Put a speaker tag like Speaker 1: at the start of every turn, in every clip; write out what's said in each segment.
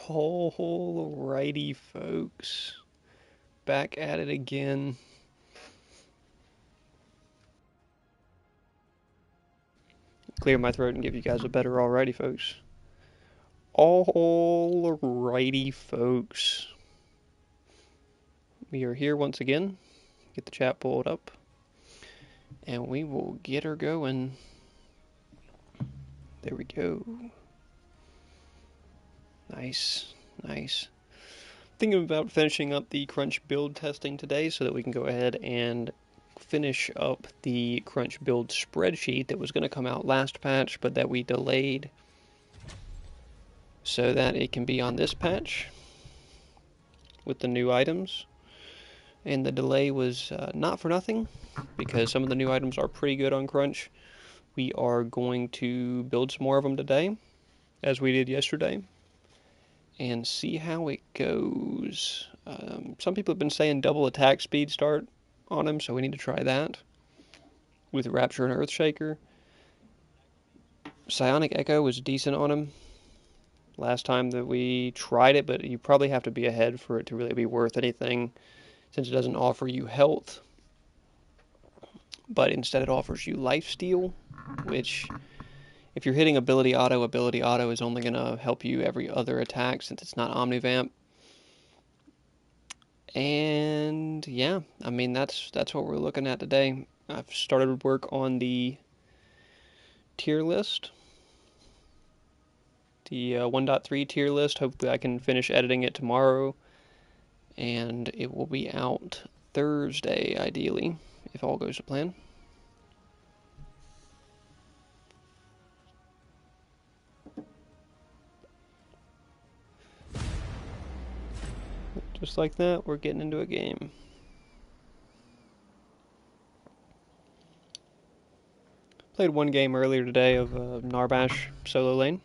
Speaker 1: Alrighty, folks. Back at it again. Clear my throat and give you guys a better alrighty, folks. Alrighty, folks. We are here once again. Get the chat pulled up. And we will get her going. There we go. Nice. Thinking about finishing up the Crunch build testing today so that we can go ahead and finish up the Crunch build spreadsheet that was going to come out last patch, but that we delayed so that it can be on this patch with the new items. And the delay was not for nothing, because some of the new items are pretty good on Crunch. We are going to build some more of them today, as we did yesterday, and see how it goes. Some people have been saying double attack speed start on him, so we need to try that with Rapture and Earthshaker. Psionic Echo was decent on him last time that we tried it, but you probably have to be ahead for it to really be worth anything, since it doesn't offer you health, but instead it offers you lifesteal, which, if you're hitting ability auto is only going to help you every other attack since it's not Omnivamp. And yeah, I mean, that's what we're looking at today. I've started work on the tier list, the 1.3 tier list. Hopefully I can finish editing it tomorrow, and it will be out Thursday, ideally, if all goes to plan. Just like that, we're getting into a game. Played one game earlier today of Narbash solo lane.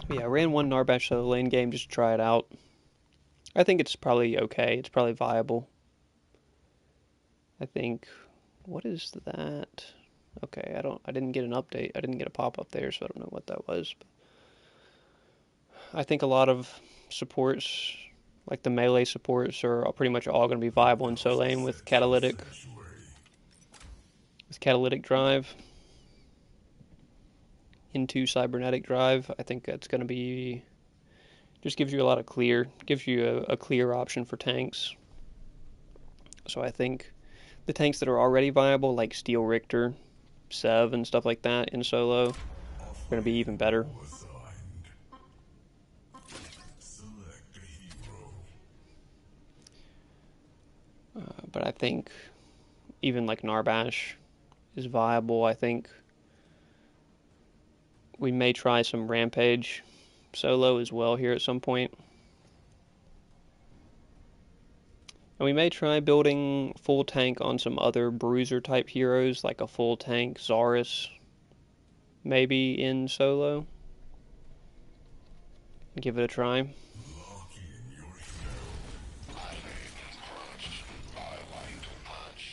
Speaker 1: Yeah, I ran one Narbash solo lane game just to try it out. I think it's probably okay. It's probably viable. I think, what is that? Okay, I didn't get an update. I didn't get a pop-up there, so I don't know what that was. But I think a lot of supports, like the melee supports, are pretty much all going to be viable in solo lane with catalytic drive into cybernetic drive. I think that's going to be, just gives you a clear option for tanks. So I think the tanks that are already viable, like Steel Richter, Sev, and stuff like that in solo, are going to be even better. But I think even like Narbash is viable. I think we may try some Rampage solo as well here at some point. And we may try building full tank on some other bruiser type heroes, like a full tank Zarus, maybe in solo. Give it a try.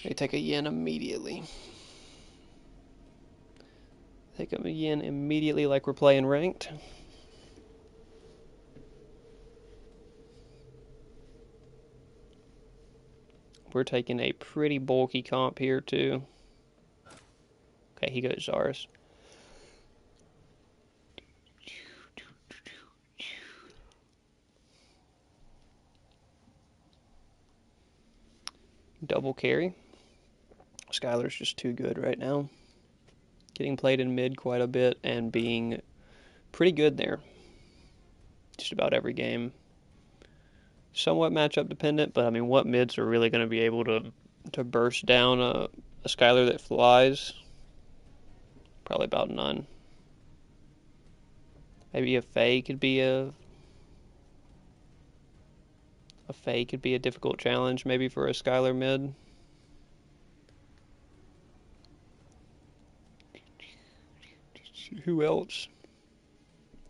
Speaker 1: They take a yin immediately. Take a yin immediately like we're playing ranked. We're taking a pretty bulky comp here too. Okay, he goes Zarus. Double carry. Skylar's just too good right now. Getting played in mid quite a bit and being pretty good there. Just about every game. Somewhat matchup dependent, but I mean, what mids are really going to be able to burst down a Skylar that flies? Probably about none. Maybe a Faye could be a difficult challenge maybe for a Skylar mid. Who else?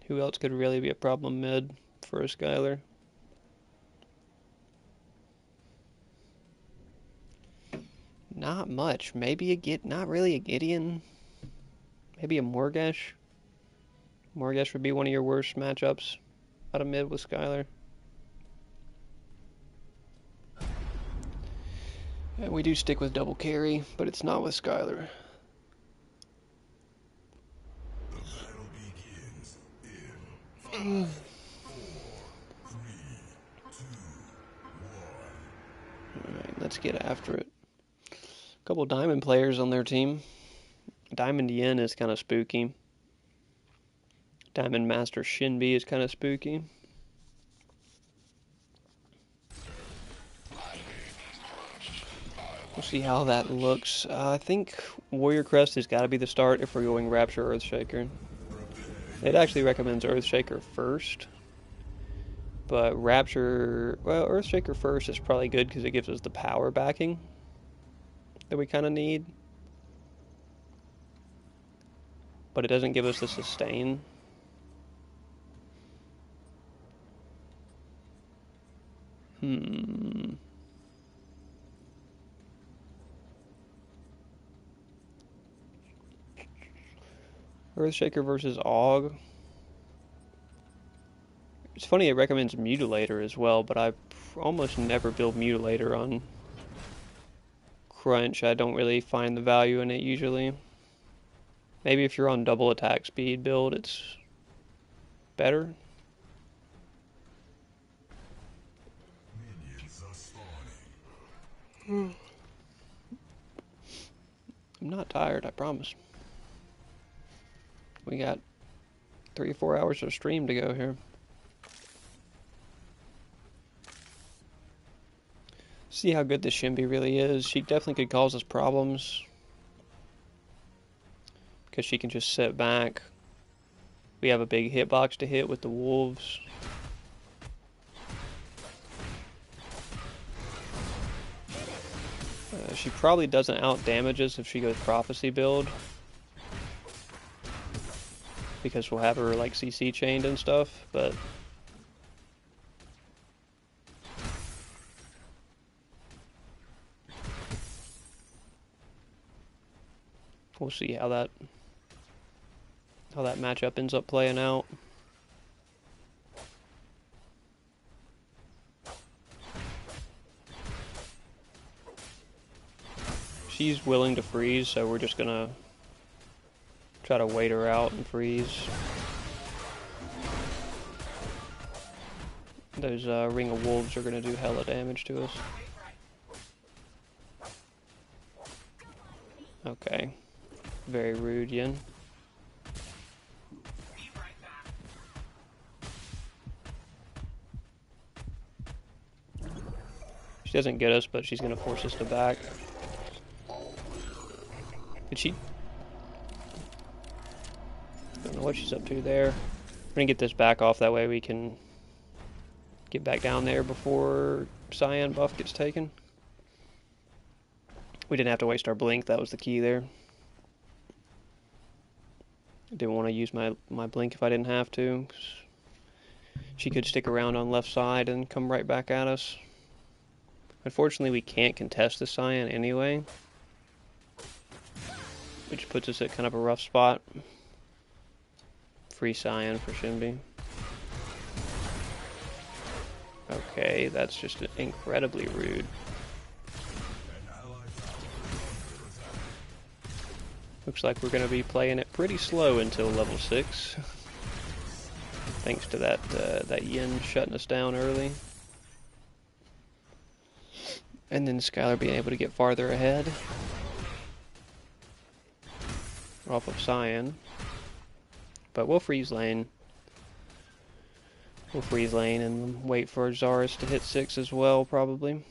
Speaker 1: Who else could really be a problem mid for a Skylar? Not much. Maybe not really a Gideon. Maybe a Morgesh. Morgesh would be one of your worst matchups out of mid with Skylar. And we do stick with double carry, but it's not with Skylar.
Speaker 2: The battle begins in 5, 4, 3, 2, 1.
Speaker 1: Alright, let's get after it. A couple Diamond players on their team. Diamond Yin is kind of spooky. Diamond Master Shinbi is kind of spooky. We'll see how that looks. I think Warrior Crest has got to be the start if we're going Rapture Earthshaker. It actually recommends Earthshaker first. But Rapture, well, Earthshaker first is probably good because it gives us the power backing that we kind of need. But it doesn't give us the sustain. Earthshaker versus Aug. It's funny it recommends Mutilator as well, but I almost never build Mutilator on Crunch. I don't really find the value in it usually. Maybe if you're on double attack speed build, it's better.
Speaker 2: Minions are spawning.
Speaker 1: I'm not tired, I promise. We got 3 or 4 hours of stream to go here. See how good this Shinbi really is. She definitely could cause us problems because she can just sit back. We have a big hitbox to hit with the wolves. She probably doesn't out-damage us if she goes Prophecy build, because we'll have her like CC chained and stuff, but we'll see how that matchup ends up playing out. She's willing to freeze, so we're just gonna try to wait her out and freeze. Those Ring of Wolves are gonna do hella damage to us. Okay. Very rude, Yin. She doesn't get us, but she's gonna force us to back. Did she? Don't know what she's up to there. We're gonna get this back off, that way we can get back down there before Cyan buff gets taken. We didn't have to waste our blink, that was the key there. I didn't want to use my blink if I didn't have to. She could stick around on left side and come right back at us. Unfortunately, we can't contest the Cyan anyway, which puts us at kind of a rough spot. Free Cyan for Shinbi. Okay, that's just incredibly rude. Looks like we're going to be playing it pretty slow until level 6. Thanks to that Yin shutting us down early. And then Skylar being able to get farther ahead off of Cyan. But we'll freeze lane. We'll freeze lane and wait for Zarus to hit 6 as well, probably.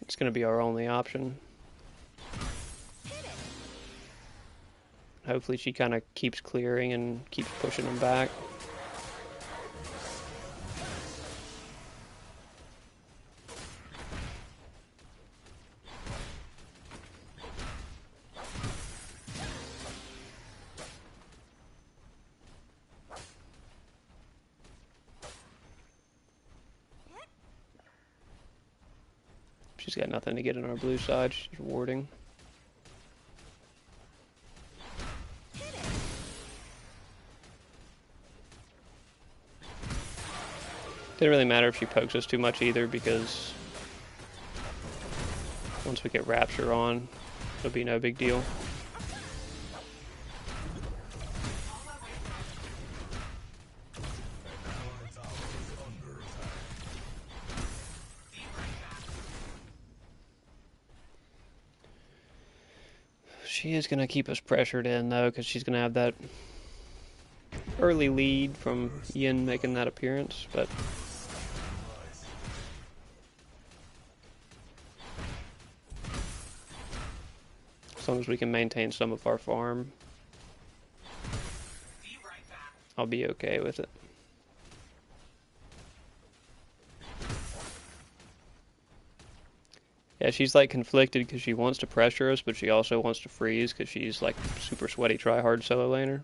Speaker 1: It's going to be our only option. Hopefully she kind of keeps clearing and keeps pushing them back. She's got nothing to get on our blue side. She's warding. Didn't really matter if she pokes us too much either, because once we get Rapture on, it'll be no big deal. She is going to keep us pressured in, though, because she's going to have that early lead from Yin making that appearance, but as long as we can maintain some of our farm, I'll be okay with it. Yeah, she's like conflicted because she wants to pressure us, but she also wants to freeze because she's like super sweaty try-hard solo laner.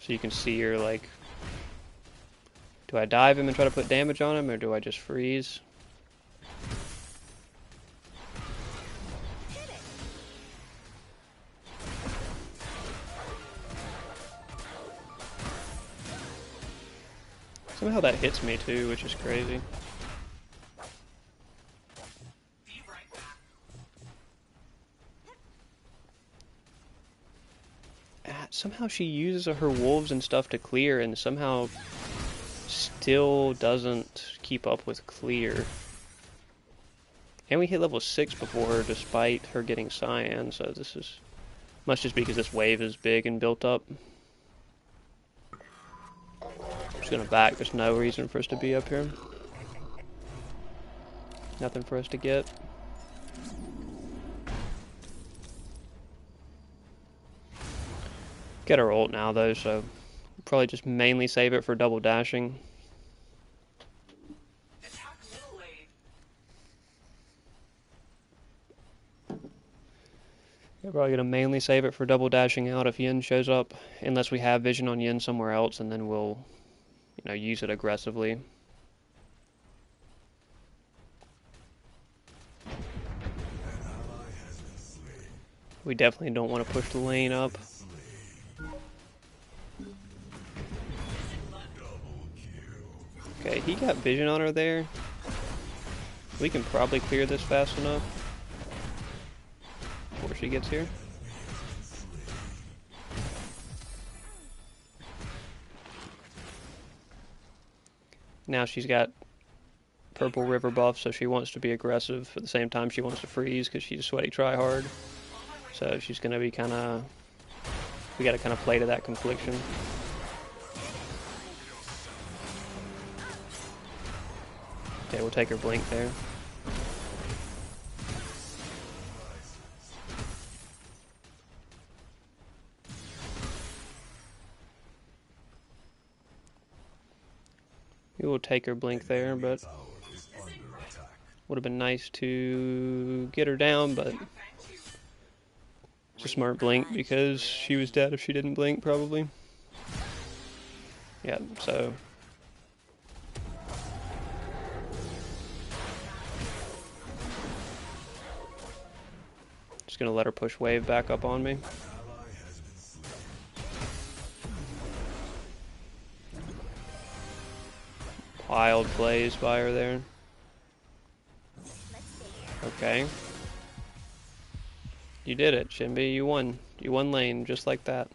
Speaker 1: So you can see her like, do I dive him and try to put damage on him, or do I just freeze? Somehow that hits me too, which is crazy. Somehow she uses her wolves and stuff to clear, and somehow still doesn't keep up with clear. And we hit level 6 before her, despite her getting Cyan, so this is... must just be because this wave is big and built up. I'm just gonna back, there's no reason for us to be up here. Nothing for us to get. Get our ult now though, so we'll probably just mainly save it for double dashing. We're probably gonna mainly save it for double dashing out if Yin shows up, unless we have vision on Yin somewhere else, and then we'll, you know, use it aggressively. We definitely don't want to push the lane up. Okay, he got vision on her there. We can probably clear this fast enough before she gets here. Now she's got purple river buff, so she wants to be aggressive. At the same time, she wants to freeze because she's a sweaty tryhard. So she's going to be kind of... we got to kind of play to that confliction. Okay, we'll take her blink there. We will take her blink there, but would have been nice to get her down, but it's a smart blink because she was dead if she didn't blink, probably. Yeah, so... just gonna let her push wave back up on me. Wild plays by her there. Okay. You did it, Shinbi. You won. You won lane, just like that.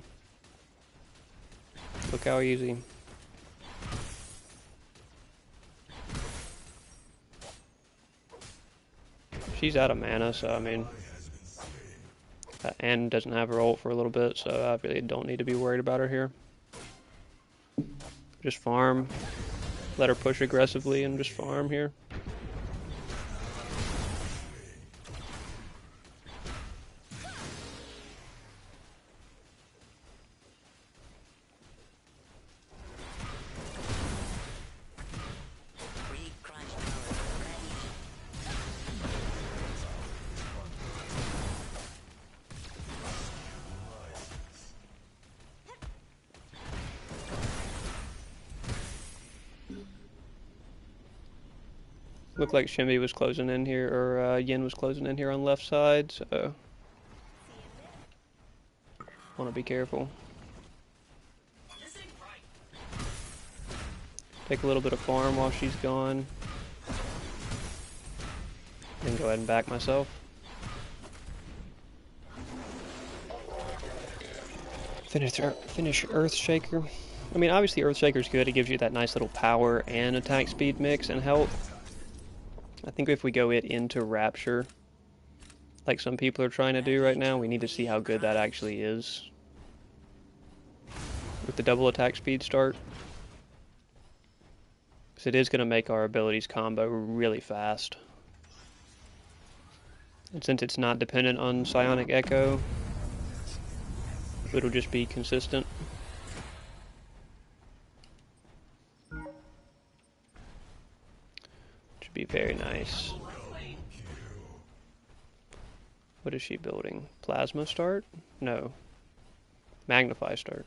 Speaker 1: Look how easy. She's out of mana, so I mean... and doesn't have her ult for a little bit, so I really don't need to be worried about her here. Just farm. Let her push aggressively and just farm here. Looked like Shimby was closing in here, or Yin was closing in here on the left side, so want to be careful. Take a little bit of farm while she's gone. Then go ahead and back myself. Finish Earthshaker. I mean, obviously Earthshaker's good. It gives you that nice little power and attack speed mix and health. I think if we go it into Rapture, like some people are trying to do right now, we need to see how good that actually is. With the double attack speed start. Because it is going to make our abilities combo really fast. And since it's not dependent on Psionic Echo, it'll just be consistent. Should be very nice. What is she building? Plasma start? No. Magnify start.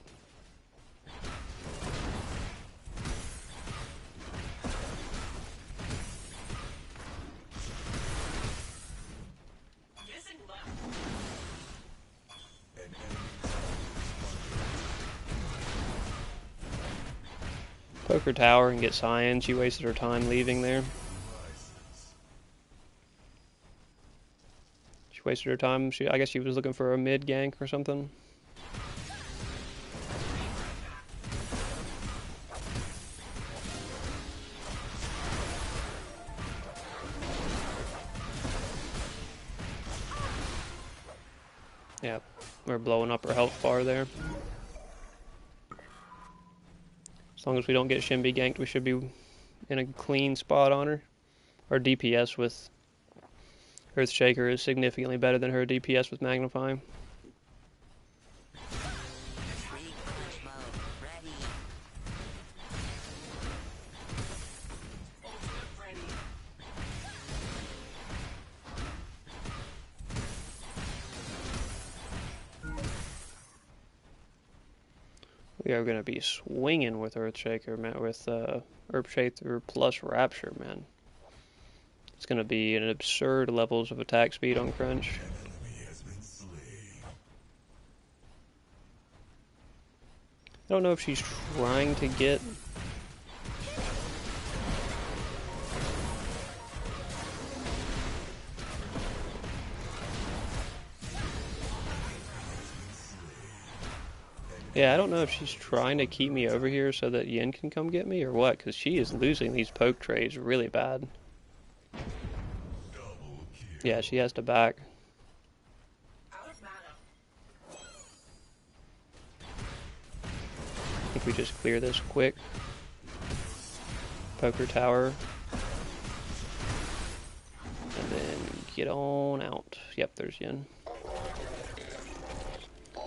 Speaker 1: Poke her tower and get Cyan. She wasted her time leaving there. She wasted her time. I guess she was looking for a mid gank or something. Yep, we're blowing up her health bar there. As long as we don't get Shimby ganked, we should be in a clean spot on her. Our DPS with Earthshaker is significantly better than her DPS with Magnify. We are going to be swinging with Earthshaker, man, with Earthshaker plus Rapture, man. It's going to be an absurd levels of attack speed on Crunch. I don't know if she's trying to get... Yeah, I don't know if she's trying to keep me over here so that Yin can come get me or what, because she is losing these poke trades really bad. Yeah, she has to back. I think we just clear this quick. Poker tower. And then get on out. Yep, there's Yin.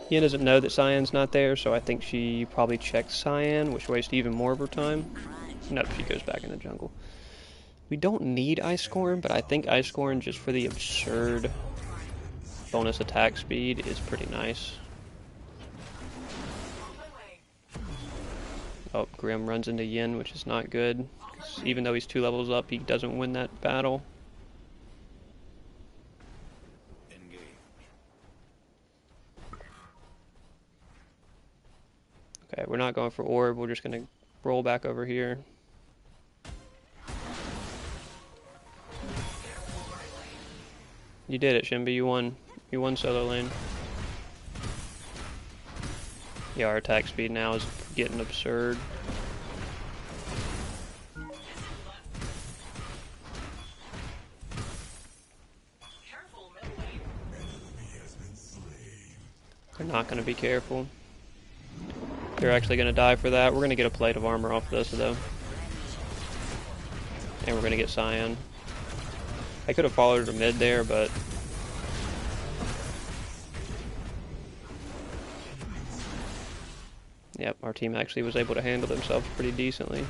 Speaker 1: Yin doesn't know that Cyan's not there, so I think she probably checked Cyan, which wastes even more of her time. Nope, she goes back in the jungle. We don't need Ice Scorn, but I think Ice Scorn, just for the absurd bonus attack speed, is pretty nice. Oh, Grim runs into Yin, which is not good. Even though he's 2 levels up, he doesn't win that battle. Okay, we're not going for orb, we're just going to roll back over here. You did it, Shimby, you won. You won solo lane. Yeah, our attack speed now is getting absurd. They're not going to be careful. They're actually going to die for that. We're going to get a plate of armor off this, though. And we're going to get Cyan. I could have followed her mid there, but... Yep, our team actually was able to handle themselves pretty decently.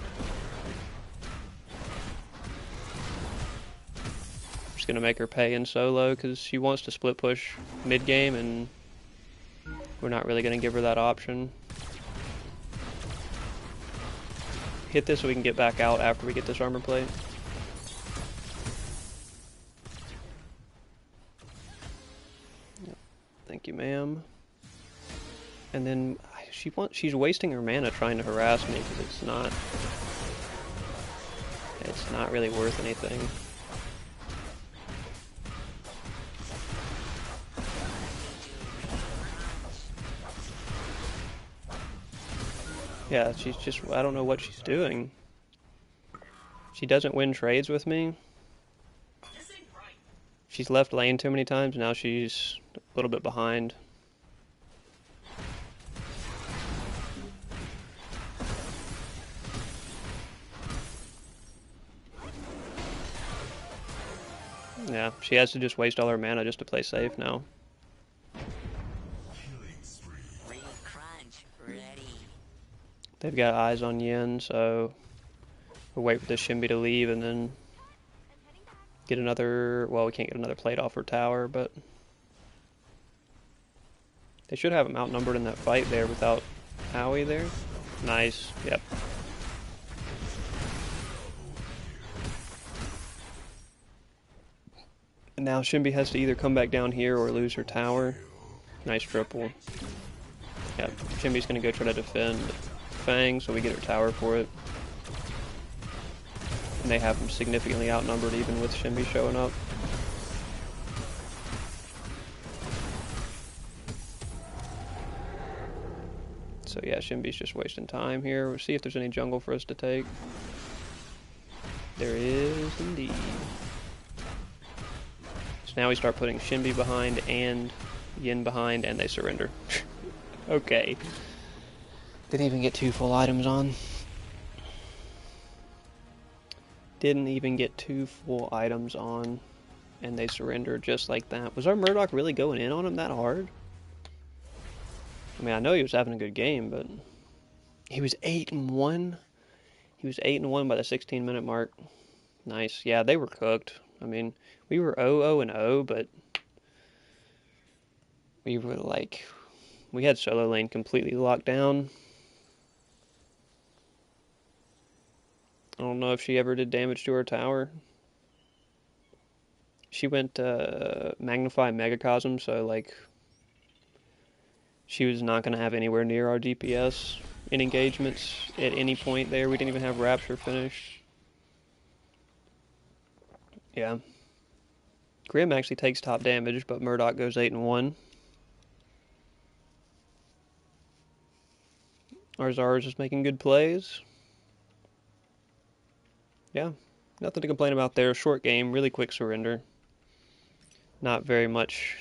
Speaker 1: Just going to make her pay in solo, because she wants to split push mid-game, and we're not really going to give her that option. Hit this so we can get back out after we get this armor plate. Thank you, ma'am. And then she's wasting her mana trying to harass me because it's not really worth anything. Yeah, she's just, I don't know what she's doing. She doesn't win trades with me. She's left lane too many times, now she's a little bit behind. Yeah, she has to just waste all her mana just to play safe now. They've got eyes on Yin, so we'll wait for the Shinbi to leave and then get another, well, we can't get another plate off her tower, but they should have him outnumbered in that fight there without Howie there. Nice, yep. And now Shinbi has to either come back down here or lose her tower. Nice triple. Yep, Shinbi's gonna go try to defend Fang, so we get her tower for it. And they have them significantly outnumbered even with Shinbi showing up. So yeah, Shinbi's just wasting time here. We'll see if there's any jungle for us to take. There is indeed. So now we start putting Shinbi behind and Yin behind, and they surrender. Okay. Didn't even get 2 full items on. Didn't even get 2 full items on, and they surrendered just like that. Was our Murdoch really going in on him that hard? I mean, I know he was having a good game, but he was 8-1. He was 8-1 by the 16-minute mark. Nice. Yeah, they were cooked. I mean, we were 0-0-0, but we were like, we had solo lane completely locked down. I don't know if she ever did damage to her tower. She went Magnify Megacosm, so like she was not going to have anywhere near our DPS in engagements at any point there. We didn't even have Rapture finished. Yeah. Grim actually takes top damage, but Murdoch goes 8-1. Our Zara's just making good plays. Yeah, nothing to complain about there. Short game, really quick surrender. Not very much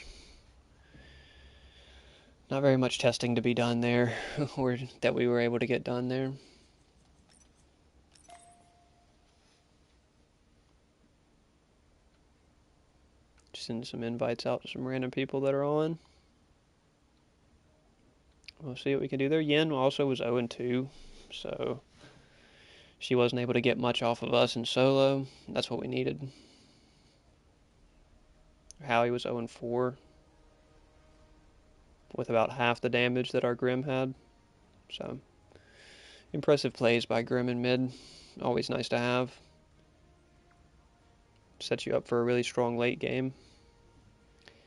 Speaker 1: testing to be done there, or that we were able to get done there. Just send some invites out to some random people that are on. We'll see what we can do there. Yin also was 0-2, so she wasn't able to get much off of us in solo. That's what we needed. Howie was 0-4, with about half the damage that our Grim had. So, impressive plays by Grim in mid. Always nice to have. Sets you up for a really strong late game.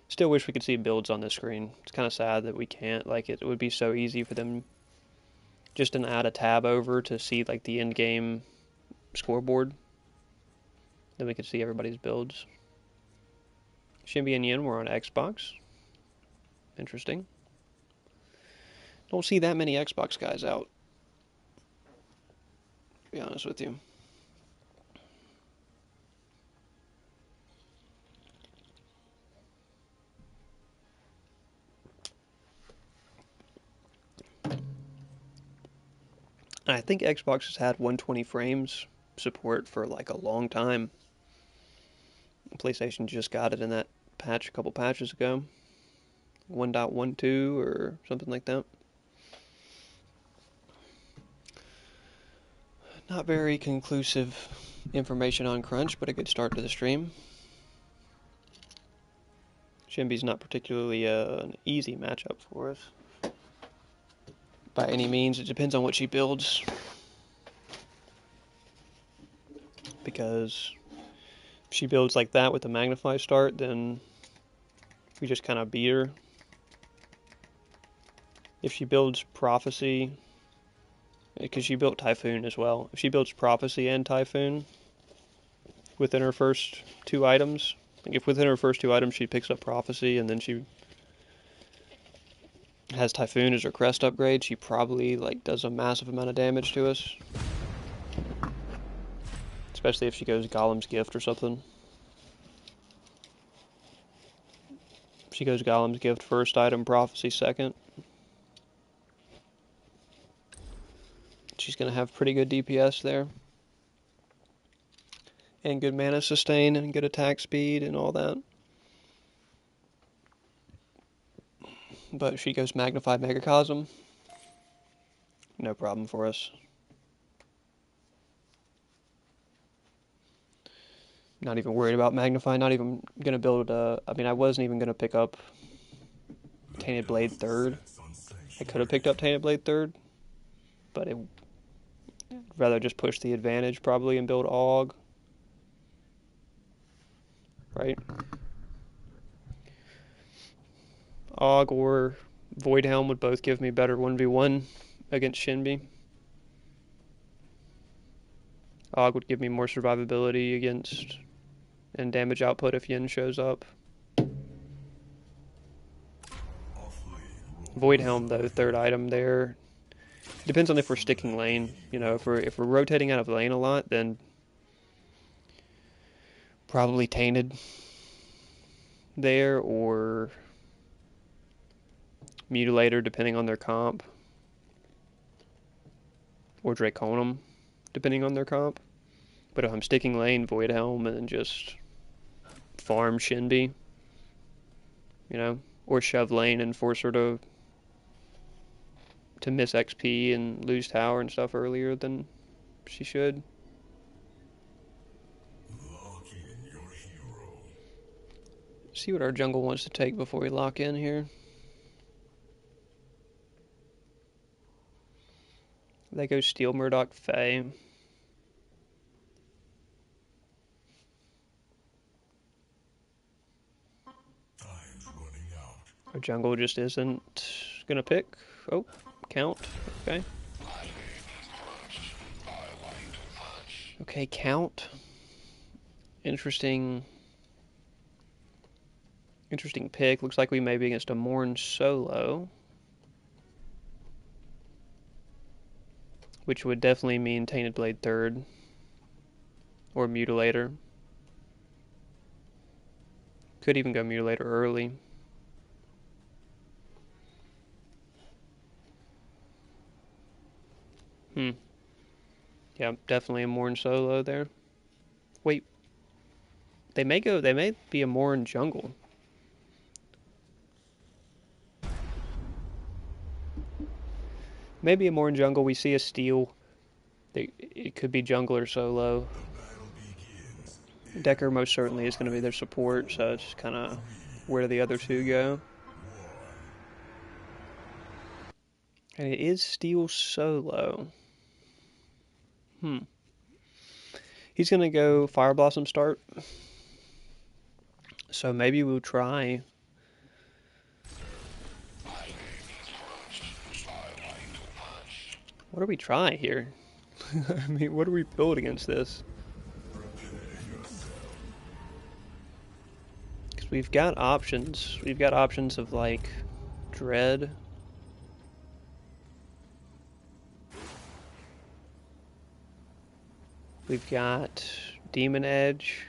Speaker 1: Still wish we could see builds on this screen. It's kind of sad that we can't. Like, it would be so easy for them just to add a tab over to see like the end game scoreboard. Then we could see everybody's builds. Shinbi and Yin were on Xbox. Interesting. Don't see that many Xbox guys out, to be honest with you. And I think Xbox has had 120 frames support for like a long time. PlayStation just got it in that patch a couple patches ago. 1.12 or something like that. Not very conclusive information on Crunch, but a good start to the stream. Shinbi's not particularly an easy matchup for us. By any means, it depends on what she builds. Because if she builds like that with the Magnify start, then we just kind of beat her. If she builds Prophecy, because she built Typhoon as well. If she builds Prophecy and Typhoon within her first 2 items, like if within her first 2 items she picks up Prophecy and then she has Typhoon as her crest upgrade, she probably like does a massive amount of damage to us. Especially if she goes Golem's Gift or something. If she goes Golem's Gift first item, Prophecy second, she's going to have pretty good DPS there. And good mana sustain and good attack speed and all that. But if she goes Magnified Megacosm, no problem for us. Not even worried about Magnify, not even going to build I mean, I wasn't even going to pick up Tainted Blade third. I could have picked up Tainted Blade third, but I'd rather just push the advantage probably and build AUG. Right? AUG or Void Helm would both give me better 1v1 against Shinbi. AUG would give me more survivability against and damage output if Yin shows up. Void Helm though, third item there. Depends on if we're sticking lane. You know, if we're rotating out of lane a lot, then probably Tainted there or Mutilator depending on their comp. Or Draconum depending on their comp. But if I'm sticking lane, Void Helm and then just farm Shinbi, you know, or shove lane and force her to miss XP and lose tower and stuff earlier than she should. See what our jungle wants to take before we lock in here. They go Steel Murdoch Fae. Our jungle just isn't gonna pick. Oh, count. Okay. Okay, count. Interesting pick. Looks like we may be against a Morn solo. Which would definitely mean Tainted Blade third. Or Mutilator. Could even go Mutilator early. Yeah, definitely a Morn solo there. Wait. They may be a Morn jungle. Maybe a Morn jungle, we see a Steel. It could be jungle or solo. Decker most certainly is going to be their support, so it's kind of where the other two go. And it is Steel solo. He's going to go Fire Blossom start. So maybe we'll try. What do we try here? I mean, what do we build against this? Because we've got options. We've got options of like Dread. We've got Demon Edge.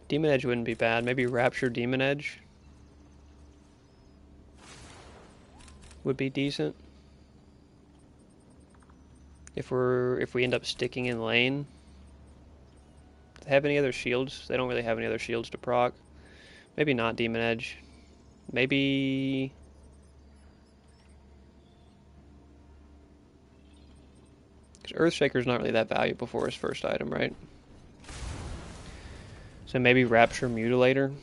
Speaker 1: Demon Edge wouldn't be bad. Maybe Rapture Demon Edge would be decent. If we end up sticking in lane. Do they have any other shields? They don't really have any other shields to proc. Maybe not Demon Edge. Maybe because Earthshaker's not really that valuable for his first item, right? So maybe Rapture Mutilator.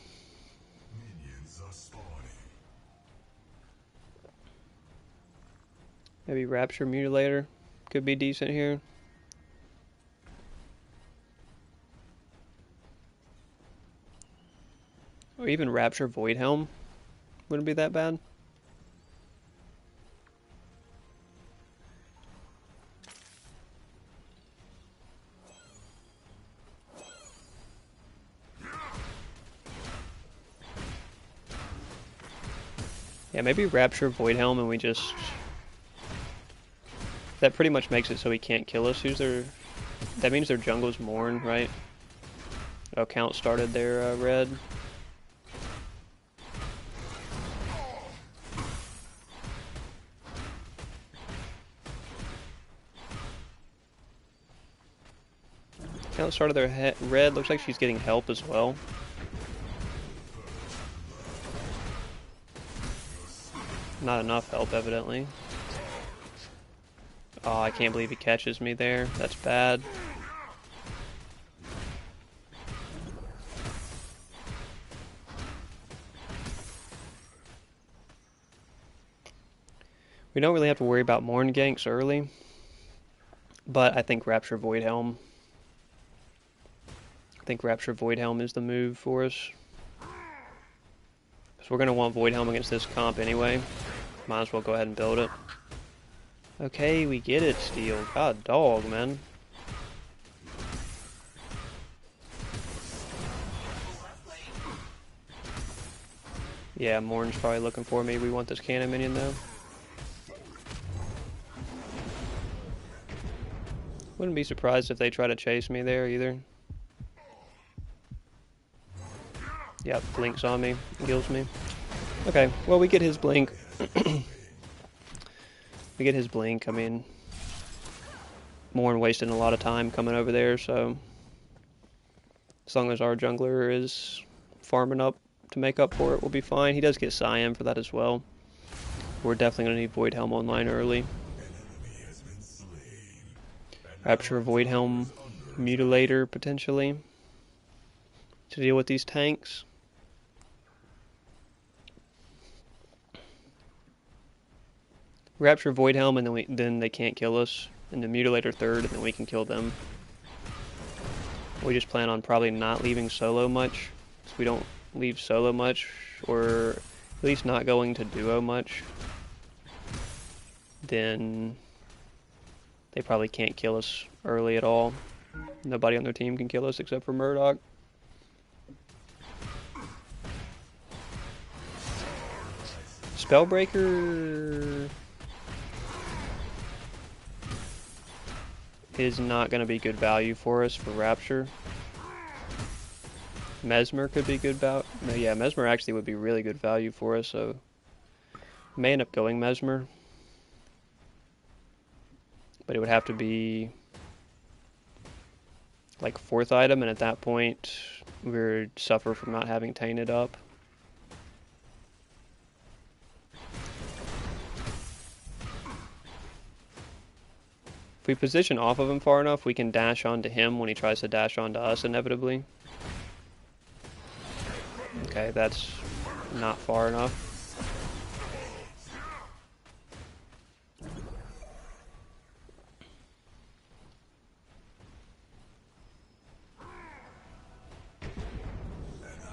Speaker 1: Maybe Rapture Mutilator could be decent here. Or even Rapture Void Helm wouldn't be that bad. Yeah, maybe Rapture Void Helm and we just... That pretty much makes it so he can't kill us. Who's their... That means their jungle's Morn, right? Oh, Count started their red. Count started their red. Looks like she's getting help as well. Not enough help, evidently. Oh, I can't believe he catches me there. That's bad. We don't really have to worry about Morn ganks early, but I think Rapture Void Helm. I think Rapture Void Helm is the move for us. So we're going to want Void Helm against this comp anyway. Might as well go ahead and build it. Okay, we get it, Steel. God dog, man. Yeah, Morn's probably looking for me. We want this cannon minion though. Wouldn't be surprised if they try to chase me there either. Yep, blinks on me, kills me. Okay, well we get his blink. We get his blink, I mean... Morn wasting a lot of time coming over there, so... As long as our jungler is farming up to make up for it, we'll be fine. He does get Cyan for that as well. We're definitely going to need Void Helm online early. Rapture Void Helm Mutilator, potentially, to deal with these tanks. Rapture Void Helm, and then they can't kill us. And the Mutilator third, and then we can kill them. We just plan on probably not leaving solo much. So we don't leave solo much, or at least not going to duo much. Then they probably can't kill us early at all. Nobody on their team can kill us except for Murdoch. Spellbreaker is not going to be good value for us for Rapture. Mesmer could be good value. No, yeah, Mesmer actually would be really good value for us, so may end up going Mesmer. But it would have to be like 4th item, and at that point we would suffer from not having Tainted up. If we position off of him far enough, we can dash onto him when he tries to dash onto us inevitably. Okay, that's not far enough.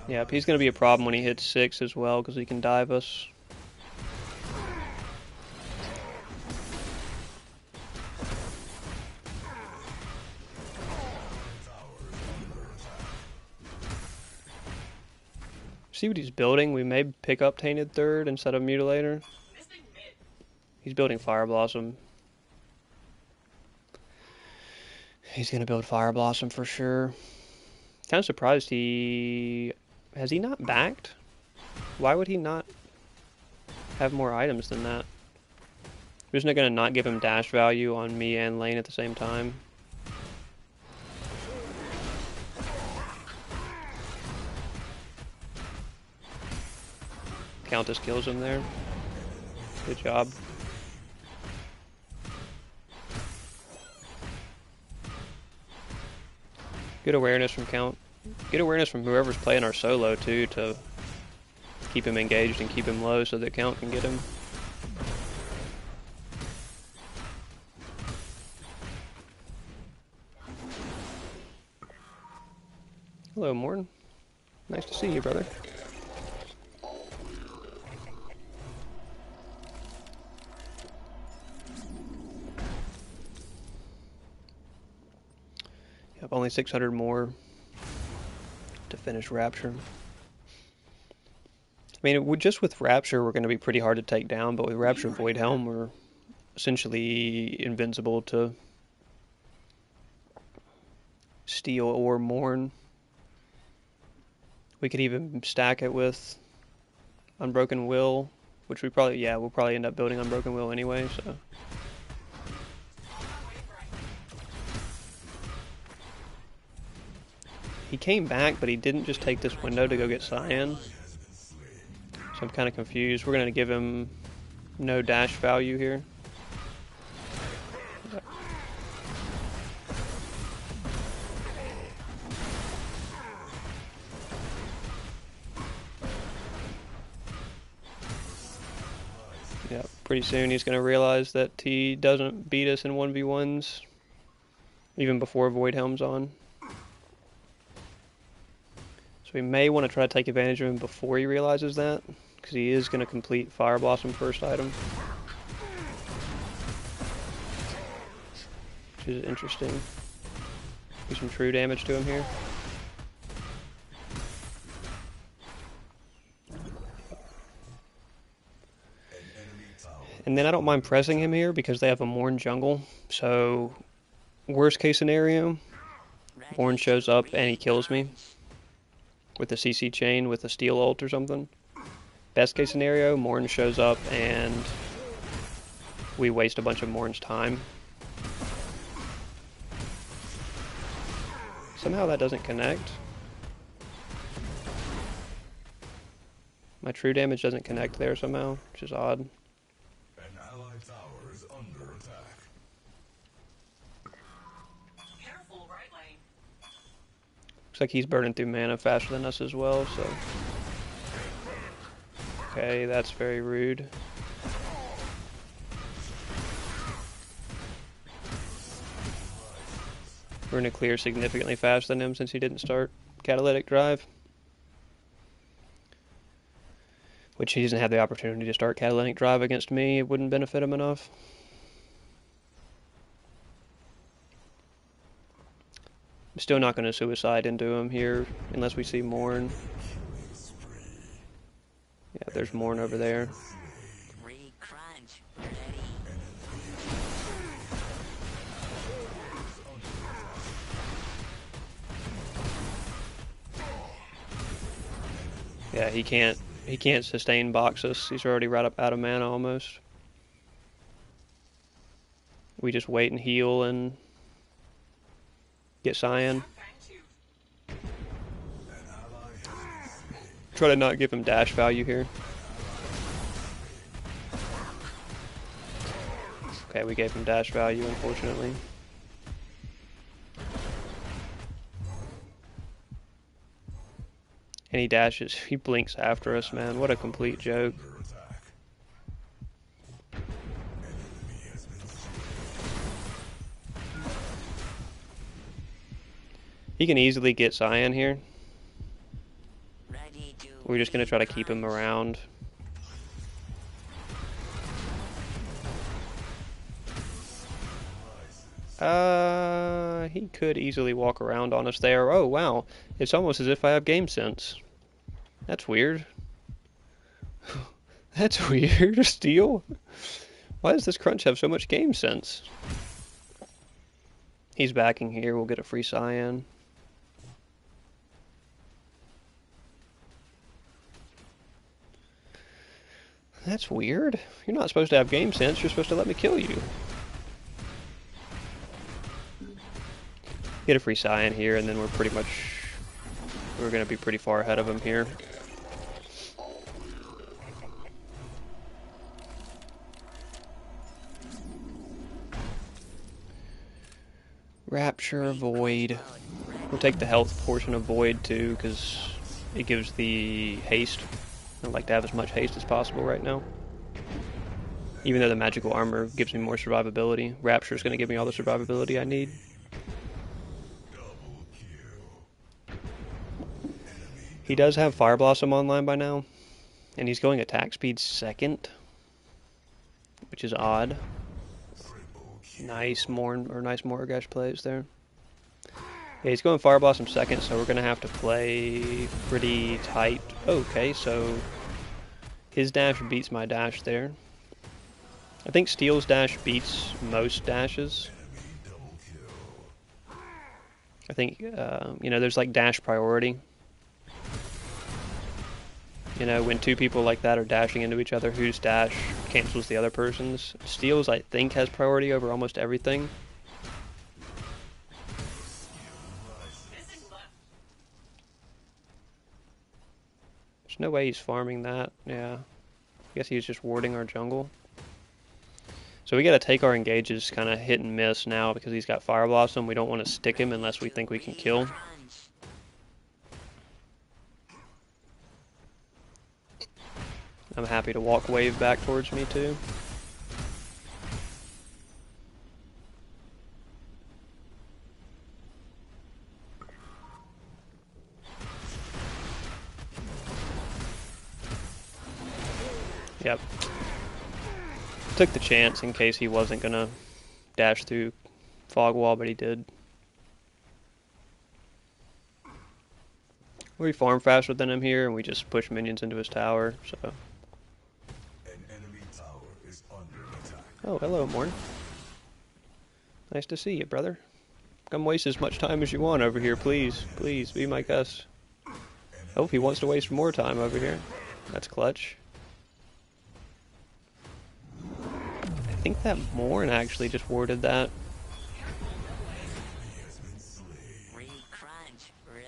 Speaker 1: Yep, he's going to be a problem when he hits 6 as well, because he can dive us. See what he's building? We may pick up Tainted third instead of Mutilator. He's building Fire Blossom. He's going to build Fire Blossom for sure. Kind of surprised he... Has he not backed? Why would he not have more items than that? We're just not going to not give him dash value on me and lane at the same time. Countess kills him there. Good job. Good awareness from Count. Good awareness from whoever's playing our solo too, to keep him engaged and keep him low so that Count can get him. Hello, Morton. Nice to see you, brother. Yep, only 600 more to finish Rapture. I mean, just with Rapture, we're going to be pretty hard to take down, but with Rapture Void Helm, we're essentially invincible to Steel or Mourn. We could even stack it with Unbroken Will, which we'll probably end up building Unbroken Will anyway, so. He came back, but he didn't just take this window to go get Cyan. So I'm kind of confused. We're going to give him no dash value here. Yeah, pretty soon he's going to realize that he doesn't beat us in 1v1s, even before Void Helm's on. So we may want to try to take advantage of him before he realizes that, because he is going to complete Fire Blossom first item. Which is interesting. Do some true damage to him here. And then I don't mind pressing him here because they have a Mourn jungle. So, worst case scenario, Mourn shows up and he kills me with a CC chain with a steel ult or something. Best case scenario, Mourn shows up and we waste a bunch of Mourn's time. Somehow that doesn't connect. My true damage doesn't connect there somehow, which is odd.
Speaker 2: An allied tower is under attack.
Speaker 3: Careful, right lane.
Speaker 1: Looks like he's burning through mana faster than us as well, so. Okay, that's very rude. We're gonna clear significantly faster than him since he didn't start Catalytic Drive. Which he doesn't have the opportunity to start Catalytic Drive against me. It wouldn't benefit him enough. I'm still not going to suicide into him here unless we see Mourn. Yeah, there's Mourn over there.
Speaker 3: Crunch. Ready.
Speaker 1: Yeah, he can't sustain box us. He's already right up out of mana almost. We just wait and heal and get Cyan. Try to not give him dash value here. Okay, we gave him dash value, unfortunately. And he dashes, he blinks after us, man. What a complete joke. He can easily get Cyan here. We're just going to try to keep him around. He could easily walk around on us there. Oh, wow. It's almost as if I have game sense. That's weird. That's weird, Steel. Why does this Crunch have so much game sense? He's backing here. We'll get a free Cyan. That's weird. You're not supposed to have game sense. You're supposed to let me kill you. Get a free Cyan here, and then we're going to be pretty far ahead of him here. Rapture Void. We'll take the health portion of Void too, because it gives the haste. I'd like to have as much haste as possible right now. Even though the magical armor gives me more survivability, Rapture is going to give me all the survivability I need. He does have Fire Blossom online by now, and he's going attack speed second, which is odd. Nice Morgash plays there. Yeah, he's going Fire Blossom second, so we're going to have to play pretty tight. Okay, so His dash beats my dash there. I think Steel's dash beats most dashes. I think, you know, there's like dash priority. You know, when two people like that are dashing into each other, whose dash cancels the other person's. Steel's, I think, has priority over almost everything. There's no way he's farming that. Yeah. I guess he's just warding our jungle. So we gotta take our engages kind of hit and miss now because he's got Fire Blossom. We don't want to stick him unless we think we can kill. I'm happy to walk wave back towards me too. Yep. Took the chance in case he wasn't gonna dash through fog wall, but he did. We farm faster than him here, and we just push minions into his tower, so...
Speaker 2: An enemy tower is under attack.
Speaker 1: Oh, hello, Morn. Nice to see you, brother. Come waste as much time as you want over here, please. Please, be my Gus. Oh, he wants to waste more time over here. That's clutch. I think that Morn actually just warded that.
Speaker 3: Re-crunch. Ready.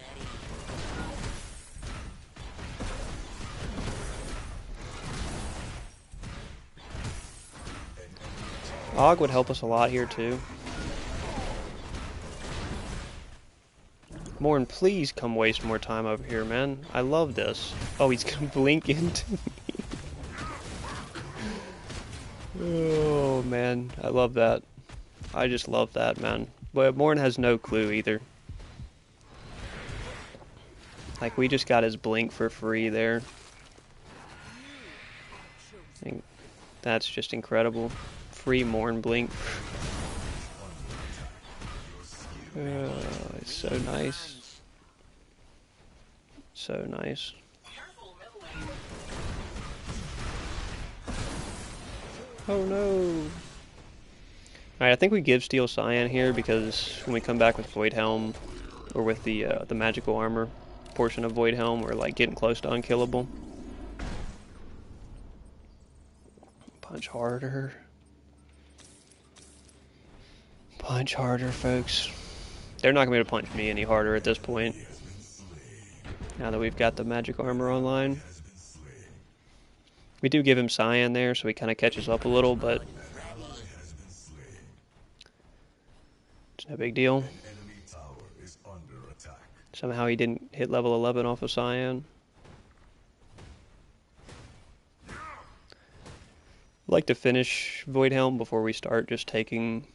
Speaker 1: Og would help us a lot here, too. Morn, please come waste more time over here, man. I love this. Oh, he's gonna blink into me. Oh, man. I love that. I just love that, man. But Morn has no clue either. Like, we just got his blink for free there. I think that's just incredible. Free Morn blink. Oh, it's so nice. So nice. Oh no. Alright, I think we give Steel Cyan here because when we come back with Void Helm or with the magical armor portion of Void Helm, we're like getting close to unkillable. Punch harder. Punch harder, folks. They're not gonna be able to punch me any harder at this point. Now that we've got the magic armor online. We do give him Cyan there, so he kind of catches up a little, but it's no big deal. Somehow he didn't hit level 11 off of Cyan. I'd like to finish Void Helm before we start just taking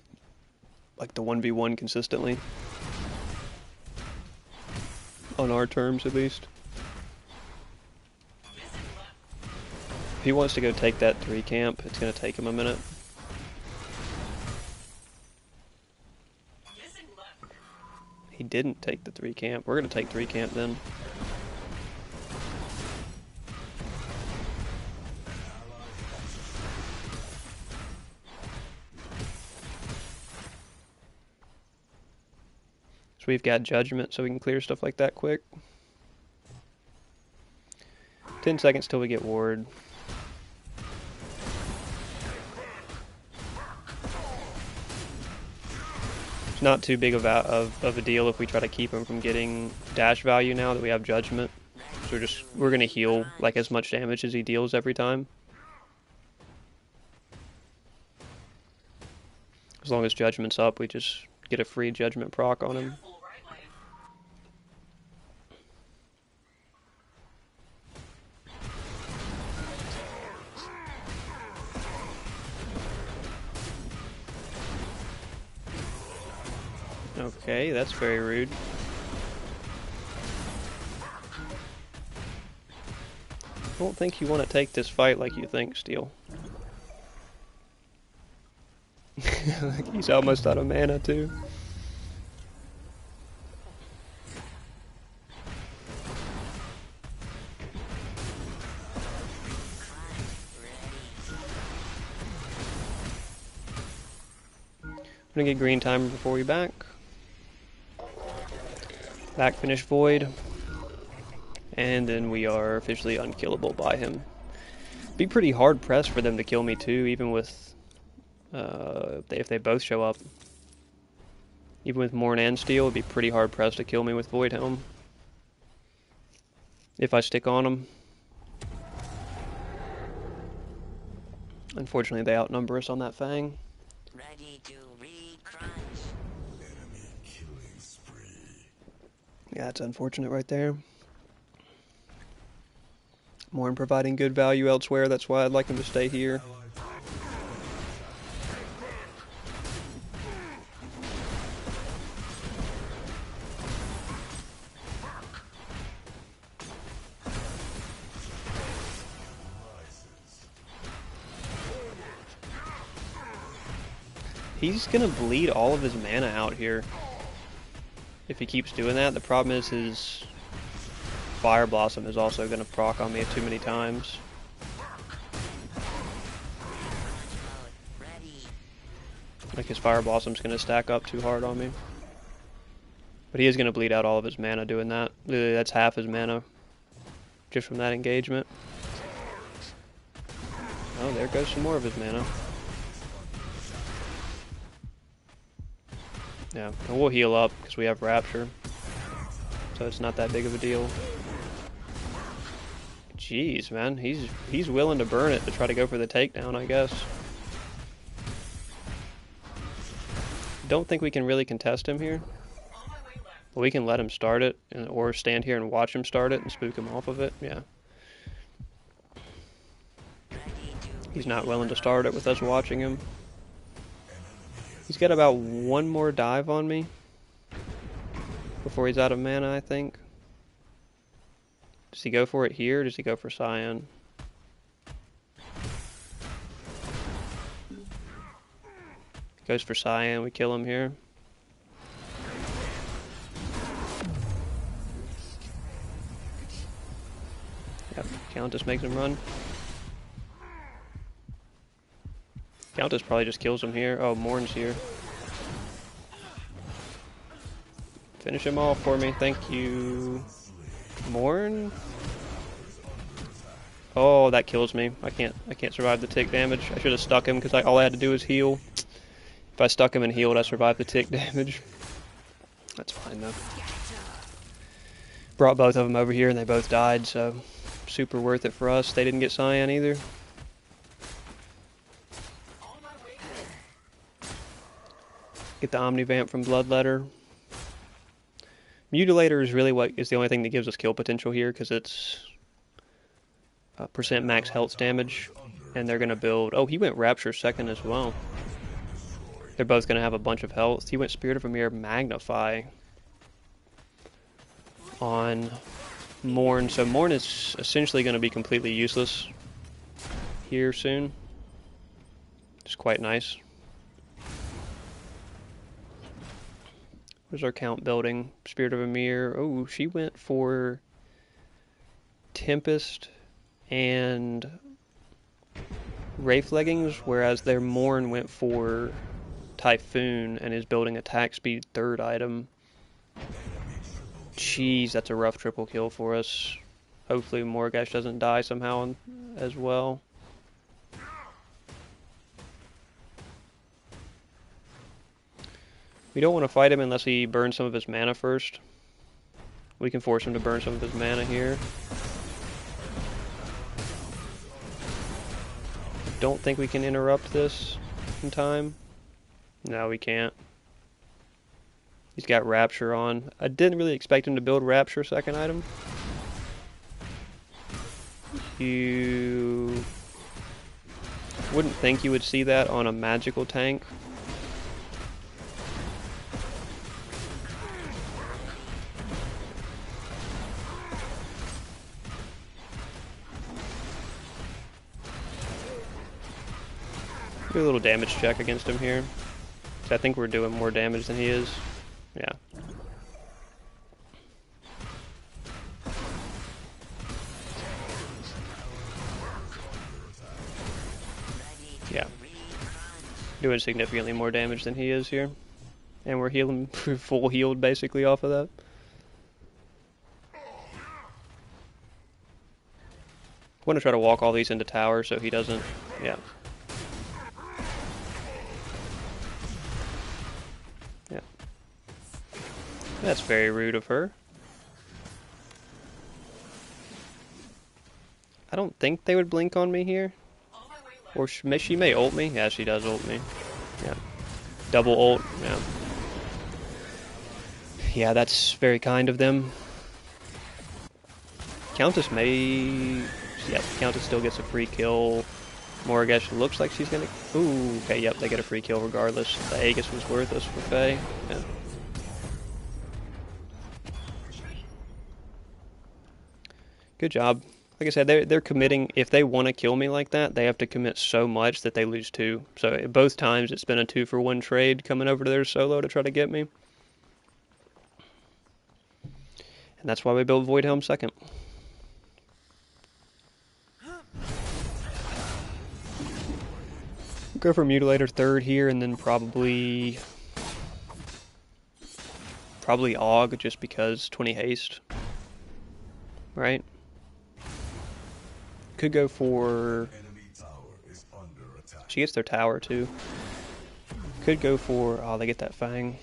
Speaker 1: like the 1v1 consistently. On our terms, at least. If he wants to go take that 3 camp, it's going to take him a minute. He didn't take the 3 camp. We're going to take 3 camp then. So we've got Judgment, so we can clear stuff like that quick. 10 seconds till we get ward. It's not too big of a deal if we try to keep him from getting dash value now that we have Judgment. So we're gonna heal like as much damage as he deals every time. As long as Judgment's up, we just get a free Judgment proc on him. Okay, that's very rude. I don't think you want to take this fight like you think, Steel. He's almost out of mana, too. gonna get green timer before we back. Back finish void. And then we are officially unkillable by him. Be pretty hard pressed for them to kill me too, even with if they both show up. Even with Morn and Steel, it'd be pretty hard pressed to kill me with Void Helm. If I stick on them. Unfortunately, they outnumber us on that Fang.
Speaker 3: Ready to re-crunch.
Speaker 2: Enemy killing spree.
Speaker 1: Yeah, it's unfortunate right there. Morn providing good value elsewhere, that's why I'd like him to stay here. He's gonna bleed all of his mana out here if he keeps doing that. The problem is his Fire Blossom is also gonna proc on me too many times.
Speaker 3: Ready.
Speaker 1: Like his Fire Blossom's gonna stack up too hard on me. But he is gonna bleed out all of his mana doing that. Literally, that's half his mana just from that engagement. Oh, there goes some more of his mana. Yeah, and we'll heal up because we have Rapture. So it's not that big of a deal. Jeez, man, he's willing to burn it to try to go for the takedown, I guess. Don't think we can really contest him here. But we can let him start it, or stand here and watch him start it and spook him off of it, yeah. He's not willing to start it with us watching him. He's got about one more dive on me before he's out of mana, I think. Does he go for it here, or does he go for Cyan? Goes for Cyan, we kill him here. Yep, Countess makes him run. Countess probably just kills him here. Oh, Morn's here. Finish him off for me, thank you. Morn? Oh, that kills me. I can't survive the tick damage. I should have stuck him because all I had to do was heal. If I stuck him and healed, I survived the tick damage. That's fine though. Brought both of them over here and they both died, so super worth it for us. They didn't get Cyan either. Get the Omnivamp from Bloodletter. Mutilator is really what is the only thing that gives us kill potential here because it's percent max health damage, and they're gonna build. Oh, he went Rapture second as well. They're both gonna have a bunch of health. He went Spirit of Amir Magnify on Morn, so Morn is essentially gonna be completely useless here soon. It's quite nice. Where's our count building? Spirit of Amir. Oh, she went for Tempest and Wraith Leggings, whereas their Morn went for Typhoon and is building attack speed third item. Jeez, that's a rough triple kill for us. Hopefully Morgash doesn't die somehow as well. We don't want to fight him unless he burns some of his mana first. We can force him to burn some of his mana here. Don't think we can interrupt this in time. No, we can't. He's got Rapture on. I didn't really expect him to build Rapture second item. You wouldn't think you would see that on a magical tank. Do a little damage check against him here. I think we're doing more damage than he is. Yeah. Yeah. doing significantly more damage than he is here. And we're healing, full healed basically off of that. I want to try to walk all these into tower so he doesn't, yeah. Yeah. That's very rude of her. I don't think they would blink on me here. Or she may ult me. Yeah, she does ult me. Yeah. Double ult, yeah. Yeah, that's very kind of them. Countess may... Yeah, Countess still gets a free kill. Morgash looks like she's gonna... Ooh, okay, yep, they get a free kill regardless. The Aegis was worthless for Faye. Yeah. Good job. Like I said, they're committing... If they want to kill me like that, they have to commit so much that they lose 2. So both times it's been a 2-for-1 trade coming over to their solo to try to get me. And that's why we built Voidhelm second. Go for Mutilator third here, and then probably Aug, just because 20 haste. Right? Could go for... She gets their tower too. Could go for... Oh, they get that Fang.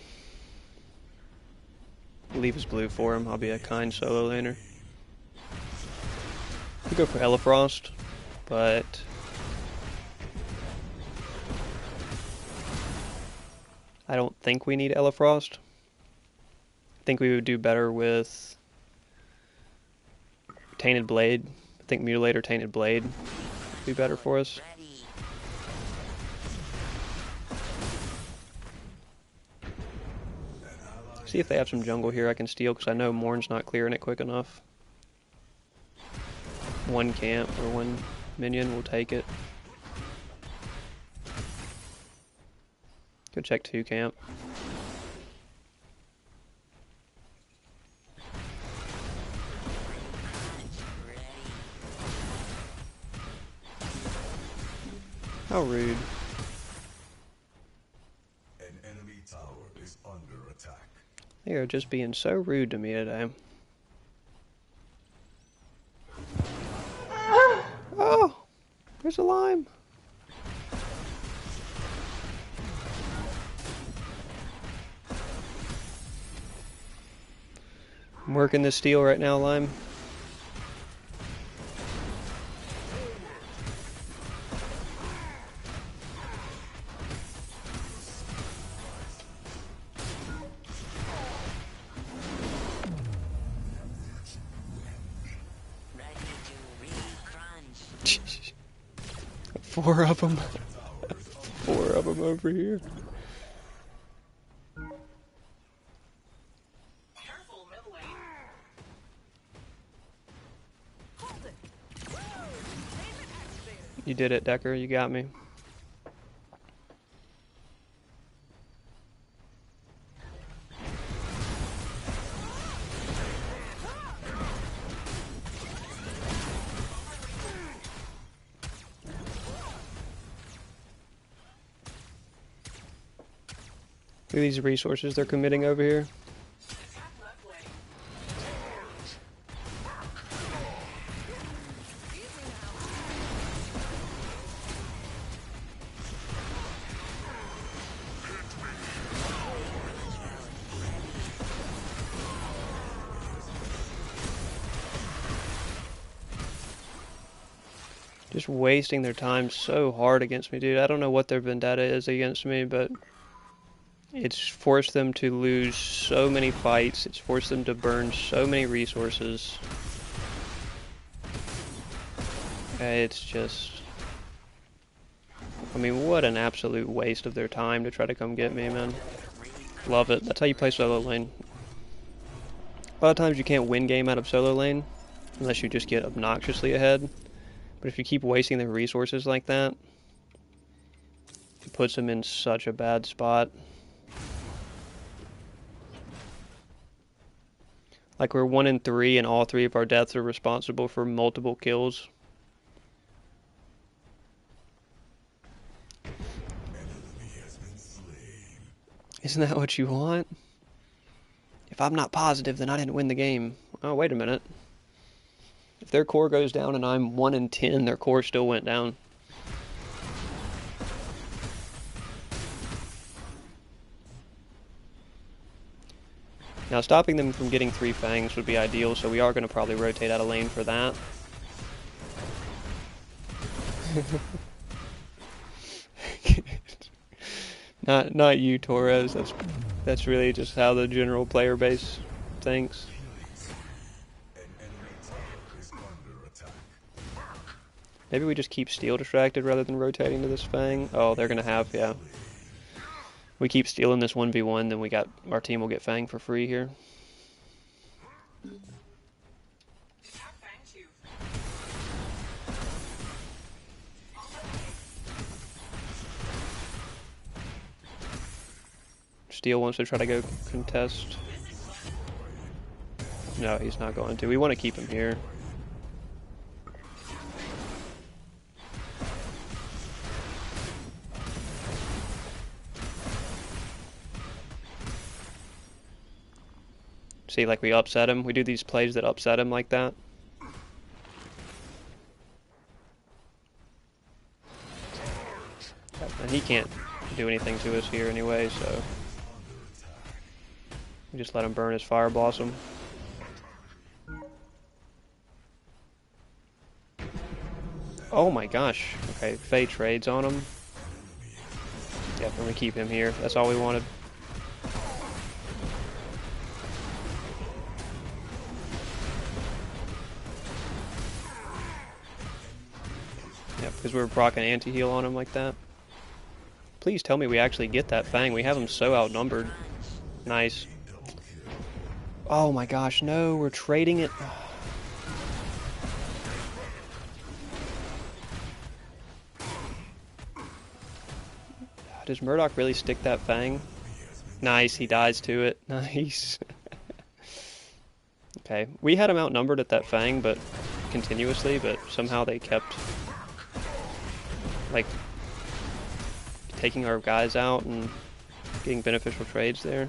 Speaker 1: Leave his blue for him. I'll be a kind solo laner. Could go for Elefrost, but... I don't think we need Elefrost. I think we would do better with Tainted Blade. I think Mutilator Tainted Blade would be better for us. See if they have some jungle here I can steal, because I know Morn's not clearing it quick enough. One camp or one minion will take it. Go check 2 camp. How rude.
Speaker 2: An enemy tower is under attack.
Speaker 1: They are just being so rude to me today. Oh! There's a lime! I'm working this steal right now, Lime.
Speaker 3: Ready to re-crunch.
Speaker 1: 4 of them. 4 of them over here. You did it, Decker. You got me. Look at these resources they're committing over here. Just wasting their time so hard against me, dude. I don't know what their vendetta is against me, but it's forced them to lose so many fights. It's forced them to burn so many resources. It's just... I mean, what an absolute waste of their time to try to come get me, man. Love it. That's how you play solo lane. A lot of times you can't win game out of solo lane unless you just get obnoxiously ahead. But if you keep wasting their resources like that, it puts them in such a bad spot. Like, we're 1 in 3 and all 3 of our deaths are responsible for multiple kills. Isn't that what you want? If I'm not positive, then I didn't win the game. Oh, wait a minute. If their core goes down and I'm 1 in 10, their core still went down. Now, stopping them from getting 3 fangs would be ideal, so we are going to probably rotate out of lane for that. Not you, Torres. That's really just how the general player base thinks.
Speaker 2: An enemy tower is under attack.
Speaker 1: Maybe we just keep Steel distracted rather than rotating to this Fang. Oh, they're gonna have, yeah. We keep stealing this 1v1, then our team will get Fang for free here. Steel wants to try to go contest. No, he's not going to. We want to keep him here. See, like we upset him. We do these plays that upset him like that. And he can't do anything to us here anyway, so we just let him burn his Fire Blossom. Oh my gosh. Okay, Faye trades on him. Yep, and we keep him here. That's all we wanted. Yep, because we were proccing anti-heal on him like that. Please tell me we actually get that Fang. We have him so outnumbered. Nice. Oh my gosh, no, we're trading it. Does Murdoch really stick that Fang? Nice, he dies to it. Nice. Okay, we had him outnumbered at that Fang, but continuously, but somehow they kept like taking our guys out and getting beneficial trades there.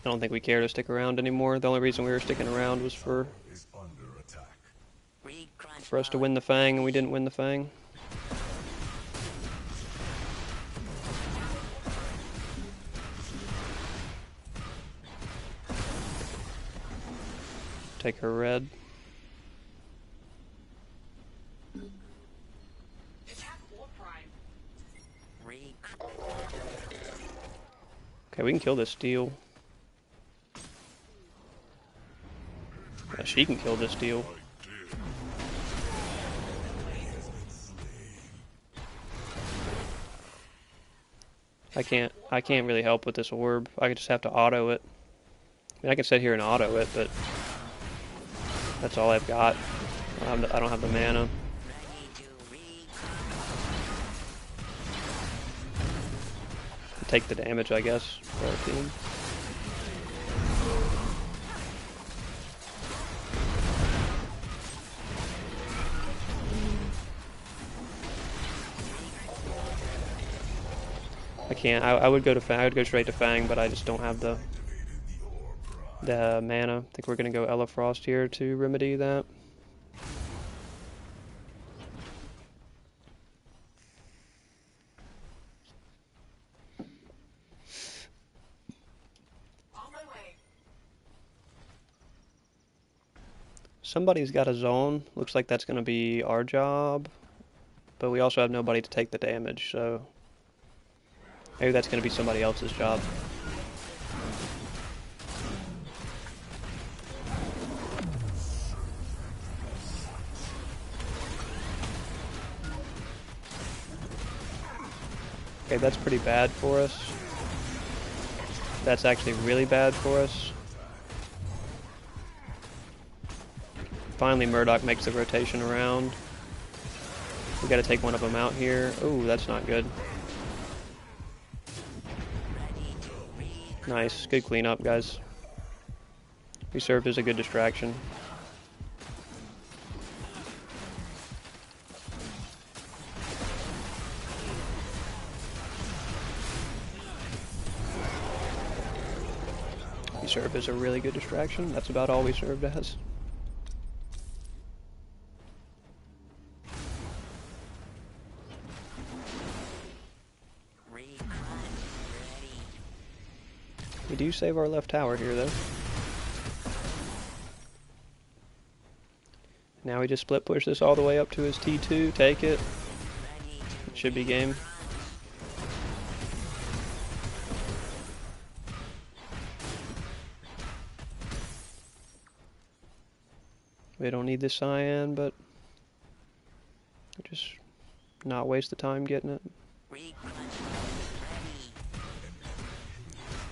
Speaker 1: I don't think we care to stick around anymore. The only reason we were sticking around was for us to win the Fang, and we didn't win the Fang. Take her red. Okay, we can kill this Steel. Yeah, she can kill this Steel. I can't really help with this orb. I just have to auto it. I mean, I can sit here and auto it, but that's all I've got. I don't have the mana. Take the damage, I guess, for our team. I can't. I would go to Fang. I would go straight to Fang, but I just don't have the mana. I think we're gonna go Ella Frost here to remedy that. Somebody's got a zone. Looks like that's gonna be our job, but we also have nobody to take the damage, so maybe that's gonna be somebody else's job. Okay, that's pretty bad for us. That's actually really bad for us. Finally, Murdoch makes the rotation around. We gotta take one of them out here. Ooh, that's not good. Nice, good cleanup, guys. We served as a good distraction. serve as a really good distraction. That's about all we served as. We do save our left tower here, though. Now we just split push this all the way up to his T2, take it. It should be game. We don't need this cyan, but just not waste the time getting it.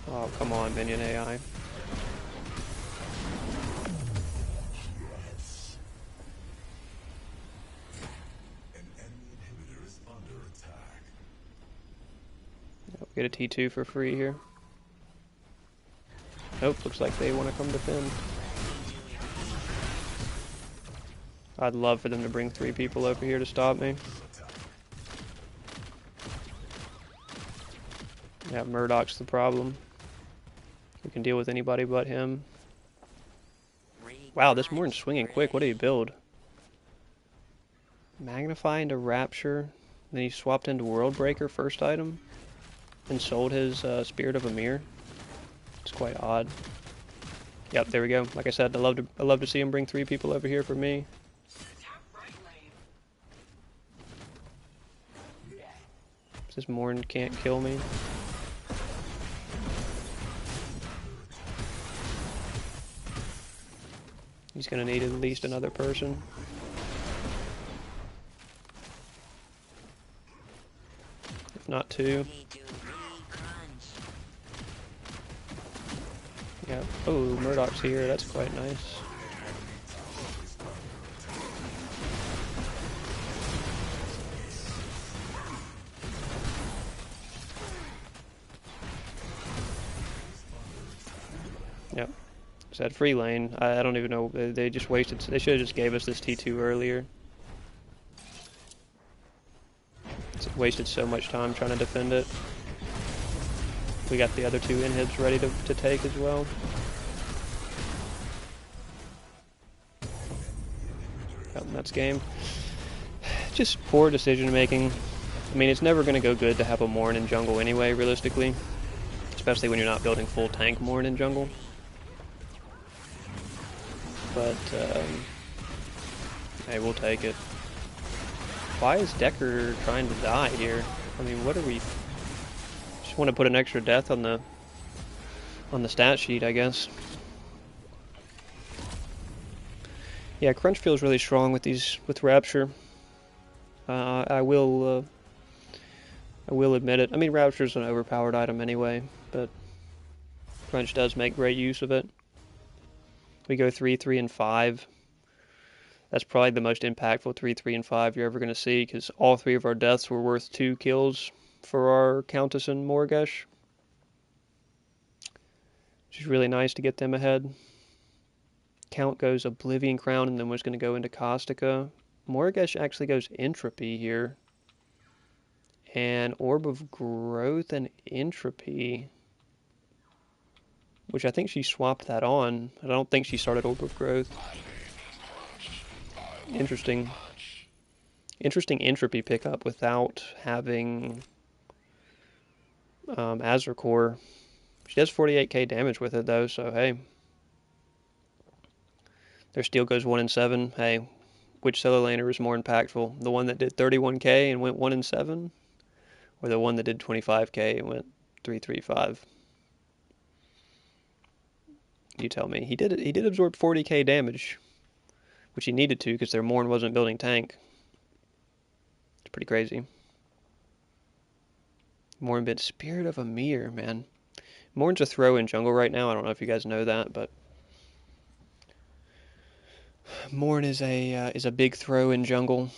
Speaker 1: Oh, come on, Minion AI. Get a T2 for free here. Nope, looks like they want to come defend. I'd love for them to bring 3 people over here to stop me. Yeah, Murdoch's the problem. We can deal with anybody but him. Wow, this Morn's swinging quick. What did he build? Magnify into Rapture. Then he swapped into Worldbreaker first item. And sold his Spirit of Amir. It's quite odd. Yep, there we go. Like I said, I love to see him bring 3 people over here for me. This Morn can't kill me. He's gonna need at least another person. If not 2. Yeah. Oh, Murdoch's here. That's quite nice. Yep. Said free lane. I don't even know. They just wasted. They should have just gave us this T2 earlier. It's wasted so much time trying to defend it. We got the other 2 inhibs ready to take as well. Yep, that's game. Just poor decision making. I mean, it's never going to go good to have a Morn in jungle anyway, realistically. Especially when you're not building full tank Morn in jungle. But, hey, we'll take it. Why is Decker trying to die here? I mean, what are we... Just want to put an extra death on the stat sheet, I guess. Yeah, Crunch feels really strong with Rapture. I will admit it. I mean, Rapture's an overpowered item anyway, but Crunch does make great use of it. We go 3, 3, and 5. That's probably the most impactful 3, 3, and 5 you're ever going to see, because all 3 of our deaths were worth 2 kills for our Countess and Morgesh. Which is really nice to get them ahead. Count goes Oblivion Crown and then was going to go into Caustica. Morgesh actually goes Entropy here. And Orb of Growth and Entropy. Which I think she swapped that on. I don't think she started Orb of Growth. Interesting. Interesting Entropy pickup without having Azure Core. She does 48k damage with it though, so hey. Their steel goes 1 and 7. Hey, which solo laner is more impactful? The one that did 31k and went 1 and 7? Or the one that did 25k and went 3-3-5? You tell me. He did absorb 40k damage, which he needed to because their Morn wasn't building tank. It's pretty crazy. Morn bit Spirit of Amir, man. Morn's a throw in jungle right now. I don't know if you guys know that, but Morn is a big throw in jungle.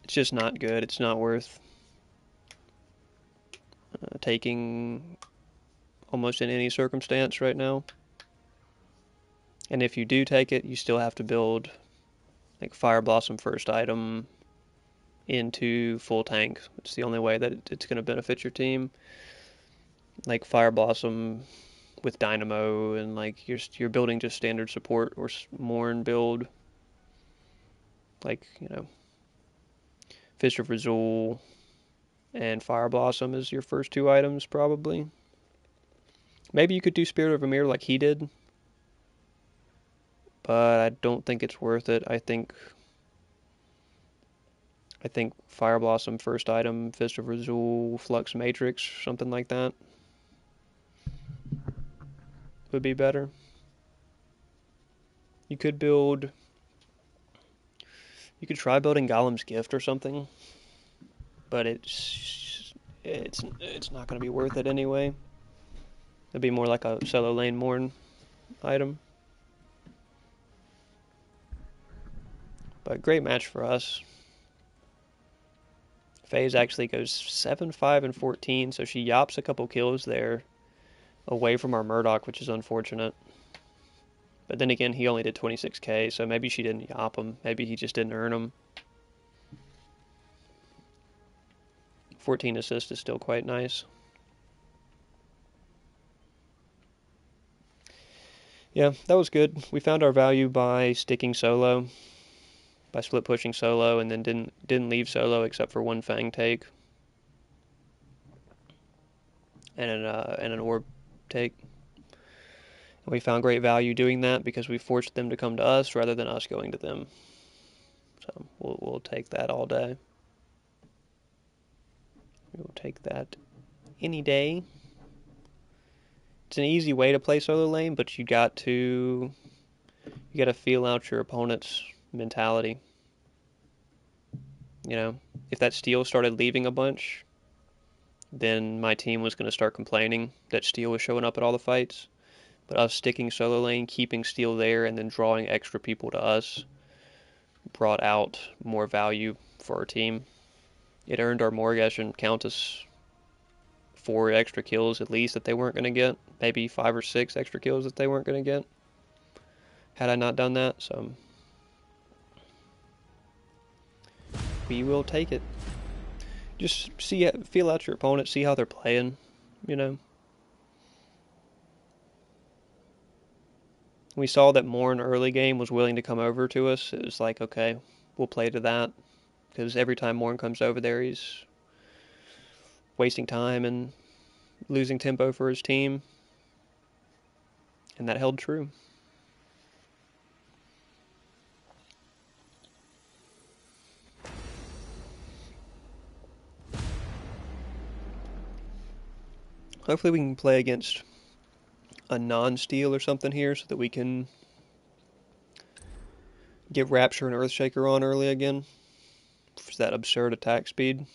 Speaker 1: It's just not good. It's not worth taking almost in any circumstance right now. And if you do take it, you still have to build like Fire Blossom first item, into full tank. It's the only way that it's going to benefit your team. Like Fire Blossom with Dynamo, and like you're building just standard support or Morn build. Like, you know, Fist of Razul and Fire Blossom is your first two items probably. Maybe you could do Spirit of Amir like he did, but I don't think it's worth it. I think Fire Blossom first item, Fist of Razul, Flux Matrix, something like that would be better. You could try building Golem's Gift or something, but it's not going to be worth it anyway. It'd be more like a solo lane Morn item. But great match for us. FaZe actually goes 7-5 and 14, so she yops a couple kills there away from our Murdoch, which is unfortunate. But then again, he only did 26k, so maybe she didn't yop him. Maybe he just didn't earn him. 14 assists is still quite nice. Yeah, that was good. We found our value by sticking solo, by split pushing solo, and then didn't leave solo except for one Fang take and an orb take. And we found great value doing that because we forced them to come to us rather than us going to them. So we'll take that all day. We'll take that any day. It's an easy way to play solo lane, but you got to feel out your opponent's mentality. You know, if that steal started leaving a bunch, then my team was going to start complaining that steal was showing up at all the fights. But us sticking solo lane, keeping steal there, and then drawing extra people to us brought out more value for our team. It earned our Morgesh and Countess 4 extra kills at least that they weren't going to get. Maybe 5 or 6 extra kills that they weren't going to get had I not done that. So we will take it. Just feel out your opponent, see how they're playing, you know. We saw that Morn early game was willing to come over to us. It was like, okay, we'll play to that. Because every time Morn comes over there, he's wasting time and losing tempo for his team. And that held true. Hopefully we can play against a non-steal or something here so that we can get Rapture and Earthshaker on early again for that absurd attack speed.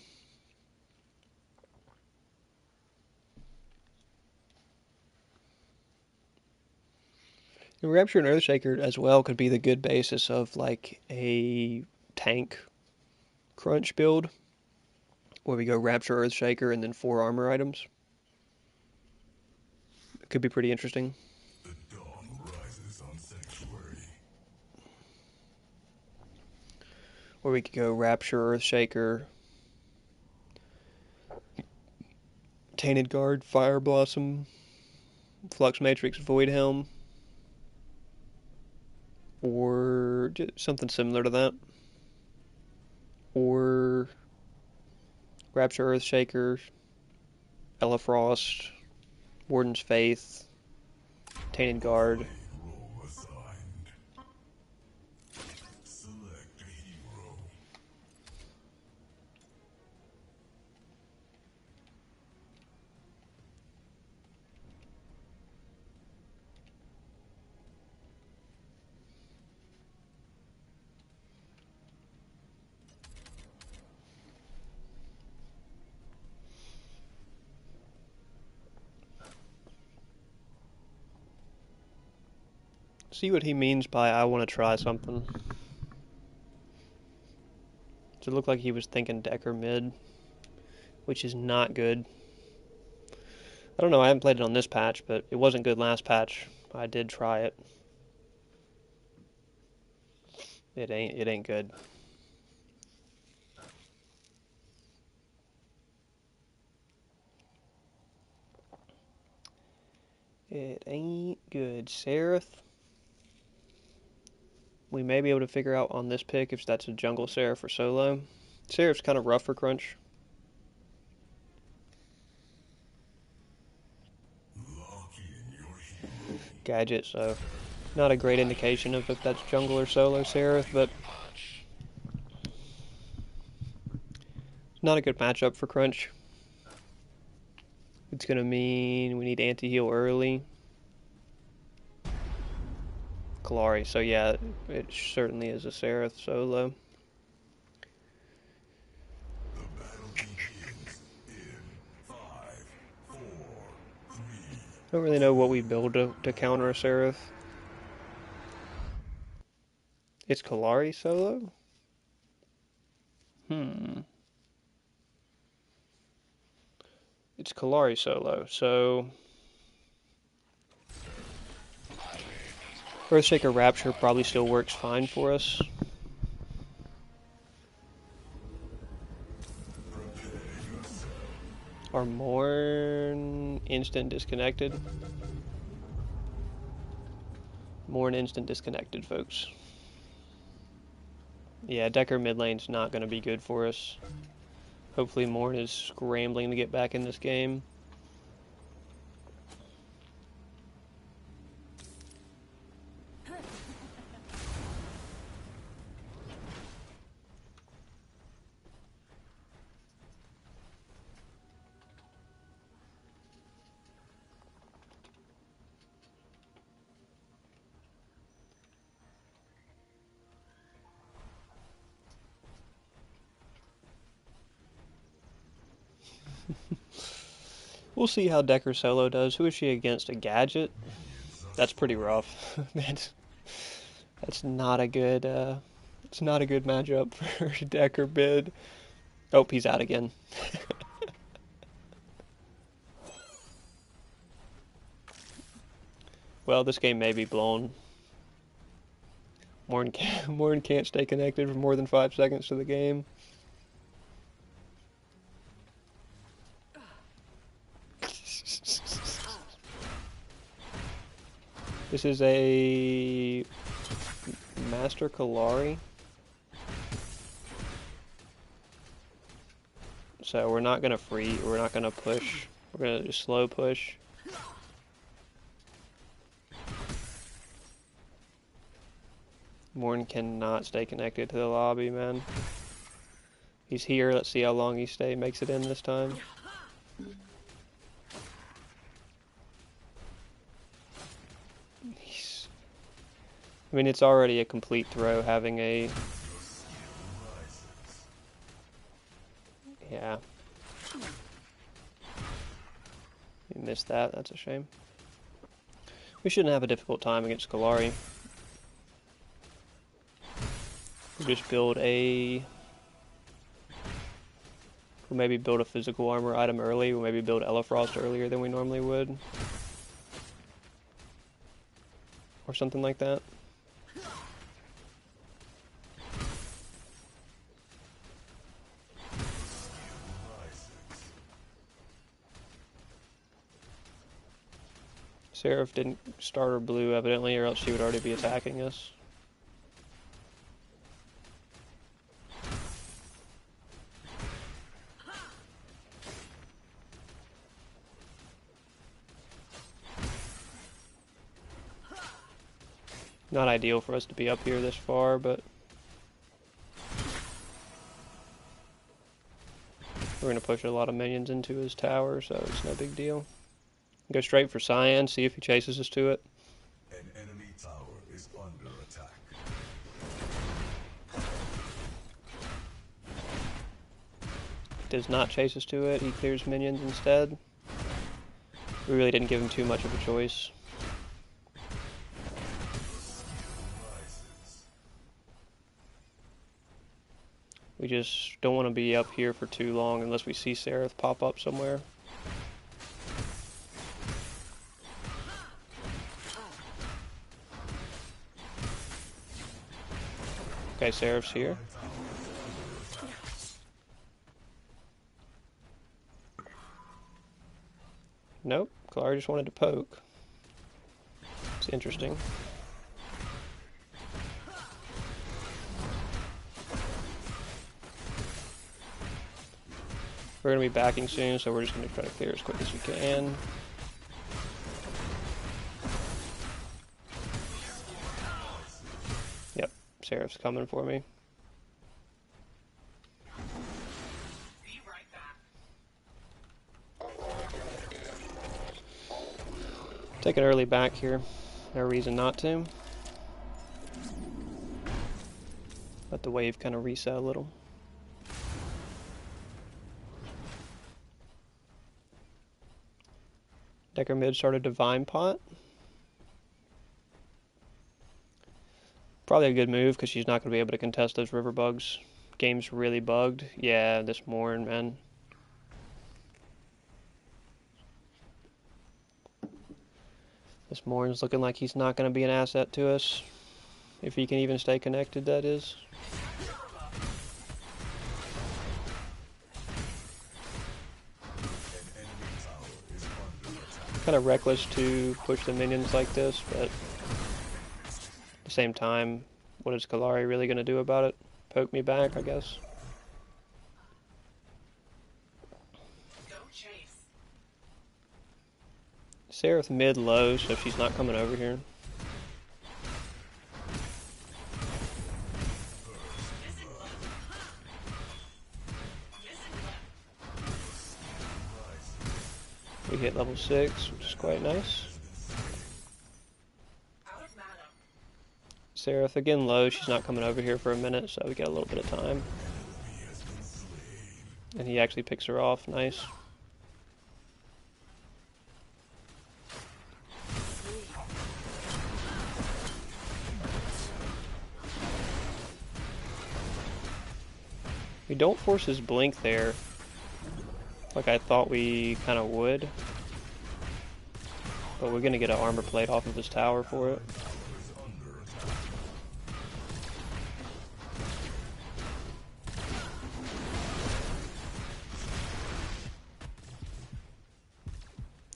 Speaker 1: And Rapture and Earthshaker as well could be the good basis of like a tank crunch build where we go Rapture, Earthshaker, and then 4 armor items. It could be pretty interesting.
Speaker 2: The dawn rises on Sanctuary.
Speaker 1: Or we could go Rapture, Earthshaker, Tainted Guard, Fire Blossom, Flux Matrix, Void Helm, or just something similar to that. Or Rapture, Earthshaker, Ella Frost, Warden's Faith, Tainted Guard.
Speaker 2: Role assigned. Select a hero.
Speaker 1: See what he means by I want to try something. Does it look like he was thinking Decker mid, which is not good. I don't know, I haven't played it on this patch, but it wasn't good last patch. I did try it. It ain't good. It ain't good. Seraph. We may be able to figure out on this pick if that's a jungle Seraph or solo. Seraph's kind of rough for crunch. Gadget, so not a great indication of if that's jungle or solo Seraph, but not a good matchup for crunch. It's gonna mean we need anti-heal early. Kallari, so yeah, it certainly is a Seraph solo.
Speaker 2: The battle begins in 5, 4, 3.
Speaker 1: Don't really know what we build to counter a Seraph. It's Kallari solo? It's Kallari solo, so Earthshaker Rapture probably still works fine for us. Are Morn instant disconnected? Morn instant disconnected, folks. Yeah, Decker mid lane's not going to be good for us. Hopefully Morn is scrambling to get back in this game. We'll see how Decker solo does. Who is she against? A Gadget? That's pretty rough. That's not a good it's not a good matchup for Decker bid. Oh, he's out again. Well, this game may be blown. Morn can't stay connected for more than 5 seconds to the game. This is a Master Kallari. So we're not gonna we're not gonna push. We're gonna just slow push. Morn cannot stay connected to the lobby, man. He's here. Let's see how long he makes it in this time. I mean, it's already a complete throw having a... Yeah. We missed that. That's a shame. We shouldn't have a difficult time against Kallari. We'll just build a... We'll maybe build a physical armor item early. We'll maybe build Elefrost earlier than we normally would. Or something like that. Seraph didn't start her blue, evidently, or else she would already be attacking us. Not ideal for us to be up here this far, but... We're going to push a lot of minions into his tower, so it's no big deal. Go straight for Cyan, see if he chases us to it.
Speaker 2: An enemy tower is under attack.
Speaker 1: Does not chase us to it, he clears minions instead. We really didn't give him too much of a choice. We just don't want to be up here for too long unless we see Seraph pop up somewhere. Okay, Seraph's here. Nope, Kallari just wanted to poke. It's interesting. We're going to be backing soon, so we're just going to try to clear as quick as we can. Yep, Seraph's coming for me. Take an early back here. No reason not to. Let the wave kind of reset a little. Decker mid started Divine Pot. Probably a good move because she's not going to be able to contest those river bugs. Game's really bugged. Yeah, this morning, man. This morning's looking like he's not going to be an asset to us. If he can even stay connected, that is. Kind of reckless to push the minions like this, but at the same time, what is Kallari really going to do about it? Poke me back, I guess. Seraph mid low, so she's not coming over here. We hit level 6, which is quite nice. Seraph again low, she's not coming over here for a minute, so we got a little bit of time. And he actually picks her off, nice. We don't force his blink there, like I thought we kind of would. But we're going to get an armor plate off of his tower for it.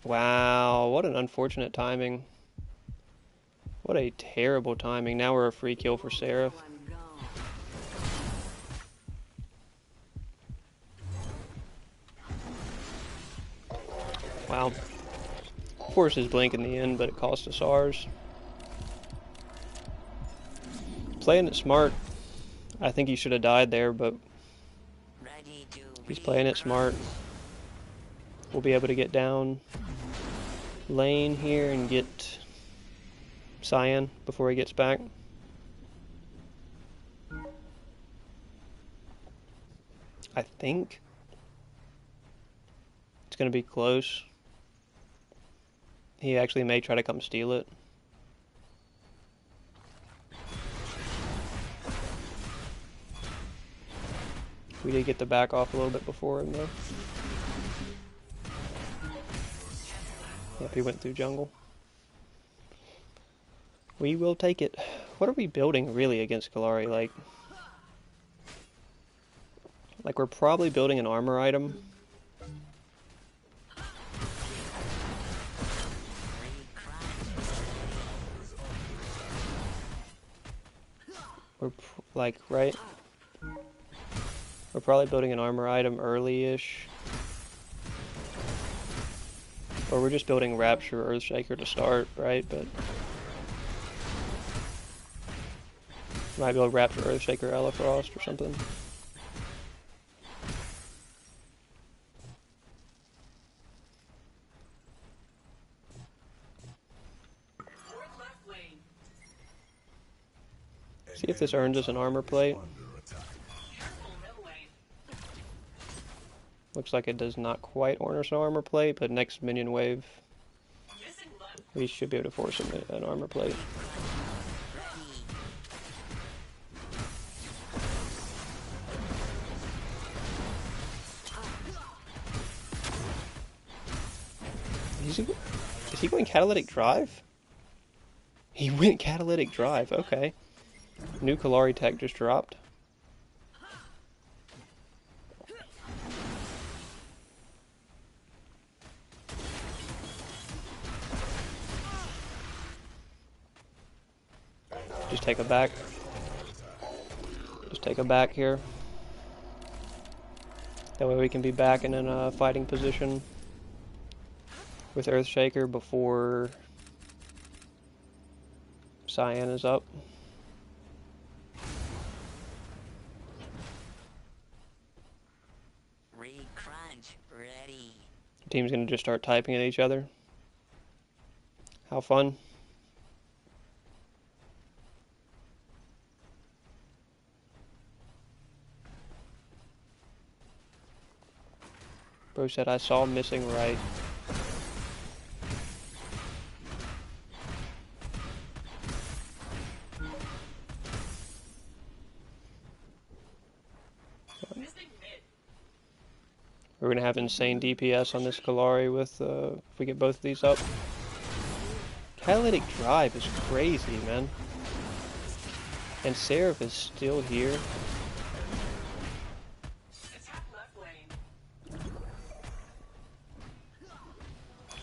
Speaker 1: Wow, what an unfortunate timing. What a terrible timing. Now we're a free kill for Seraph. Wow. Forced his blink in the end, but it cost us ours. Playing it smart. I think he should have died there, but he's playing it smart. We'll be able to get down lane here and get Cyan before he gets back. I think it's going to be close. He actually may try to come steal it. We did get the back off a little bit before him though. Yep, he went through jungle. We will take it. What are we building really against Kallari? Like we're probably building an armor item. We're right? We're probably building an armor item early-ish. Or we're just building Rapture or Earthshaker to start, right? But might build Rapture, Earthshaker, Elefrost or something. See if this earns us an armor plate. Looks like it does not quite earn us an armor plate, but next minion wave, we should be able to force him an armor plate. Is he going Catalytic Drive? He went Catalytic Drive, okay. New Kallari tech just dropped. Just take a back. Just take a back here. That way we can be back in a fighting position with Earthshaker before Cyan is up.
Speaker 3: Re-crunch ready.
Speaker 1: The team's gonna just start typing at each other. How fun. Bro said I saw missing right. We're gonna have insane DPS on this Galari with if we get both of these up. Catalytic Drive is crazy, man. And Seraph is still here.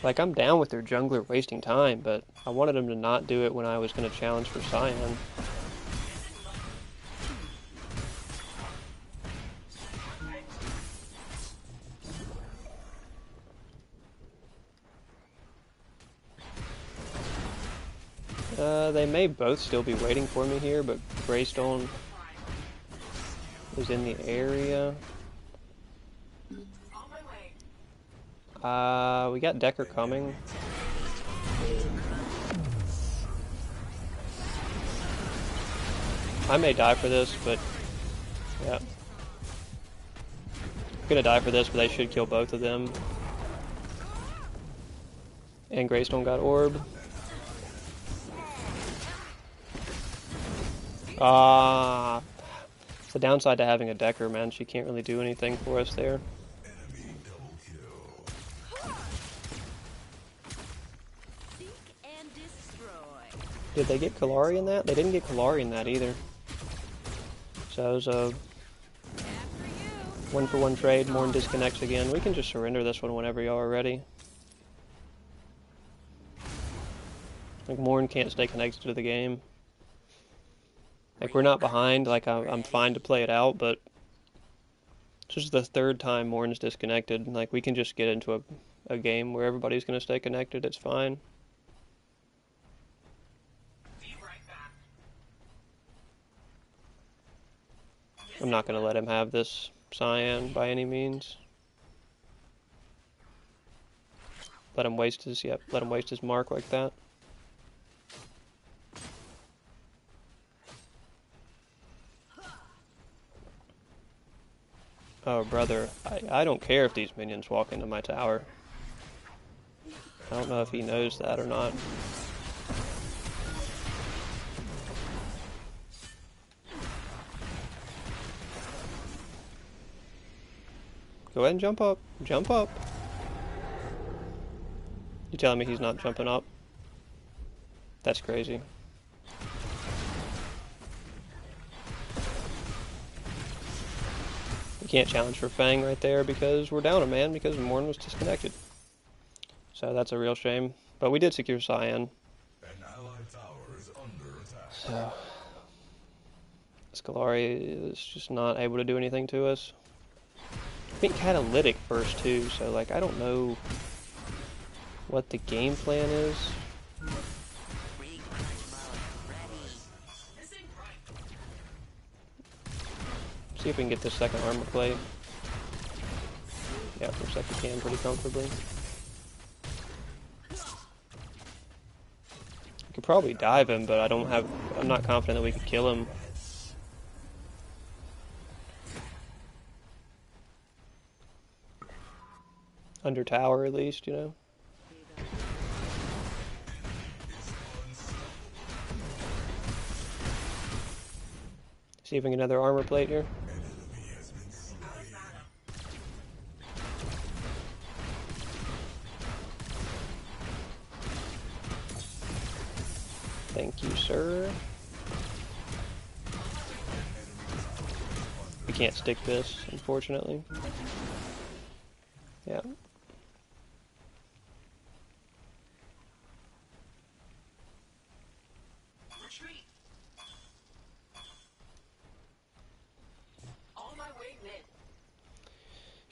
Speaker 1: Like, I'm down with their jungler wasting time, but I wanted them to not do it when I was gonna challenge for Cyan. They may both still be waiting for me here, but Greystone is in the area. We got Decker coming. I may die for this, but yeah. I'm gonna die for this, but they should kill both of them. And Greystone got Orb. It's the downside to having a Decker, man. She can't really do anything for us there.
Speaker 2: Enemy double kill.
Speaker 3: Seek and destroy.
Speaker 1: Did they get Kalari in that? They didn't get Kalari in that either. So it was a one-for-one trade. Morn disconnects again. We can just surrender this one whenever y'all are ready. Like, Morn can't stay connected to the game. Like, we're not behind. Like, I'm fine to play it out, but this is the third time Morn's disconnected. Like, we can just get into a game where everybody's going to stay connected. It's fine. I'm not going to let him have this Cyan by any means. Let him waste his, let him waste his mark like that. Oh, brother, I don't care if these minions walk into my tower. I don't know if he knows that or not. Go ahead and jump up. Jump up. You telling me he's not jumping up? That's crazy. We can't challenge for Fang right there because we're down a man because Morn was disconnected. So that's a real shame. But we did secure Cyan.
Speaker 2: An allied tower is under attack.
Speaker 1: So Scalari is just not able to do anything to us. I think Catalytic first too, so like I don't know what the game plan is.
Speaker 3: Re-crunch mode ready.
Speaker 1: See if we can get this second armor plate. Yeah, looks like we can pretty comfortably. We could probably dive him, but I'm not confident that we could kill him. Under tower at least, you know. See if we can get another armor plate here. Thank you, sir. We can't stick this, unfortunately. Yeah.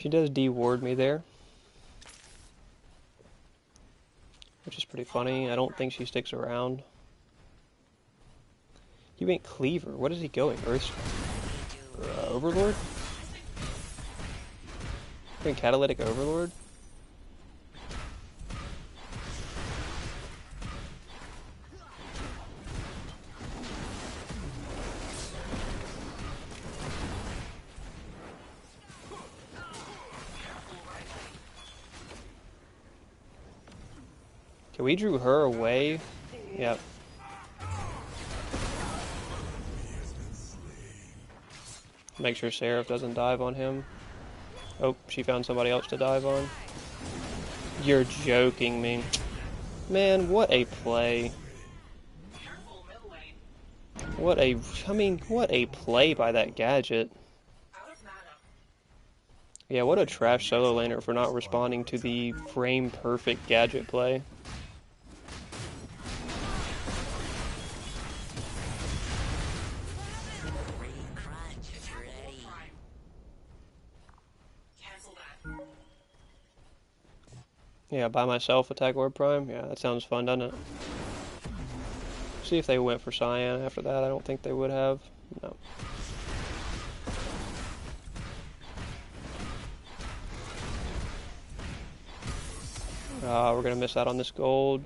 Speaker 1: She does de-ward me there, which is pretty funny. I don't think she sticks around. He went Cleaver. What is he going? Earth Overlord? Going Catalytic Overlord? Okay, we drew her away. Yep. Make sure Seraph doesn't dive on him. Oh, she found somebody else to dive on. You're joking me. Man, what a play. What a play by that gadget. Yeah, what a trash solo laner for not responding to the frame-perfect gadget play. Yeah, by myself attack Orb Prime? Yeah, that sounds fun, doesn't it? See if they went for Cyan after that. I don't think they would have. No. We're gonna miss out on this gold.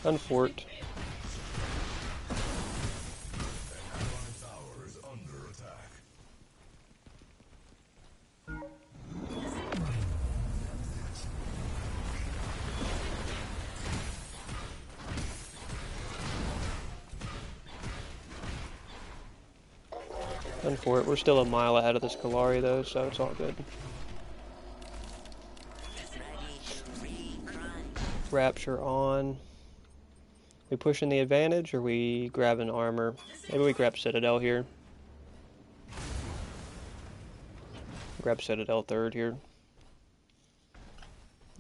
Speaker 1: Unfort. Unfort. We're still a mile ahead of this Kallari though, so it's all good. Rapture on. We pushing the advantage, or we grabbing armor? Maybe we grab Citadel here. Grab Citadel third here.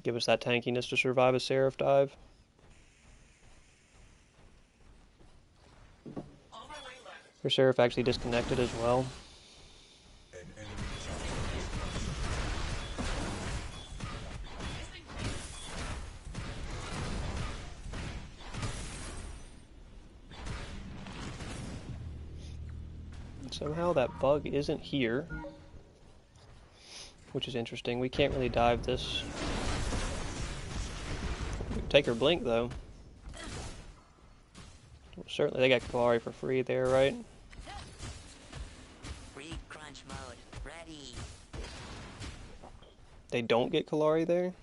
Speaker 1: Give us that tankiness to survive a Seraph dive. Her Seraph actually disconnected as well. Somehow that bug isn't here, which is interesting. We can't really dive this. We can take her blink though. Well, certainly they got Kallari for free there, right?
Speaker 3: Free crunch mode. Ready.
Speaker 1: They don't get Kallari there?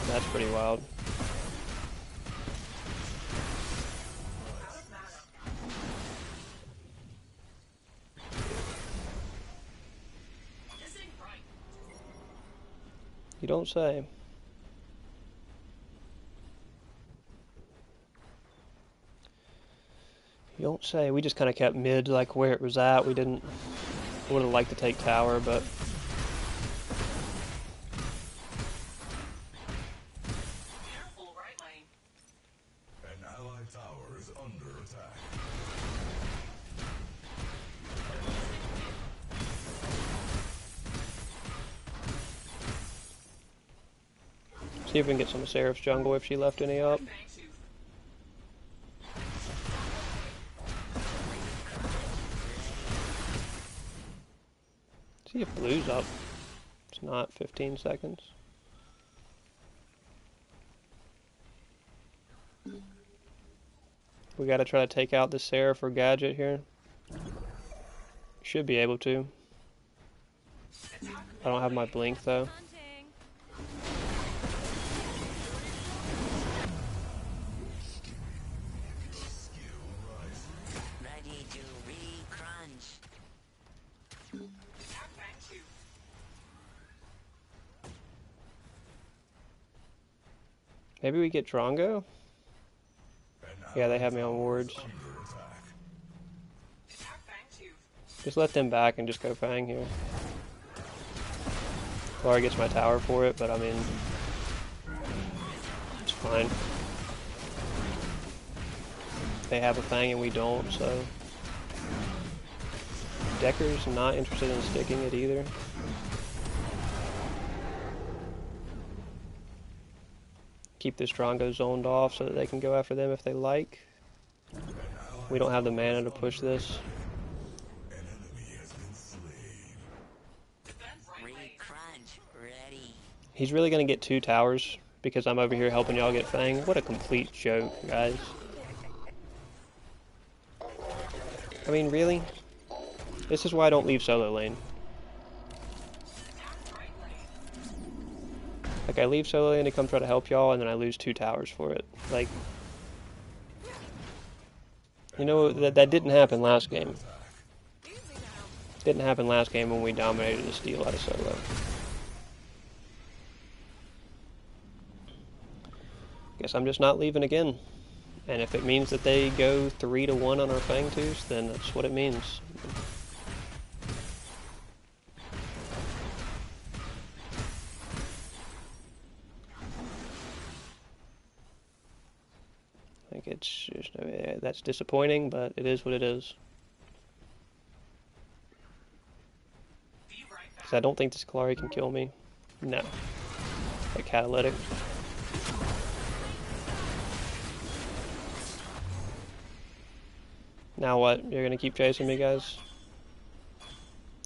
Speaker 1: That's pretty wild. You don't say. You don't say. We just kind of kept mid, like where it was at. We didn't. Would have liked to take tower, but.
Speaker 4: Careful, right lane.
Speaker 2: An allied tower is under attack.
Speaker 1: See if we can get some of Seraph's jungle if she left any up. See if blue's up. It's not 15 seconds. We gotta try to take out the Seraph or Gadget here. Should be able to. I don't have my blink though.
Speaker 3: Ready to re-crunch.
Speaker 1: Maybe we get Drongo? Yeah, they have me on wards. Just let them back and just go Fang here. Kallari gets my tower for it, but I mean, it's fine. They have a Fang and we don't, so. Decker's not interested in sticking it either. Keep this Drongo zoned off so that they can go after them if they like. We don't have the mana to push this.
Speaker 2: An enemy has been slain.
Speaker 4: Defend right lane.
Speaker 3: Re-crunch. Ready.
Speaker 1: He's really going to get 2 towers because I'm over here helping y'all get Fang. What a complete joke, guys. I mean, really? This is why I don't leave solo lane. Like, I leave solo lane to come try to help y'all, and then I lose 2 towers for it. Like, you know, that didn't happen last game. Didn't happen last game when we dominated the steal out of solo. Guess I'm just not leaving again. And if it means that they go 3-1 on our Fangtooth, then that's what it means. I think it's just, that's disappointing, but it is what it is.
Speaker 4: Be right back.
Speaker 1: Because I don't think this Kalari can kill me. No. Like catalytic. Now what? You're gonna keep chasing me, guys?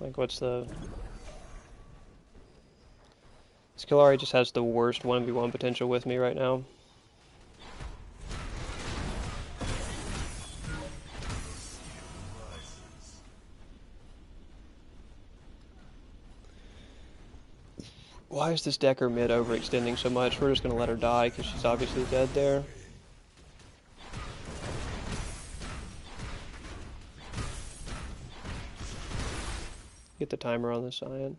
Speaker 1: Like, what's the... Skalari just has the worst 1v1 potential with me right now. Why is this Decker mid overextending so much? We're just gonna let her die because she's obviously dead there. Get the timer on this Cyan.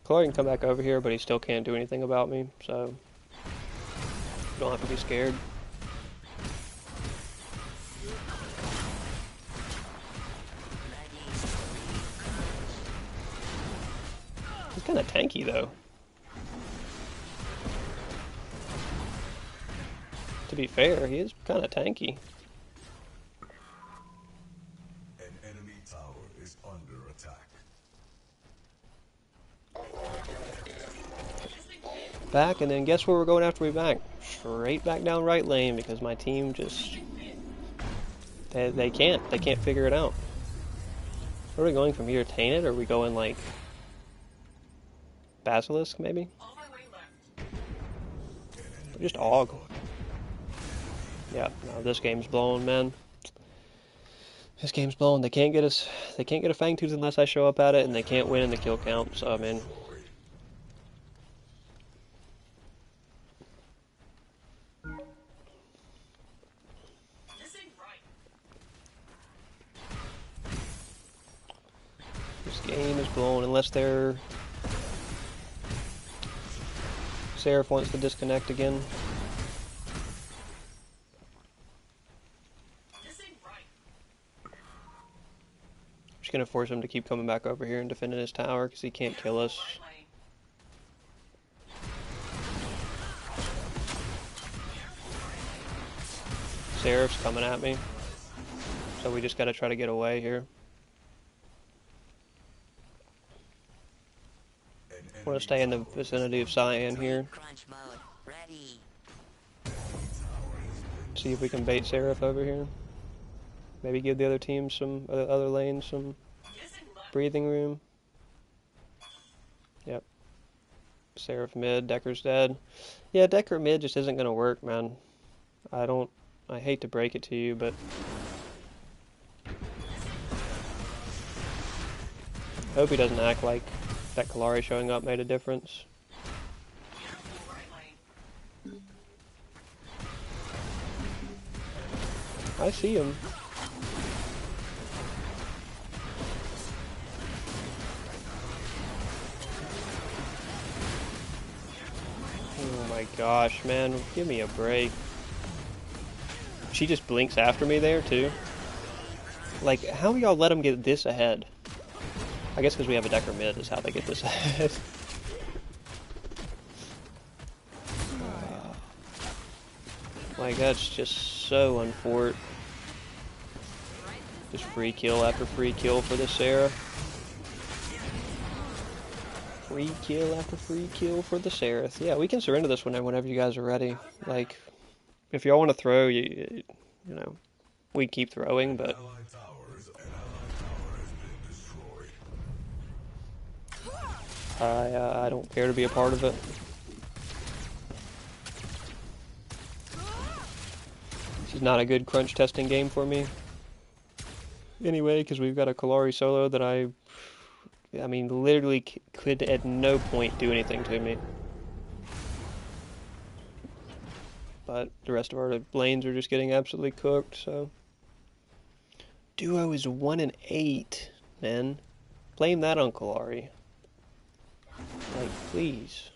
Speaker 1: Kalari can come back over here, but he still can't do anything about me, so you don't have to be scared. He's kind of tanky, though. To be fair, he is kind of tanky.
Speaker 2: An enemy tower is under attack.
Speaker 1: Back, and then guess where we're going after we back? Straight back down right lane, because my team just... They can't figure it out. Where are we going from here? Tainted, or are we going, like... Basilisk, maybe?
Speaker 4: All my way left.
Speaker 1: Or just Aug. Yeah, no, this game's blown, man. This game's blown. They can't get us. They can't get a Fangtooth unless I show up at it, and they can't win in the kill count. So I mean,
Speaker 4: This ain't right.
Speaker 1: this game is blown unless they're... Seraph wants to disconnect again.
Speaker 4: This ain't right.
Speaker 1: I'm just gonna force him to keep coming back over here and defending his tower because he can't kill us.
Speaker 4: Right lane.
Speaker 1: Seraph's coming at me, so we just gotta try to get away here. I want to stay in the vicinity of Cyan here.
Speaker 3: Crunch mode. Ready.
Speaker 1: See if we can bait Seraph over here. Maybe give the other team some other lanes some
Speaker 4: This ain't left.
Speaker 1: breathing room. Yep. Seraph mid, Decker's dead. Yeah, Decker mid just isn't gonna work, man. I hate to break it to you, but I hope he doesn't act like that Kalari showing up made a difference.
Speaker 4: Careful right lane.
Speaker 1: I see him. Oh my gosh, man, give me a break. She just blinks after me there, too. Like, how y'all let him get this ahead? I guess because we have a Decker mid is how they get this ahead. Like, that's just so unfort. Just free kill after free kill for the Sarah. Free kill after free kill for the Seraph. Yeah, we can surrender this one whenever you guys are ready. Like, if y'all want to throw, you know, we keep throwing, but...
Speaker 2: An allied tower has been destroyed.
Speaker 1: I don't care to be a part of it. This is not a good crunch testing game for me. Anyway, because we've got a Kallari solo that I mean, literally could at no point do anything to me. But the rest of our lanes are just getting absolutely cooked, so... Duo is 1-8, man. Blame that on Kallari. Like, please.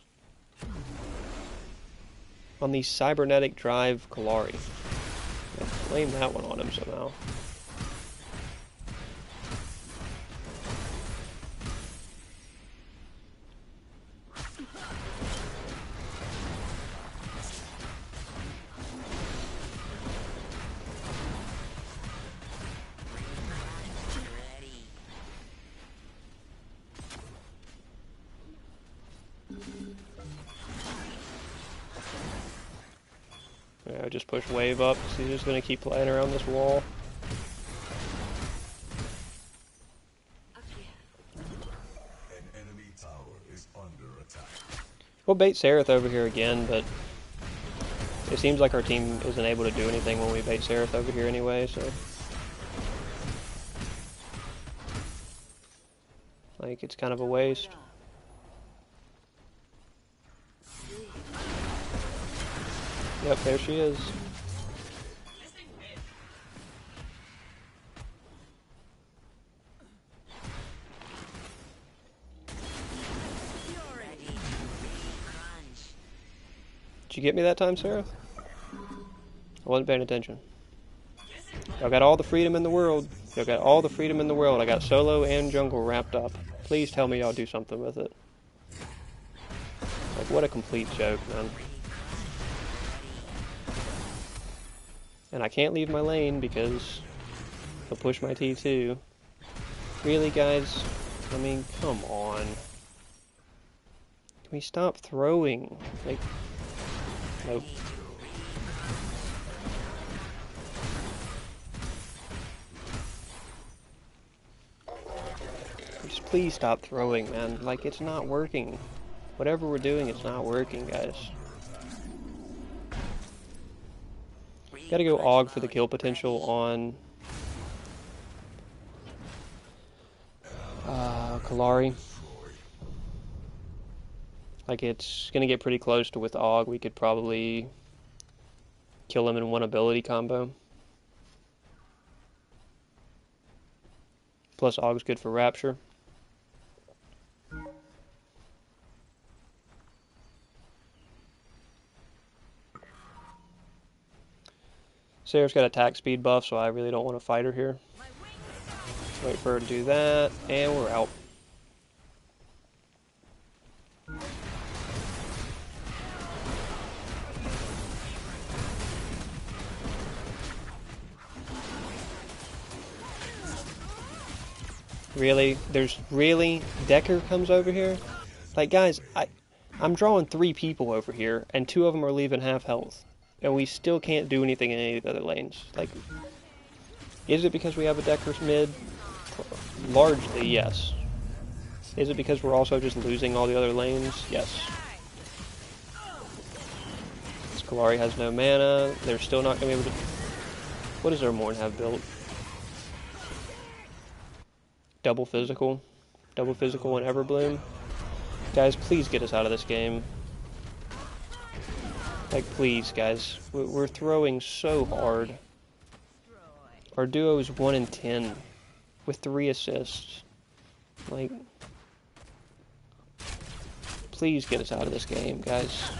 Speaker 1: On the cybernetic drive Kallari. Like, blame that one on him somehow.
Speaker 3: Ready.
Speaker 1: Yeah, just push wave up, because he's just going to keep playing around this wall.
Speaker 2: An enemy tower is under attack.
Speaker 1: We'll bait Seraph over here again, but it seems like our team isn't able to do anything when we bait Seraph over here anyway, so... Like, it's kind of a waste. Yep, there she is.
Speaker 4: Missing mid.
Speaker 3: Ready. Crunch.
Speaker 1: Did you get me that time, Seraph? I wasn't paying attention.
Speaker 4: Missing
Speaker 1: Y'all got all the freedom in the world. Y'all got all the freedom in the world. I got solo and jungle wrapped up. Please tell me y'all do something with it. Like, what a complete joke, man. And I can't leave my lane because he'll push my T2. Really, guys? I mean, come on. Can we stop throwing? Like, nope. Just please stop throwing, man. Like, it's not working. Whatever we're doing, it's not working, guys. Gotta go AUG for the kill potential on Kallari. Like, it's gonna get pretty close to with AUG. We could probably kill him in one ability combo. Plus AUG's good for Rapture. Sarah's got attack speed buff, so I really don't want to fight her here. Wait for her to do that, and we're out. Really? Decker comes over here? Like, guys, I'm drawing 3 people over here, and 2 of them are leaving half health. And we still can't do anything in any of the other lanes. Like, is it because we have a Decker mid? Largely, yes. Is it because we're also just losing all the other lanes? Yes. Kallari has no mana. They're still not going to be able to... What does their Morn have built? Double physical and Everbloom. Guys, please get us out of this game. Like, please, guys. We're throwing so hard. Our duo is 1-10 with 3 assists. Like, please get us out of this game, guys.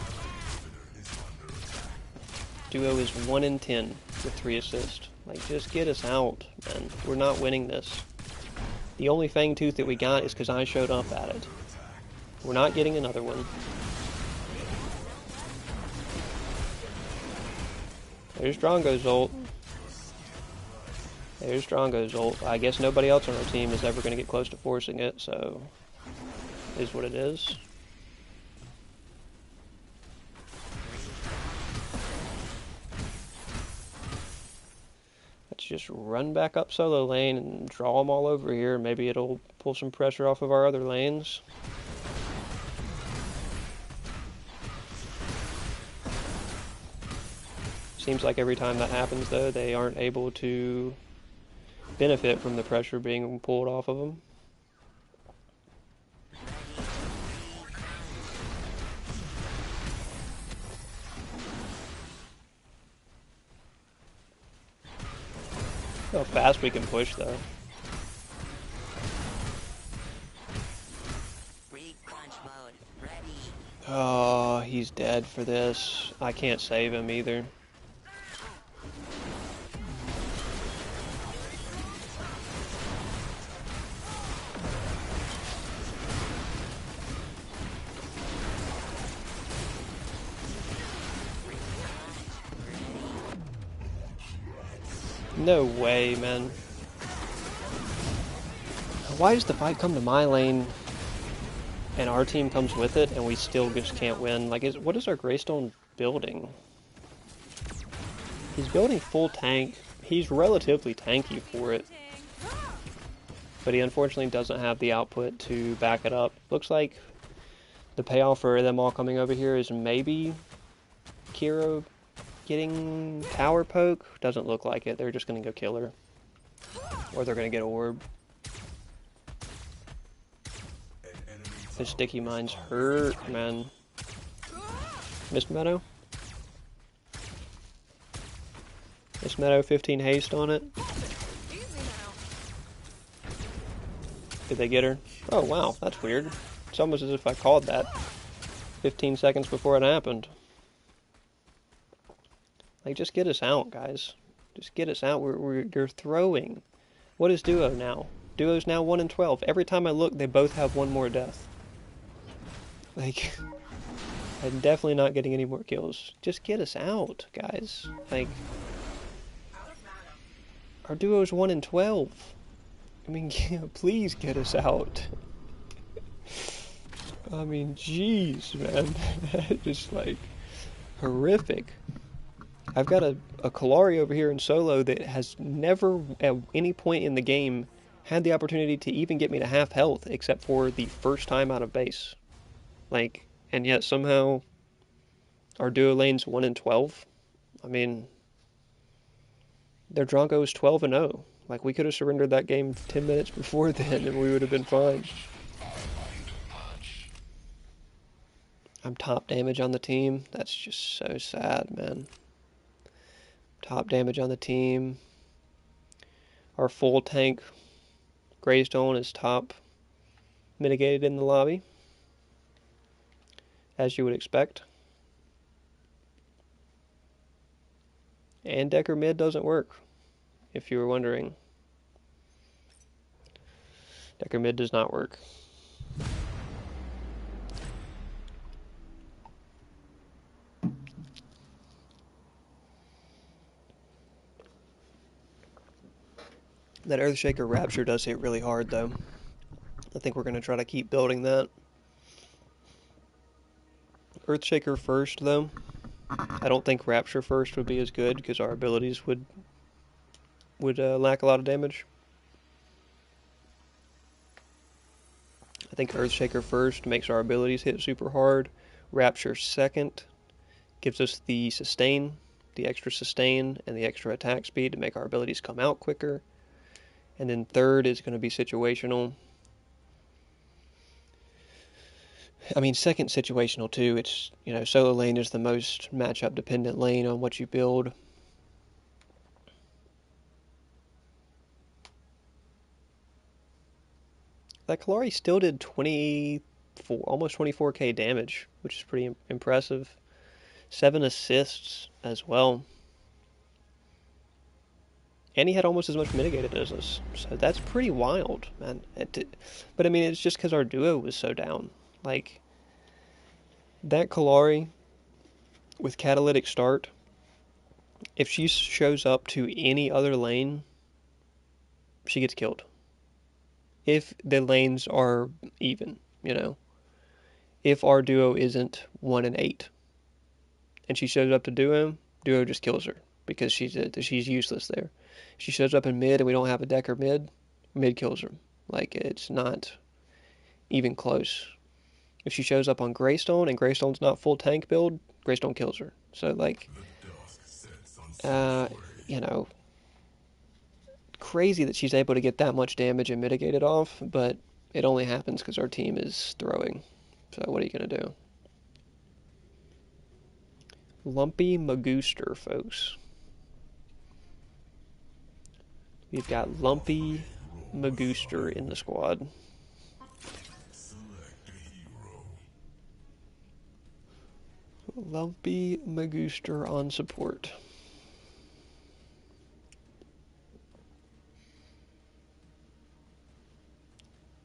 Speaker 1: Duo is 1-10 with 3 assists. Like, just get us out, man. We're not winning this. The only Fang Tooth that we got is because I showed up at it. We're not getting another one. There's Drongo's ult. There's Drongo's ult. I guess nobody else on our team is ever going to get close to forcing it, so is what it is. Let's just run back up solo lane and draw them all over here. Maybe it'll pull some pressure off of our other lanes. Seems like every time that happens, though, they aren't able to benefit from the pressure being pulled off of them. How fast we can push, though.
Speaker 3: Re-crunch mode. Ready.
Speaker 1: Oh, he's dead for this. I can't save him either. No way, man. Why does the fight come to my lane and our team comes with it and we still just can't win? Like, what is our Greystone building? He's building full tank. He's relatively tanky for it. But he unfortunately doesn't have the output to back it up. Looks like the payoff for them all coming over here is maybe Kiro getting tower poke. Doesn't look like it. They're just going to go kill her. Or they're going to get a orb. The sticky mines hurt, man. Mist Meadow? Mist Meadow, 15 haste on it. Did they get her? Oh wow, that's weird. It's almost as if I called that 15 seconds before it happened. Like, just get us out, guys. Just get us out. You're throwing. What is Duo now? Duo's now 1 in 12. Every time I look, they both have one more death. Like, I'm definitely not getting any more kills. Just get us out, guys. Like, our Duo's 1 in 12. I mean, please get us out. I mean, jeez, man. Just, like, horrific. I've got a Kallari over here in solo that has never, at any point in the game, had the opportunity to even get me to half health, except for the first time out of base. Like, and yet somehow our duo lane's 1 in 12. I mean, their Drongo is 12 and 0. Like, we could have surrendered that game 10 minutes before then, and we would have been fine. I'm top damage on the team. That's just so sad, man. Top damage on the team. Our full tank Greystone is top mitigated in the lobby, as you would expect. And Decker mid doesn't work, if you were wondering. Decker mid does not work. That Earthshaker Rapture does hit really hard, though. I think we're going to try to keep building that. Earthshaker first, though. I don't think Rapture first would be as good, because our abilities would lack a lot of damage. I think Earthshaker first makes our abilities hit super hard. Rapture second gives us the sustain, the extra sustain, and the extra attack speed to make our abilities come out quicker. And then third is going to be situational. I mean, second situational too. It's, you know, solo lane is the most matchup dependent lane on what you build. That Kallari still did 24, almost 24k damage, which is pretty impressive. 7 assists as well. And he had almost as much mitigated as us. So that's pretty wild, man. But I mean, it's just because our duo was so down. Like, that Kallari with Catalytic Start If she shows up to any other lane, she gets killed. If the lanes are even, you know. If our duo isn't 1 and 8, and she shows up to duo just kills her because she's useless there. If she shows up in mid and we don't have a decker mid kills her. Like, it's not even close. If she shows up on Greystone and Greystone's not full tank build, Greystone kills her. So, like, you know, crazy that she's able to get that much damage and mitigate it off, but it only happens because our team is throwing. So what are you going to do? Lumpy Magooster, folks. We've got Lumpy Magooster in the squad. Lumpy Magooster on support.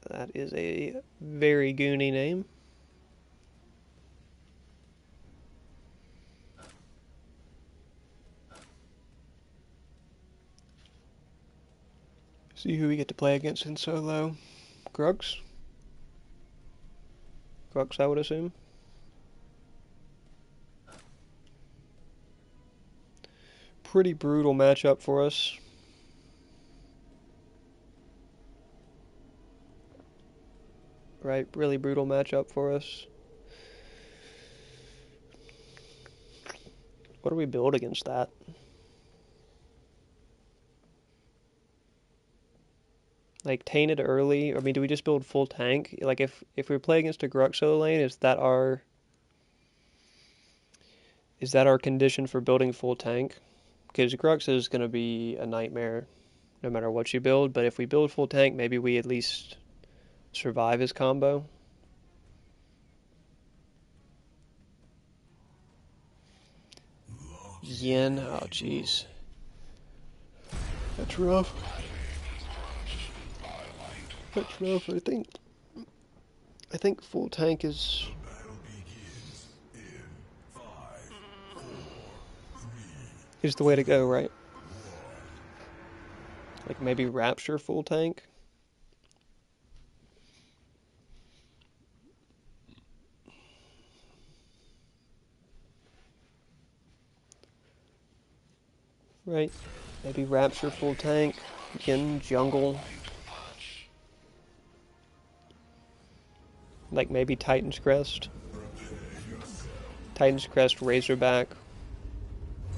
Speaker 1: That is a very goony name. See who we get to play against in solo. Grux? Grux, I would assume. Pretty brutal matchup for us. Right, really brutal matchup for us. What do we build against that? Like, tainted early? I mean, do we just build full tank? Like, if we play against a Grux solo lane, is that our condition for building full tank? Because Grux is going to be a nightmare no matter what you build, but if we build full tank, maybe we at least survive his combo. Yin, oh jeez. That's rough. That's rough, I think full tank is... is the way to go, right? Like maybe Rapture full tank? Right, maybe Rapture full tank, Yin jungle. Like maybe Titan's Crest. Titan's Crest, Razorback.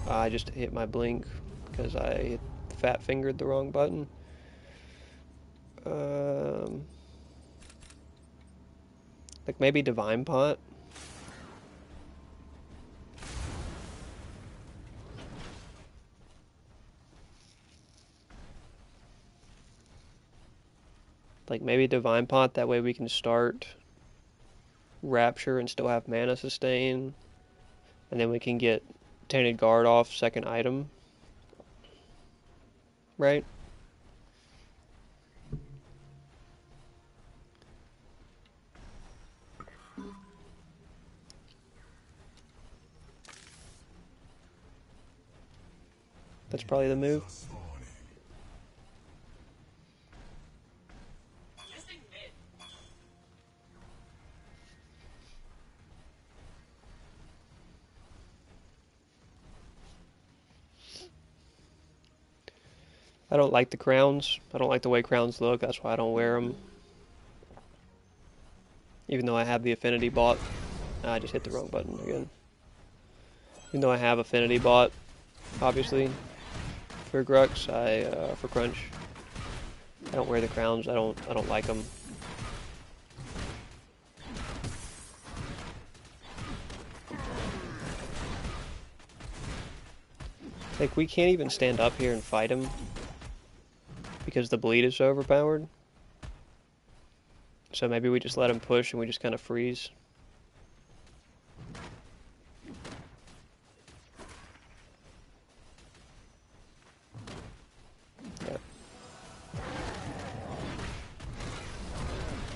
Speaker 1: I just hit my blink because I fat fingered the wrong button. Like maybe Divine Pot. Like maybe Divine Pot, that way we can start Rapture and still have mana sustain. And then we can get Tainted Guard off second item. Right? That's probably the move.
Speaker 4: Listing mid.
Speaker 1: I don't like the crowns. I don't like the way crowns look. That's why I don't wear them. Even though I have the affinity bot. I just hit the wrong button again. Even though I have affinity bot, obviously, for Grux, for Crunch, I don't wear the crowns. I don't like them. Like, we can't even stand up here and fight him because the bleed is so overpowered. So maybe we just let him push and we just kind of freeze. Yeah.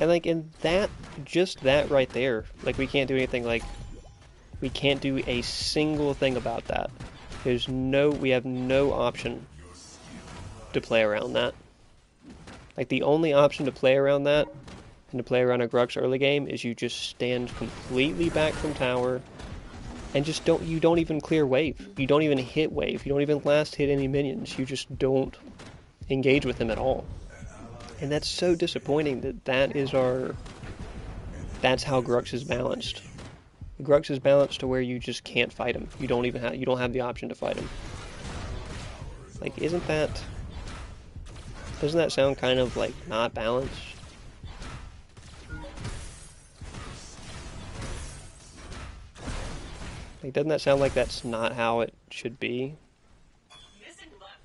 Speaker 1: And like in that, just that right there, like we can't do anything, like we can't do a single thing about that. We have no option to play around that. Like, the only option to play around that and to play around a Grux early game is you just stand completely back from tower and just you don't even clear wave. You don't even hit wave. You don't even last hit any minions. You just don't engage with them at all. And that's so disappointing that's how Grux is balanced. Grux is balanced to where you just can't fight him. You don't have the option to fight him. Like, doesn't that sound kind of like not balanced? Like, doesn't that sound like that's not how it should be?
Speaker 4: Missing left.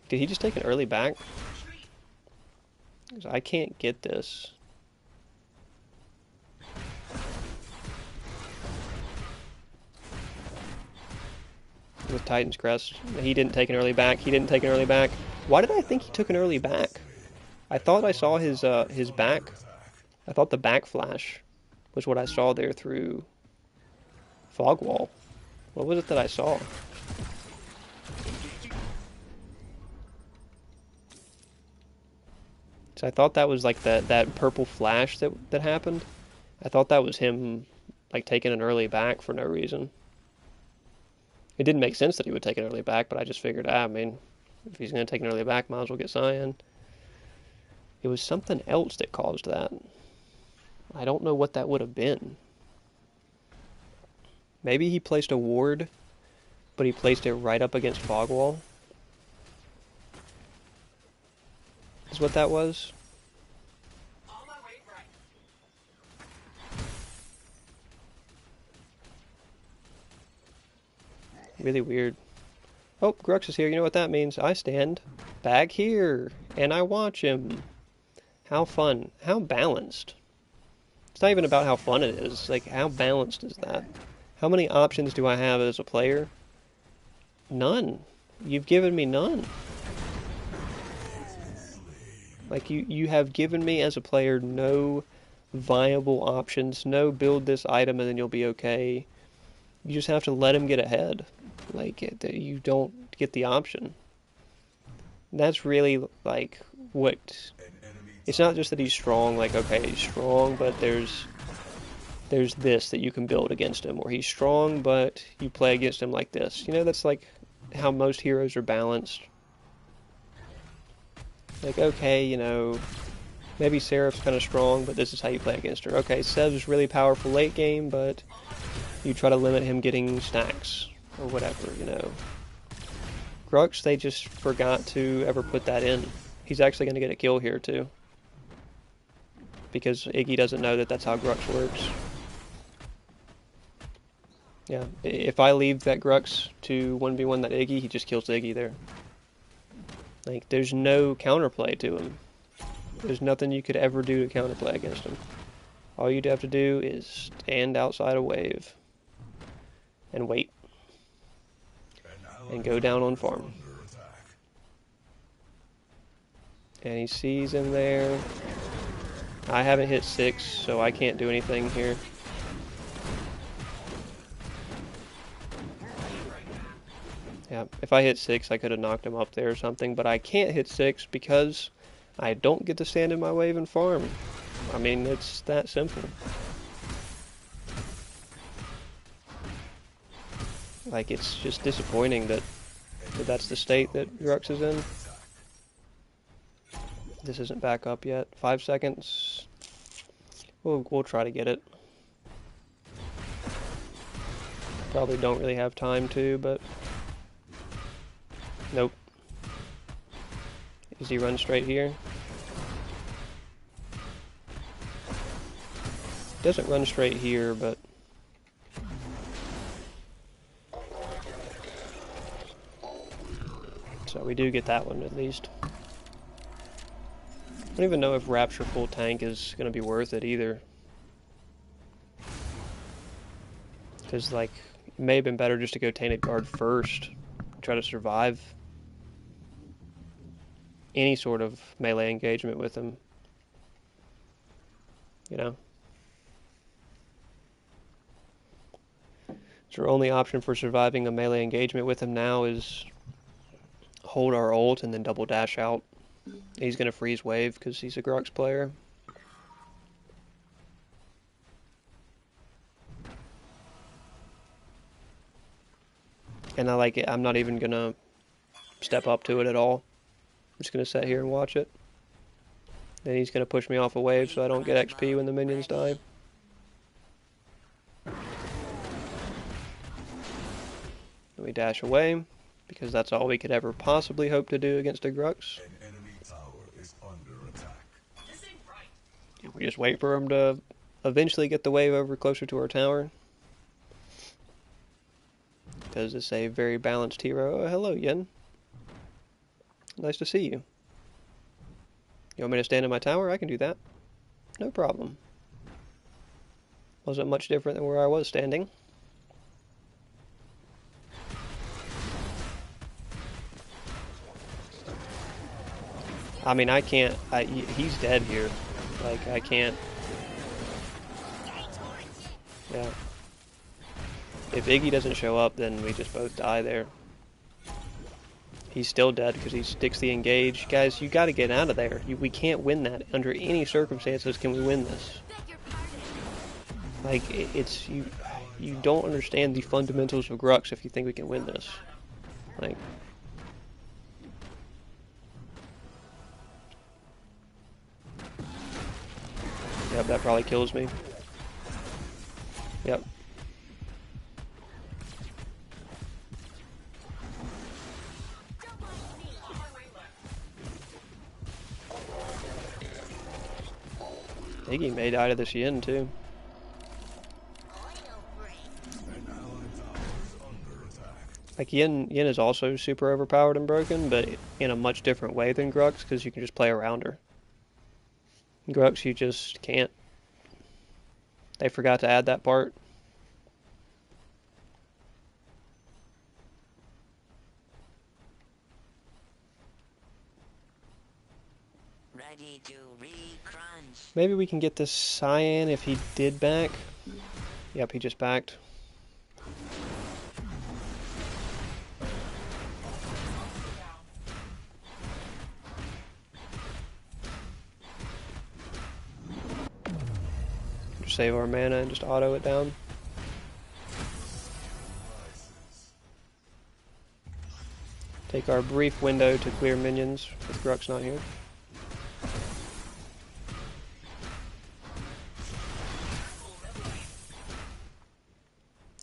Speaker 1: Did he just take an early back?
Speaker 4: Retreat.
Speaker 1: 'Cause I can't get this. With Titan's Crest. He didn't take an early back. He didn't take an early back. Why did I think he took an early back? I thought I saw his back. I thought the back flash was what I saw there through Fog Wall. What was it that I saw? So I thought that was like that purple flash that happened. I thought that was him like taking an early back for no reason. It didn't make sense that he would take an early back, but I just figured, I mean, if he's going to take an early back, might as well get Cyan. It was something else that caused that. I don't know what that would have been. Maybe he placed a ward, but he placed it right up against Fog Wall. Is what that was?
Speaker 4: On my way right.
Speaker 1: Really weird. Oh, Grux is here. You know what that means? I stand back here, and I watch him. How fun. How balanced. It's not even about how fun it is. Like, how balanced is that? How many options do I have as a player? None. You've given me none. Like, you have given me as a player no viable options. No build this item and then you'll be okay. You just have to let him get ahead. Like, you don't get the option. That's really, like, what... It's not just that he's strong, like, okay, he's strong, but there's this that you can build against him. Or he's strong, but you play against him like this. You know, that's, like, how most heroes are balanced. Like, okay, you know, maybe Seraph's kind of strong, but this is how you play against her. Okay, Sev's really powerful late game, but you try to limit him getting stacks. Or whatever, you know. Grux, they just forgot to ever put that in. He's actually going to get a kill here, too. Because Iggy doesn't know that that's how Grux works. Yeah, if I leave that Grux to 1v1 that Iggy, he just kills the Iggy there. Like, there's no counterplay to him. There's nothing you could ever do to counterplay against him. All you'd have to do is stand outside a wave. And wait. And go down on farm. And he sees him there. I haven't hit 6, so I can't do anything here. Yeah, if I hit 6, I could have knocked him up there or something, but I can't hit 6 because I don't get to stand in my wave and farm. I mean, it's that simple. Like, it's just disappointing that that's the state that Grux is in. This isn't back up yet. 5 seconds. We'll try to get it. Probably don't really have time to, but... Nope. Does he run straight here? Doesn't run straight here, but... So we do get that one at least. I don't even know if Rapture full tank is going to be worth it either. Because, like, it may have been better just to go Tainted Guard first. Try to survive any sort of melee engagement with him. You know? So our only option for surviving a melee engagement with him now is hold our ult and then double dash out. He's going to freeze wave because he's a Grux player. And I like it. I'm not even going to step up to it at all. I'm just going to sit here and watch it. Then he's going to push me off a wave so I don't get XP when the minions die. Then we dash away, because that's all we could ever possibly hope to do against a Grux.
Speaker 2: An enemy tower is under attack.
Speaker 4: This ain't right.
Speaker 1: We just wait for him to eventually get the wave over closer to our tower. Because it's a very balanced hero. Oh, hello, Yen. Nice to see you. You want me to stand in my tower? I can do that. No problem. Wasn't much different than where I was standing. I mean, I can't... he's dead here. Like, I can't... Yeah. If Iggy doesn't show up, then we just both die there. He's still dead because he sticks the engage. Guys, you got to get out of there. We can't win that. Under any circumstances can we win this. Like, it's... You don't understand the fundamentals of Grux if you think we can win this. Like... Yep, that probably kills me. Yep. Iggy may die to this Yin too.
Speaker 2: An allied tower is under attack.
Speaker 1: Like Yin is also super overpowered and broken, but in a much different way than Grux, because you can just play around her. Grux, you just can't. They forgot to add that part.
Speaker 3: Ready to re-crunch.
Speaker 1: Maybe we can get this Cyan if he did back. Yep, he just backed. Just save our mana and just auto it down. Take our brief window to clear minions with Grux not here.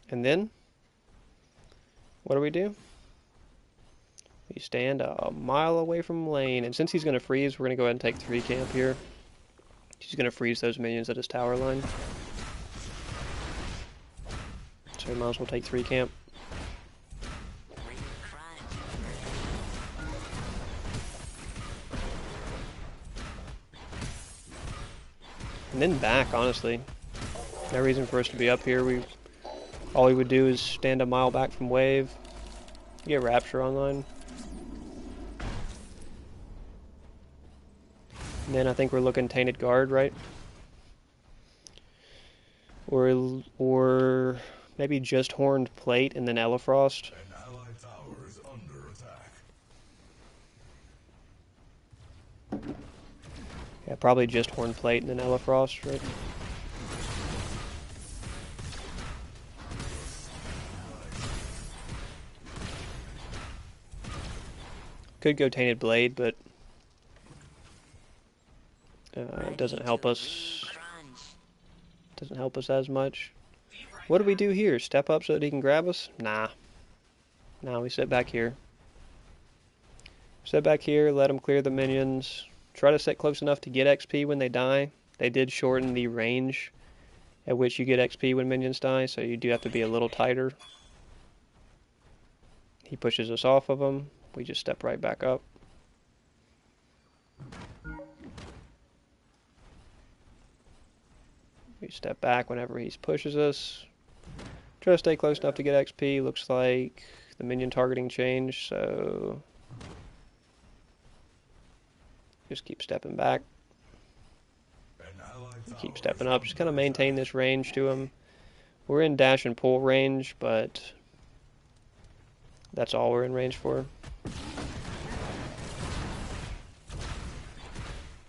Speaker 1: And then, what do? We stand a mile away from lane, and since he's going to freeze, we're going to go ahead and take 3 camp here. He's going to freeze those minions at his tower line. So we might as well take 3 camp.
Speaker 3: Re-crunch.
Speaker 1: And then back, honestly. No reason for us to be up here. All we would do is stand a mile back from wave. Get Rapture online. And then I think we're looking Tainted Guard, right? Or maybe just Horned Plate and then Elefrost.
Speaker 2: An allied tower is under attack.
Speaker 1: Yeah, probably just Horned Plate and then Elefrost, right? Could go Tainted Blade, but it doesn't help us.
Speaker 3: Crunch.
Speaker 1: Doesn't help us as much. What do we do here? Step up so that he can grab us? Nah. Nah, we sit back here. Sit back here, let him clear the minions. Try to sit close enough to get XP when they die. They did shorten the range at which you get XP when minions die, so you do have to be a little tighter. He pushes us off of him. We just step right back up. We step back whenever he pushes us. Try to stay close enough to get XP. Looks like the minion targeting changed, so just keep stepping back.
Speaker 2: An allied tower
Speaker 1: Keep stepping up. Just kind of maintain this range to him. We're in dash and pull range, but that's all we're in range for.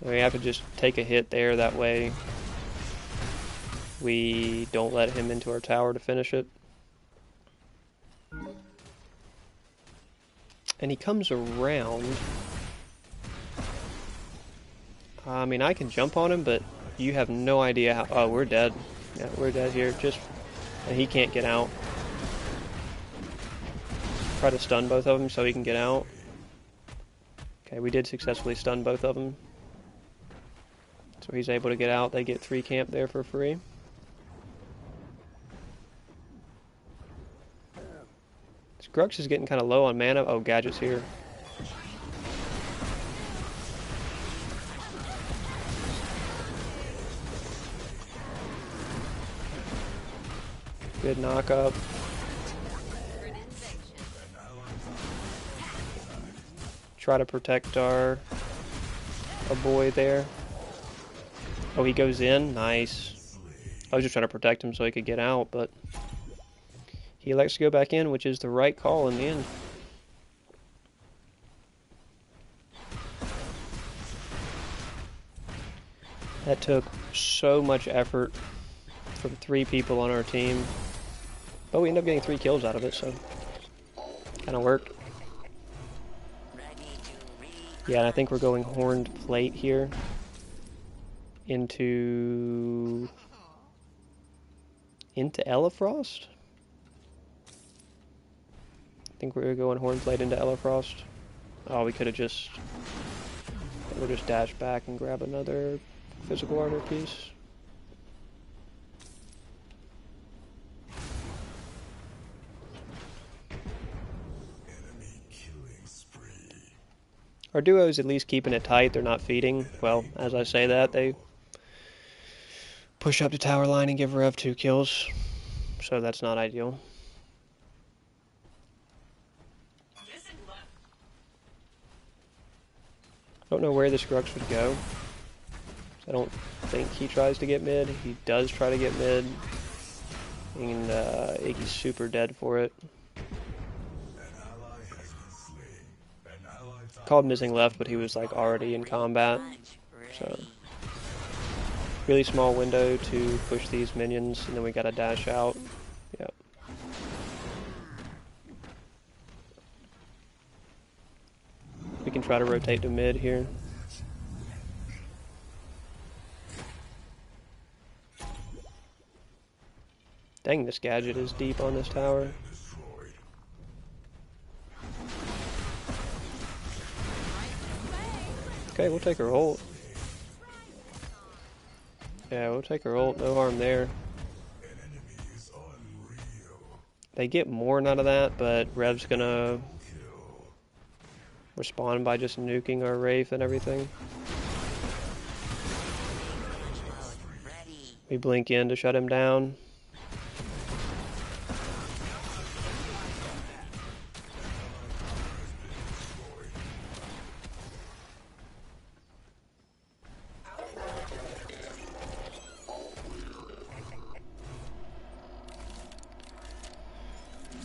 Speaker 1: We have to just take a hit there, that way we don't let him into our tower to finish it. And he comes around. I mean, I can jump on him, but you have no idea how... Oh, we're dead. Yeah, we're dead here. And he can't get out. Try to stun both of them so he can get out. Okay, we did successfully stun both of them. So he's able to get out. They get 3 camp there for free. This Grux is getting kind of low on mana. Oh, Gadget's here. Good knock up. Try to protect our boy there. Oh, he goes in. Nice. I was just trying to protect him so he could get out, but he elects to go back in, which is the right call in the end. That took so much effort from 3 people on our team. But we ended up getting 3 kills out of it, so kind of worked. Yeah, and I think we're going Horned Plate here into Elefrost. I think we're going Horned Plate into Elefrost. Oh, we could have just... We'll just dash back and grab another physical armor piece. Our duo is at least keeping it tight. They're not feeding. Well, as I say that, they push up to tower line and give Rev 2 kills. So that's not ideal. I don't know where this Grux would go. I don't think he tries to get mid. He does try to get mid. And Iggy's super dead for it. Called missing left, but he was like already in combat. So really small window to push these minions, and then we gotta dash out. Yep. We can try to rotate to mid here. Dang, this Gadget is deep on this tower. Okay, we'll take her ult. Yeah, we'll take her ult. No harm there. They get more out of that, but Rev's gonna respond by just nuking our Wraith and everything. We blink in to shut him down.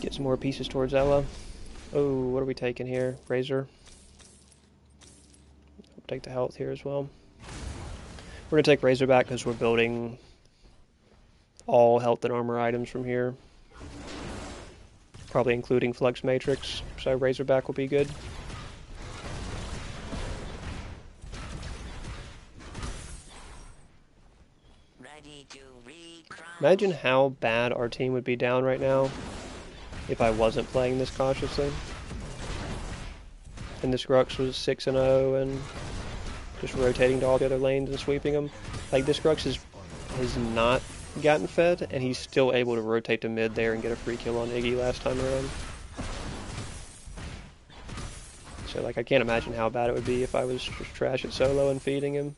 Speaker 1: Get some more pieces towards Ela. Oh, what are we taking here? Razor. We'll take the health here as well. We're going to take Razor back because we're building all health and armor items from here. Probably including Flux Matrix, so Razorback will be good. Imagine how bad our team would be down right now if I wasn't playing this cautiously. And this Grux was 6-0 and just rotating to all the other lanes and sweeping them. Like, this Grux has not gotten fed, and he's still able to rotate to mid there and get a free kill on Iggy last time around. So, like, I can't imagine how bad it would be if I was just trash at solo and feeding him.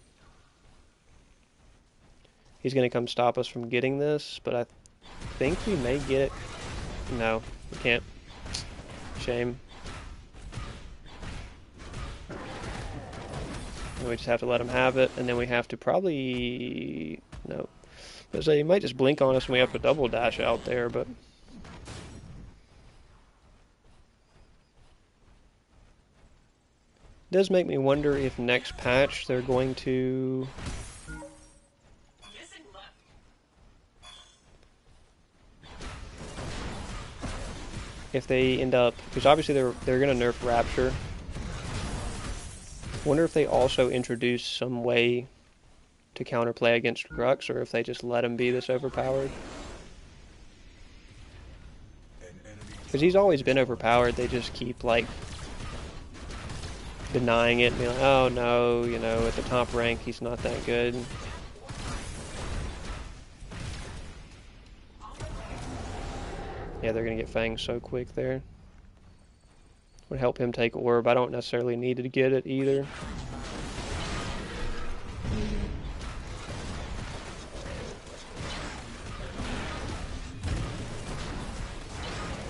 Speaker 1: He's going to come stop us from getting this, but I think we may get it. No, we can't. Shame. And we just have to let him have it, and then we have to probably... No. I say he might just blink on us and we have to double dash out there, but it does make me wonder if next patch they're going to
Speaker 4: Missing left.
Speaker 1: if they end up, because obviously they're gonna nerf Rapture. Wonder if they also introduce some way to counterplay against Grux, or if they just let him be this overpowered. Because he's always been overpowered, they just keep, like, denying it and being like, oh no, you know, at the top rank he's not that good. Yeah, they're gonna get Fang so quick there. Would help him take Orb. I don't necessarily need to get it either.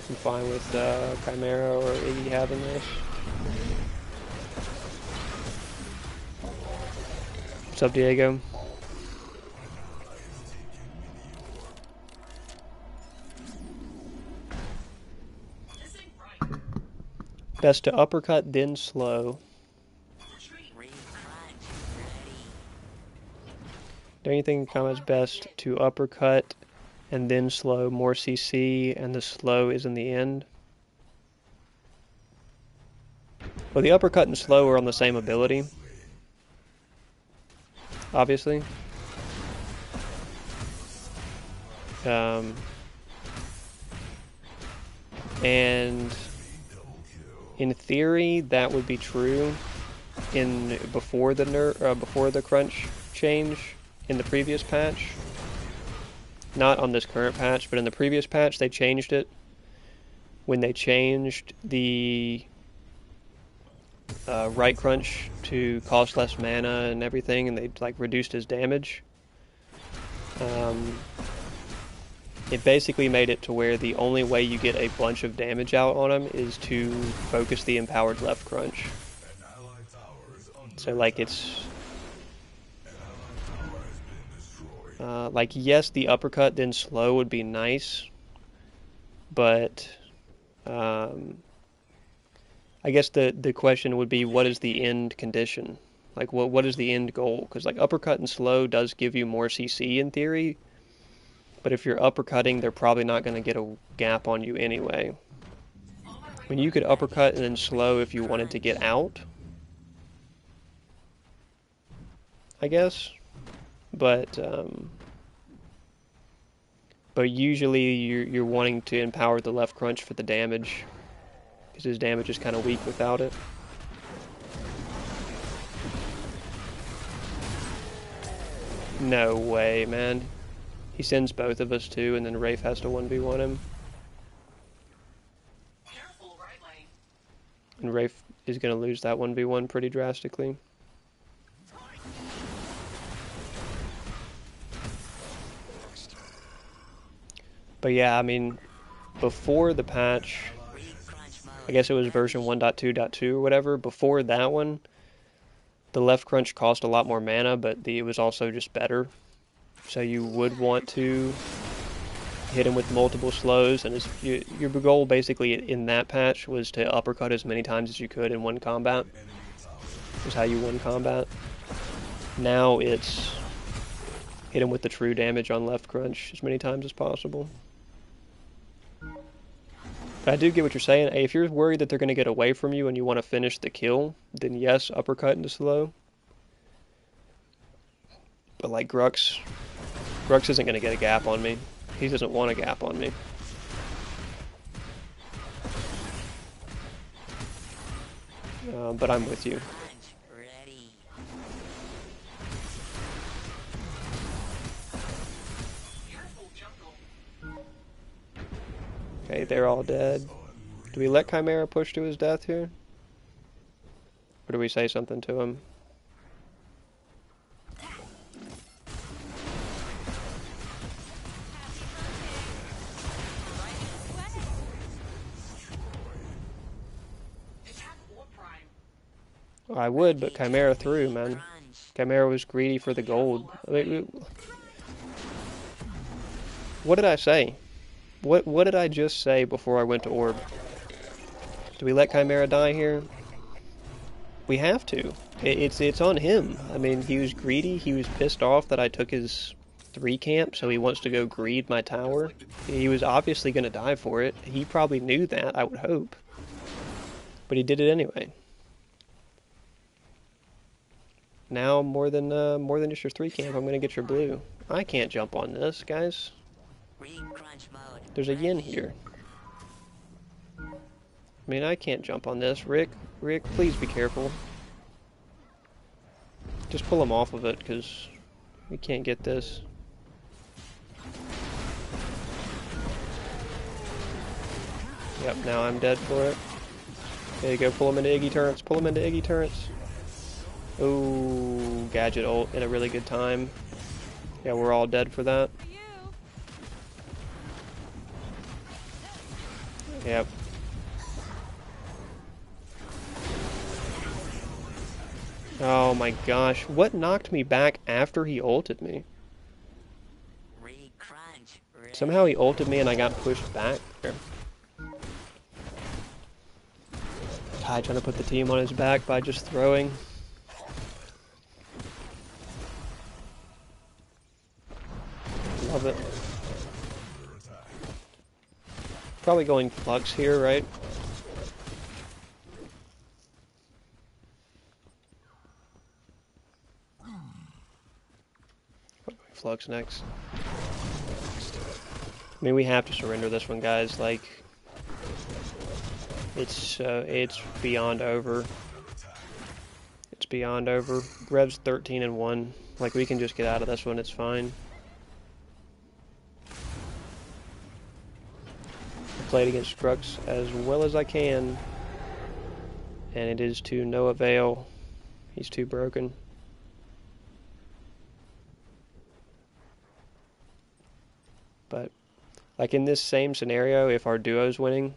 Speaker 1: I'm fine with Chimera or Iggy having this. What's up, Diego?
Speaker 4: Missing right.
Speaker 1: Best to uppercut, then slow.
Speaker 4: Retreat.
Speaker 3: Recrunch. Ready.
Speaker 1: Do anything comments best to uppercut and then slow, more CC, and the slow is in the end? Well, the uppercut and slow are on the same ability, obviously. And in theory, that would be true before the crunch change in the previous patch. Not on this current patch, but in the previous patch they changed it. When they changed the right crunch to cost less mana and everything, and they like reduced his damage. It basically made it to where the only way you get a bunch of damage out on him is to focus the empowered left crunch. So like it's like yes, the uppercut then slow would be nice, but I guess the question would be, what is the end condition? Like what is the end goal? Because like uppercut and slow does give you more CC in theory, but if you're uppercutting, they're probably not going to get a gap on you anyway. I mean, you could uppercut and then slow if you wanted to get out, I guess, but usually you're wanting to empower the left crunch for the damage, because his damage is kind of weak without it. No way, man. He sends both of us too, and then Rafe has to 1v1 him.
Speaker 4: Careful right lane.
Speaker 1: And Rafe is going to lose that 1v1 pretty drastically. But yeah, I mean, before the patch, I guess it was version 1.2.2 or whatever, before that one, the left crunch cost a lot more mana, but it was also just better. So you would want to hit him with multiple slows, and your goal basically in that patch was to uppercut as many times as you could in one combat. Is how you won combat. Now it's hit him with the true damage on left crunch as many times as possible. But I do get what you're saying. Hey, if you're worried that they're going to get away from you and you want to finish the kill, then yes, uppercut into slow. But like Grux isn't going to get a gap on me. He doesn't want a gap on me. But I'm with you.
Speaker 3: Ready.
Speaker 4: Careful jungle.
Speaker 1: Okay, they're all dead. Do we let Chimera push to his death here? Or do we say something to him?
Speaker 4: Attack or prime.
Speaker 1: I would, but Chimera threw, man.
Speaker 3: Crunch.
Speaker 1: Chimera was greedy for the gold. I mean, What did I say? What did I just say before I went to orb? Do we let Chimera die here? We have to. It's on him. I mean, he was greedy. He was pissed off that I took his 3 camp, so he wants to go greed my tower. He was obviously going to die for it. He probably knew that, I would hope. But he did it anyway. Now, more than just your 3 camp, I'm going to get your blue. I can't jump on this, guys.
Speaker 3: Re-crunch mode.
Speaker 1: There's a yin here. I mean, I can't jump on this. Rick, please be careful. Just pull him off of it, because we can't get this. Yep, now I'm dead for it. There you go, pull him into Iggy turrets, pull him into Iggy turrets. Ooh, gadget ult in a really good time. Yeah, we're all dead for that. Yep. Oh my gosh, what knocked me back after he ulted me?
Speaker 3: Re-crunch.
Speaker 1: Somehow he ulted me and I got pushed back there. Ty trying to put the team on his back by just throwing. Love it. Probably going Flux here, right? Flux next. I mean, we have to surrender this one, guys. Like, it's beyond over. It's beyond over. Rev's 13-1. Like, we can just get out of this one. It's fine. I played against Strux as well as I can, and it is to no avail. He's too broken. But, like in this same scenario, if our duo's winning,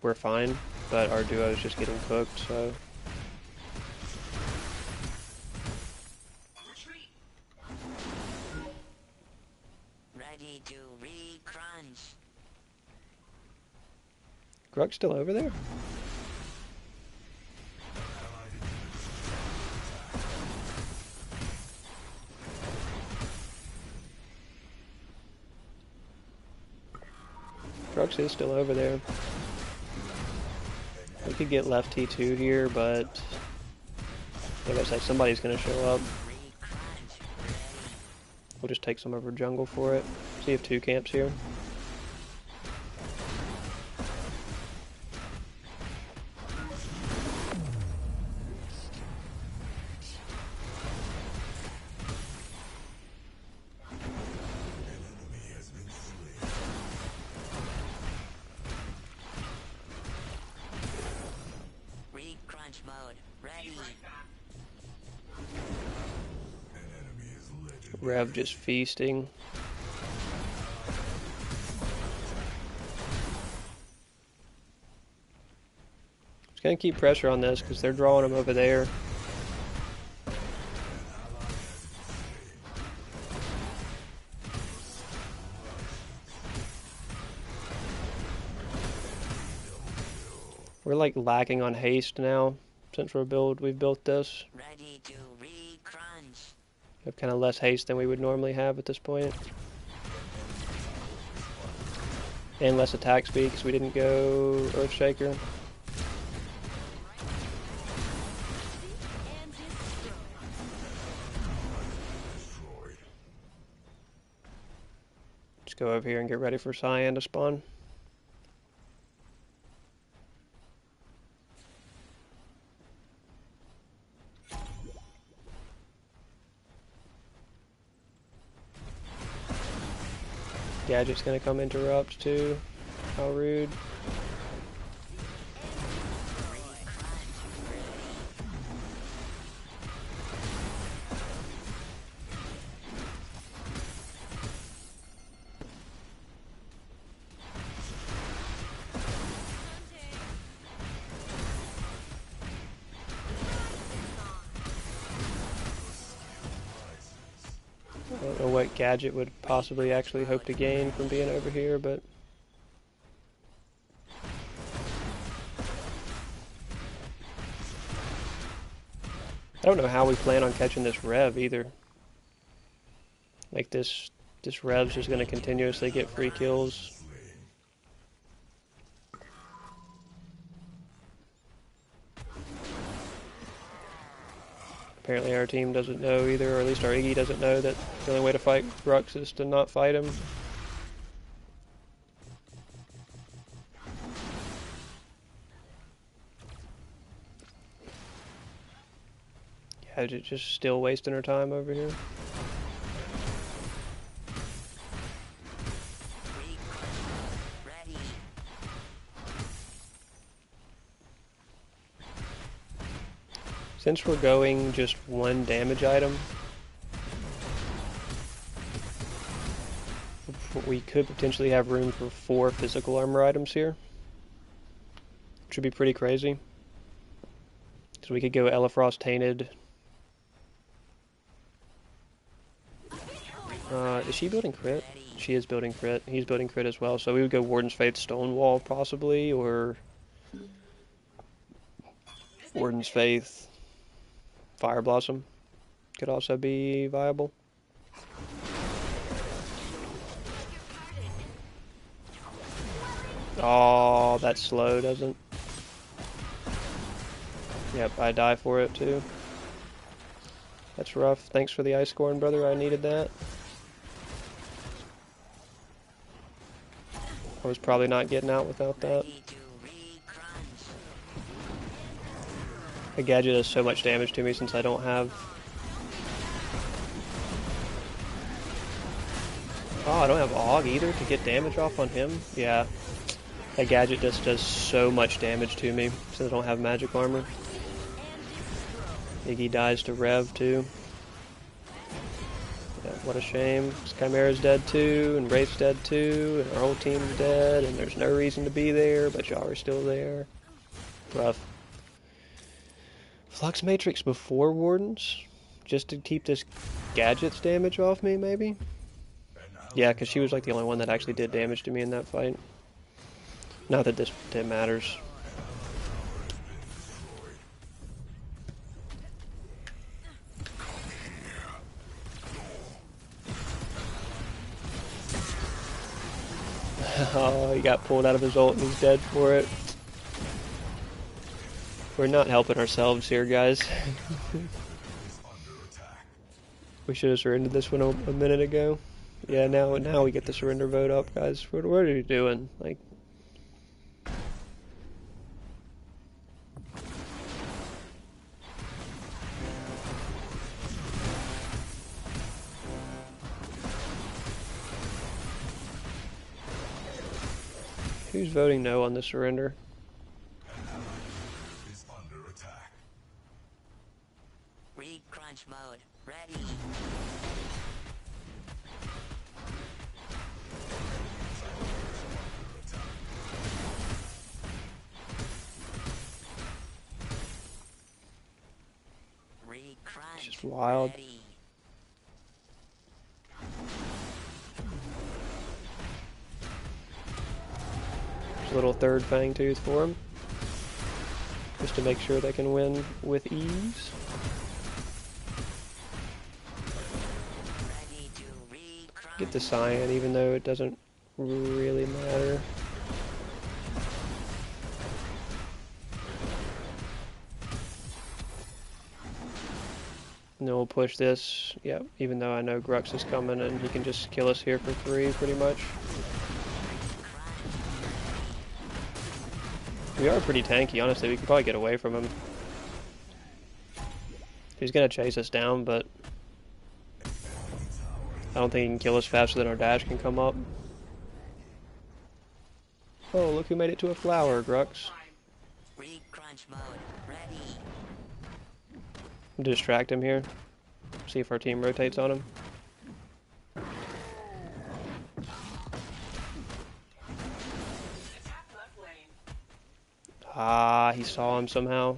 Speaker 1: we're fine. But our duo's just getting cooked, so...
Speaker 4: Retreat.
Speaker 3: Ready to re-crunch.
Speaker 1: Grug's still over there? Grux is still over there. We could get left T2 here, but... like I said, somebody's gonna show up.
Speaker 3: Re-crunch.
Speaker 1: We'll just take some of our jungle for it. See if 2 camps here.
Speaker 3: Re-crunch mode. Ready.
Speaker 1: Rev just feasting. Just gonna keep pressure on this because they're drawing him over there. We're like lacking on haste now since we've built this.
Speaker 3: Ready to re-crunch.
Speaker 1: We have kind of less haste than we would normally have at this point. And less attack speed because we didn't go Earthshaker. Just go over here and get ready for Cyan to spawn. Gadget's gonna come interrupt too. How rude. don't know what Gadget would possibly actually hope to gain from being over here, but I don't know how we plan on catching this Rev either. Like this Rev's just gonna continuously get free kills. Apparently our team doesn't know either, or at least our Iggy doesn't know that the only way to fight Grux is to not fight him. Yeah, just still wasting our time over here.
Speaker 3: Ready.
Speaker 1: Since we're going just one damage item, we could potentially have room for 4 physical armor items here, which would be pretty crazy. So we could go Elefrost Tainted. Is she building crit? She is building crit. He's building crit as well. So we would go Warden's Faith Stonewall possibly, or Warden's Faith Fire Blossom could also be viable. Oh, that's slow, doesn't? Yep, I die for it too. That's rough. Thanks for the Icecorn, brother. I needed that. I was probably not getting out without that.
Speaker 3: Ready to re-crunch.
Speaker 1: The Gadget does so much damage to me since I don't have... Oh, I don't have AUG either to get damage off on him? Yeah. That Gadget just does so much damage to me since I don't have magic armor. Iggy dies to Rev too. Yeah, what a shame. Chimera's dead too, and Wraith's dead too, and our whole team's dead, and there's no reason to be there, but y'all are still there. Rough. Flux Matrix before Wardens? Just to keep this Gadget's damage off me, maybe? Yeah, because she was like the only one that actually did damage to me in that fight. Not that this matters. Oh, he got pulled out of his ult and he's dead for it. We're not helping ourselves here, guys. We should have surrendered this one a minute ago. Yeah, now we get the surrender vote up, guys. What are you doing? Like, who's voting no on the surrender?
Speaker 2: Is under attack.
Speaker 3: Re-crunch mode. Ready. Re-crunch.
Speaker 1: It's just wild.
Speaker 3: Ready.
Speaker 1: There's a little third Fang Tooth for him. Just to make sure they can win with ease.
Speaker 3: Ready to re-crunch.
Speaker 1: Get the Cyan, even though it doesn't really matter. And then we'll push this, yep, even though I know Grux is coming and he can just kill us here for free, pretty much. We are pretty tanky, honestly. We can probably get away from him. He's gonna chase us down, but I don't think he can kill us faster than our dash can come up. Oh, look who made it to a flower, Grux.
Speaker 3: Re-crunch mode. Ready.
Speaker 1: Distract him here. See if our team rotates on him.
Speaker 4: Attack left lane.
Speaker 1: Ah, he saw him somehow.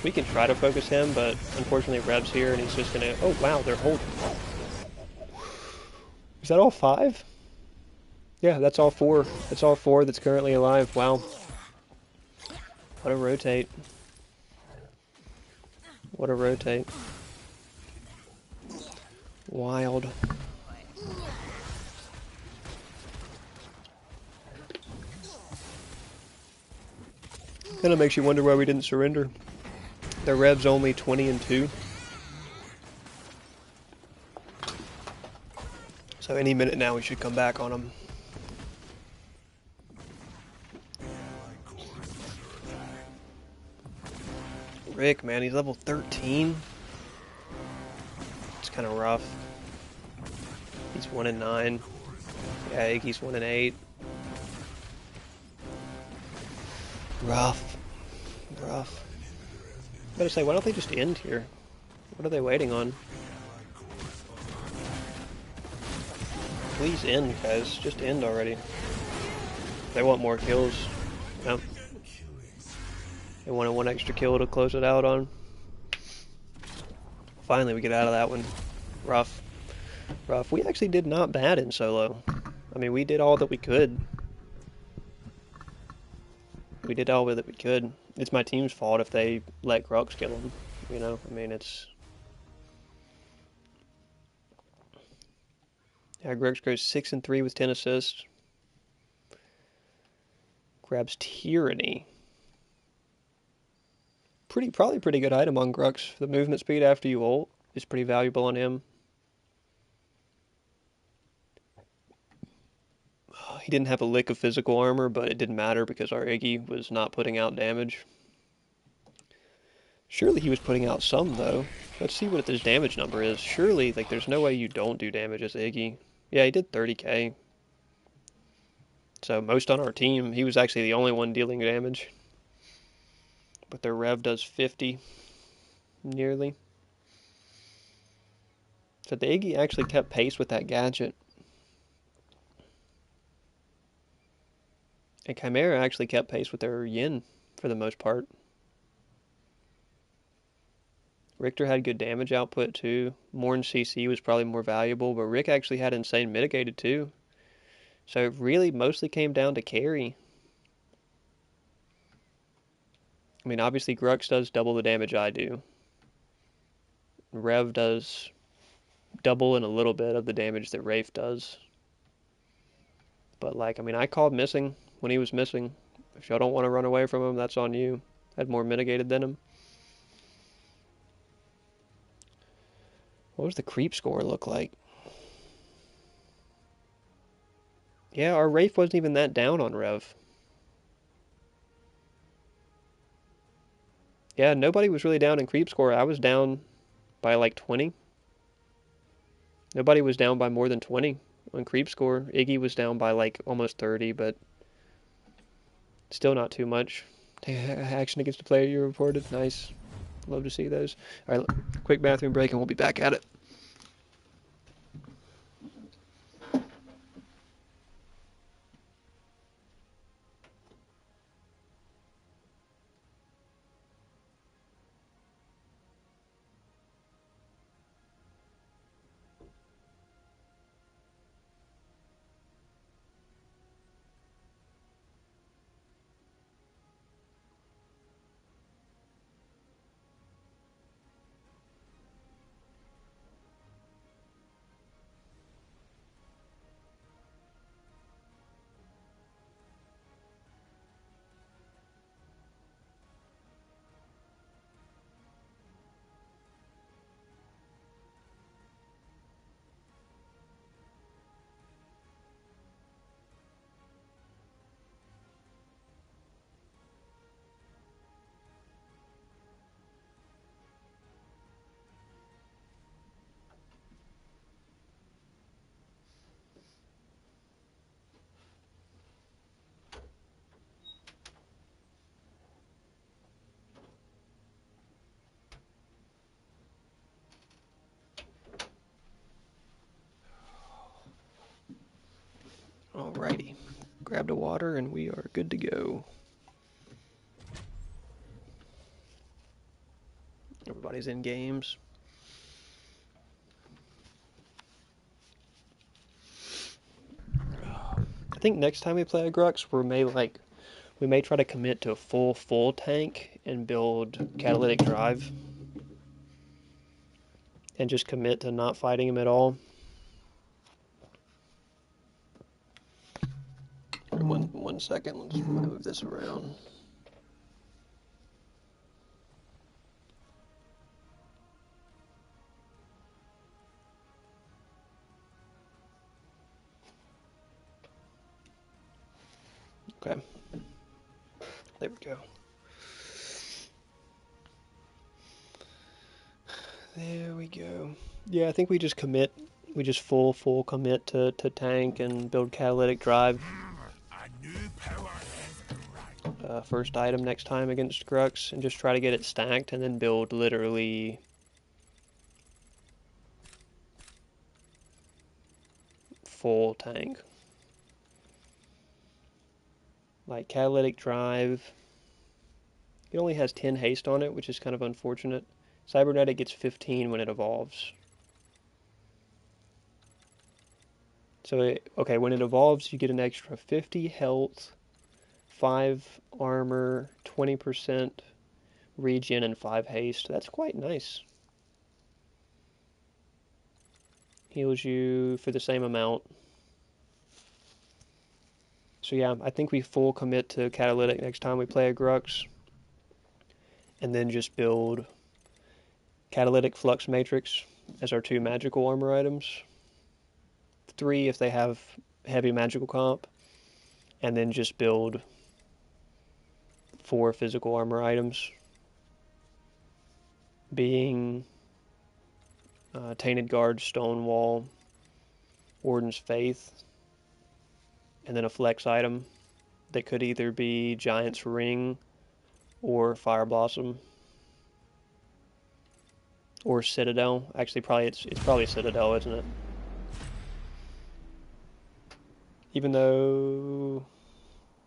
Speaker 1: We can try to focus him, but unfortunately Rev's here and he's just gonna... Oh, wow, they're holding. Is that all 5? Yeah, that's all 4. That's all 4 that's currently alive. Wow. What a rotate. What a rotate. Wild. Kinda makes you wonder why we didn't surrender. The Rev's only 20-2. So any minute now we should come back on them. Rick, man, he's level 13. It's kind of rough. He's 1-9. Yeah, Iggy's 1-8. Rough. Rough. I gotta say, why don't they just end here? What are they waiting on? Please end, guys. Just end already. They want more kills. Yep. They wanted 1 extra kill to close it out on. Finally, we get out of that one. Rough. Rough. We actually did not bad in solo. I mean, we did all that we could. We did all that we could. It's my team's fault if they let Grux kill him. You know, I mean, it's... Yeah, Grux goes 6-3 with 10 assists. Grabs Tyranny. Probably pretty good item on Grux. The movement speed after you ult is pretty valuable on him. He didn't have a lick of physical armor, but it didn't matter because our Iggy was not putting out damage. Surely he was putting out some, though. Let's see what his damage number is. Surely, like, there's no way you don't do damage as Iggy. Yeah, he did 30k. So, most on our team. He was actually the only one dealing damage. But their Rev does 50. Nearly. So the Iggy actually kept pace with that gadget. And Chimera actually kept pace with their Yin, for the most part. Richter had good damage output too. Morn CC was probably more valuable, but Rick actually had insane mitigated too. So it really mostly came down to carry. I mean, obviously Grux does double the damage I do. Rev does double and a little bit of the damage that Rafe does. But like, I mean, I called missing when he was missing. If y'all don't want to run away from him, that's on you. I had more mitigated than him. What does the creep score look like? Yeah, our Rafe wasn't even that down on Rev. Yeah, nobody was really down in creep score. I was down by like 20. Nobody was down by more than 20 on creep score. Iggy was down by like almost 30, but still not too much. Action against the player you reported. Nice. Love to see those. All right, quick bathroom break and we'll be back at it. Alrighty. Grabbed a water and we are good to go. everybody's in games. I think next time we play a Grux, we may try to commit to a full tank and build catalytic drive, and just commit to not fighting him at all. One second, let's move this around. Okay. There we go. There we go. Yeah, I think we just commit. We just full commit to tank and build catalytic drive. First item next time against Grux, and just try to get it stacked, and then build literally full tank. Like catalytic drive. It only has 10 haste on it, which is kind of unfortunate. Cybernetic gets 15 when it evolves. So, okay, when it evolves, you get an extra 50 health, 5 armor, 20% regen, and 5 haste. That's quite nice. Heals you for the same amount. So yeah, I think we full commit to catalytic next time we play a Grux. And then just build catalytic flux matrix as our 2 magical armor items. 3 if they have heavy magical comp. And then just build 4 physical armor items. Being Tainted Guard, Stonewall, Warden's Faith, and then a flex item that could either be Giant's Ring or Fire Blossom or Citadel. Actually, probably it's probably Citadel, isn't it? Even though,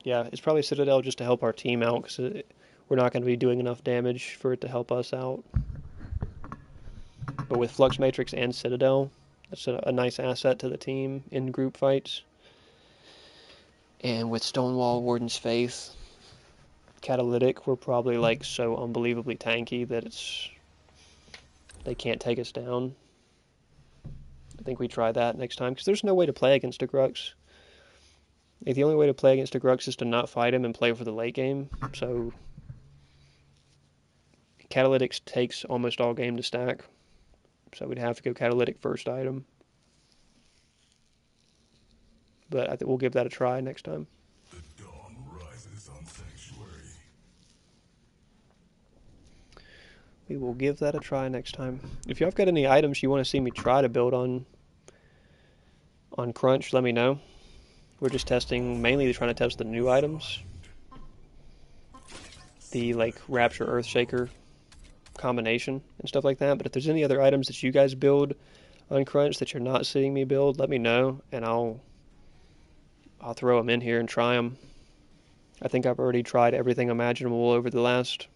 Speaker 1: yeah, it's probably Citadel just to help our team out, because we're not going to be doing enough damage for it to help us out. But with Flux Matrix and Citadel, that's a nice asset to the team in group fights. And with Stonewall, Warden's Faith, Catalytic, we're probably like so unbelievably tanky that they can't take us down. I think we try that next time, because there's no way to play against a Grux. Like, the only way to play against a Grux is to not fight him and play for the late game. So Catalytics takes almost all game to stack. So we'd have to go Catalytic first item. But I think we'll give that a try next time.
Speaker 2: The dawn rises on Sanctuary.
Speaker 1: We will give that a try next time. If y'all have got any items you want to see me try to build on Crunch, let me know. We're just testing, mainly trying to test the new items. The, like, Rapture Earthshaker combination and stuff like that. But if there's any other items that you guys build on Crunch that you're not seeing me build, let me know, and I'll throw them in here and try them. I think I've already tried everything imaginable over the last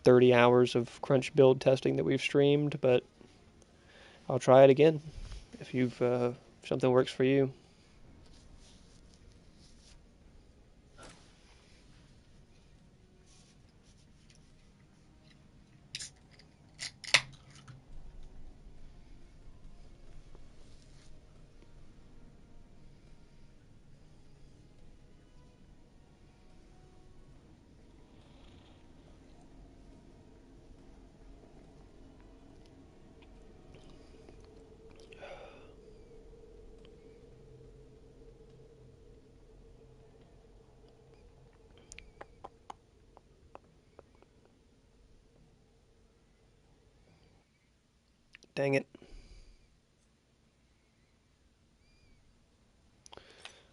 Speaker 1: 30 hours of Crunch build testing that we've streamed, but I'll try it again if something works for you. Dang it.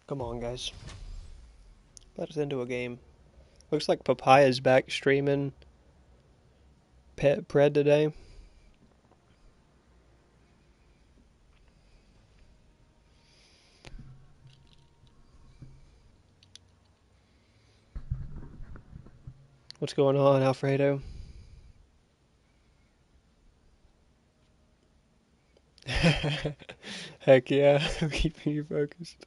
Speaker 1: Come on, guys. Let us into a game. Looks like Papaya's back streaming Pet Pred today. What's going on, Alfredo? Heck yeah, keeping you focused.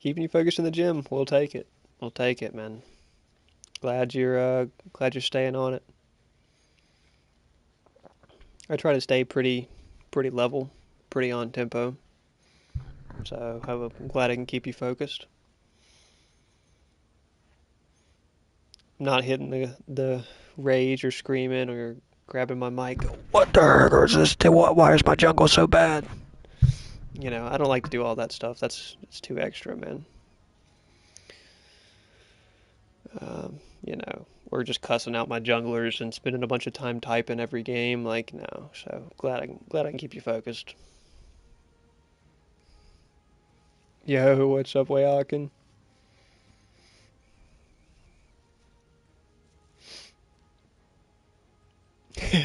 Speaker 1: Keeping you focused in the gym. We'll take it. We'll take it, man. Glad you're staying on it. I try to stay pretty level, pretty on tempo. So I'm glad I can keep you focused. Not hitting the rage or screaming or grabbing my mic. What the heck is this? Why is my jungle so bad? You know, I don't like to do all that stuff. It's too extra, man. You know, or just cussing out my junglers and spending a bunch of time typing every game. Like, no. So glad I can keep you focused. Yo, what's up, Wayakin?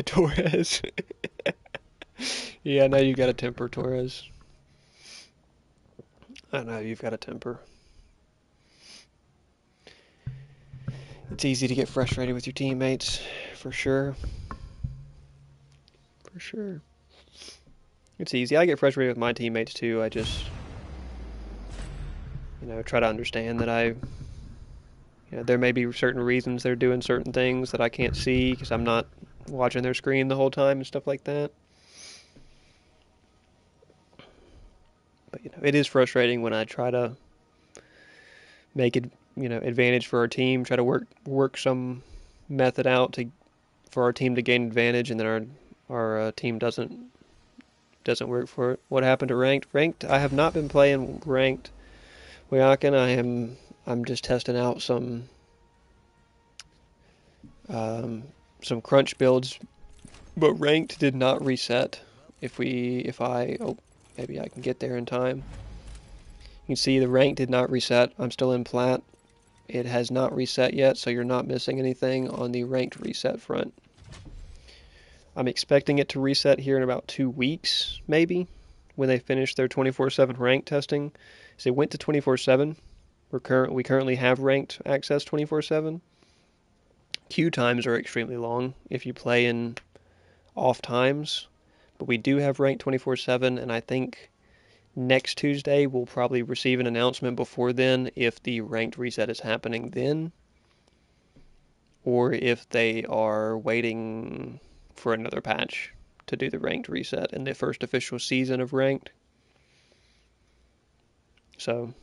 Speaker 1: Torres. Yeah, I know you got a temper, Torres. I know you've got a temper. It's easy to get frustrated with your teammates, for sure. For sure. It's easy. I get frustrated with my teammates too. I just, try to understand that there may be certain reasons they're doing certain things that I can't see because I'm not watching their screen the whole time and stuff like that. But, it is frustrating when I try to make it, advantage for our team, try to work some method out for our team to gain advantage, and then our team doesn't work for it. What happened to ranked? Ranked, I have not been playing ranked. Wayakin, I'm just testing out some crunch builds, but ranked did not reset. Maybe I can get there in time. You can see the rank did not reset. I'm still in plat. It has not reset yet, so you're not missing anything on the ranked reset front. I'm expecting it to reset here in about 2 weeks, maybe, when they finish their 24/7 rank testing. So they went to 24/7. We currently have ranked access 24/7. Queue times are extremely long if you play in off times, but we do have ranked 24/7, and I think next Tuesday we'll probably receive an announcement before then if the ranked reset is happening then, or if they are waiting for another patch to do the ranked reset in the first official season of ranked. So,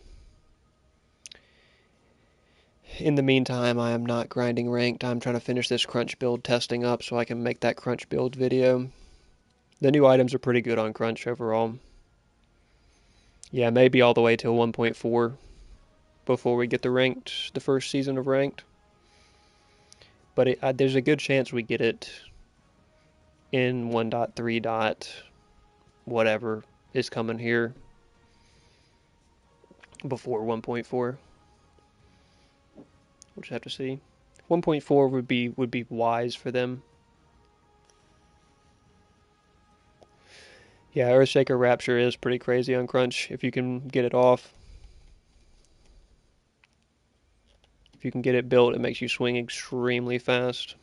Speaker 1: in the meantime, I am not grinding ranked. I'm trying to finish this crunch build testing up so I can make that crunch build video. The new items are pretty good on crunch overall. Yeah, maybe all the way till 1.4 before we get the first season of ranked. But there's a good chance we get it in 1.3. Whatever is coming here before 1.4. We'll just have to see. 1.4 would be wise for them. Yeah, Earthshaker Rapture is pretty crazy on crunch if you can get it off. If you can get it built, it makes you swing extremely fast.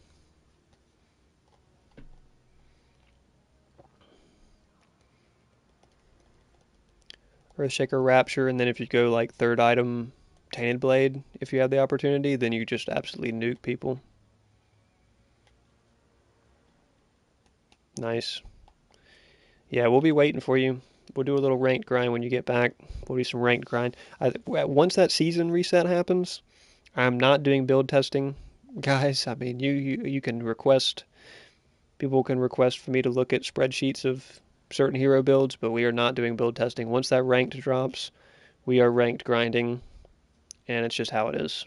Speaker 1: Earthshaker Rapture, and then if you go like third item, Tainted Blade, if you have the opportunity, then you just absolutely nuke people. Nice. Yeah, we'll be waiting for you. We'll do a little ranked grind when you get back. We'll do some ranked grind. Once that season reset happens, I'm not doing build testing, guys. I mean, you can request. People can request for me to look at spreadsheets of certain hero builds, but we are not doing build testing. Once that ranked drops, we are ranked grinding, and it's just how it is.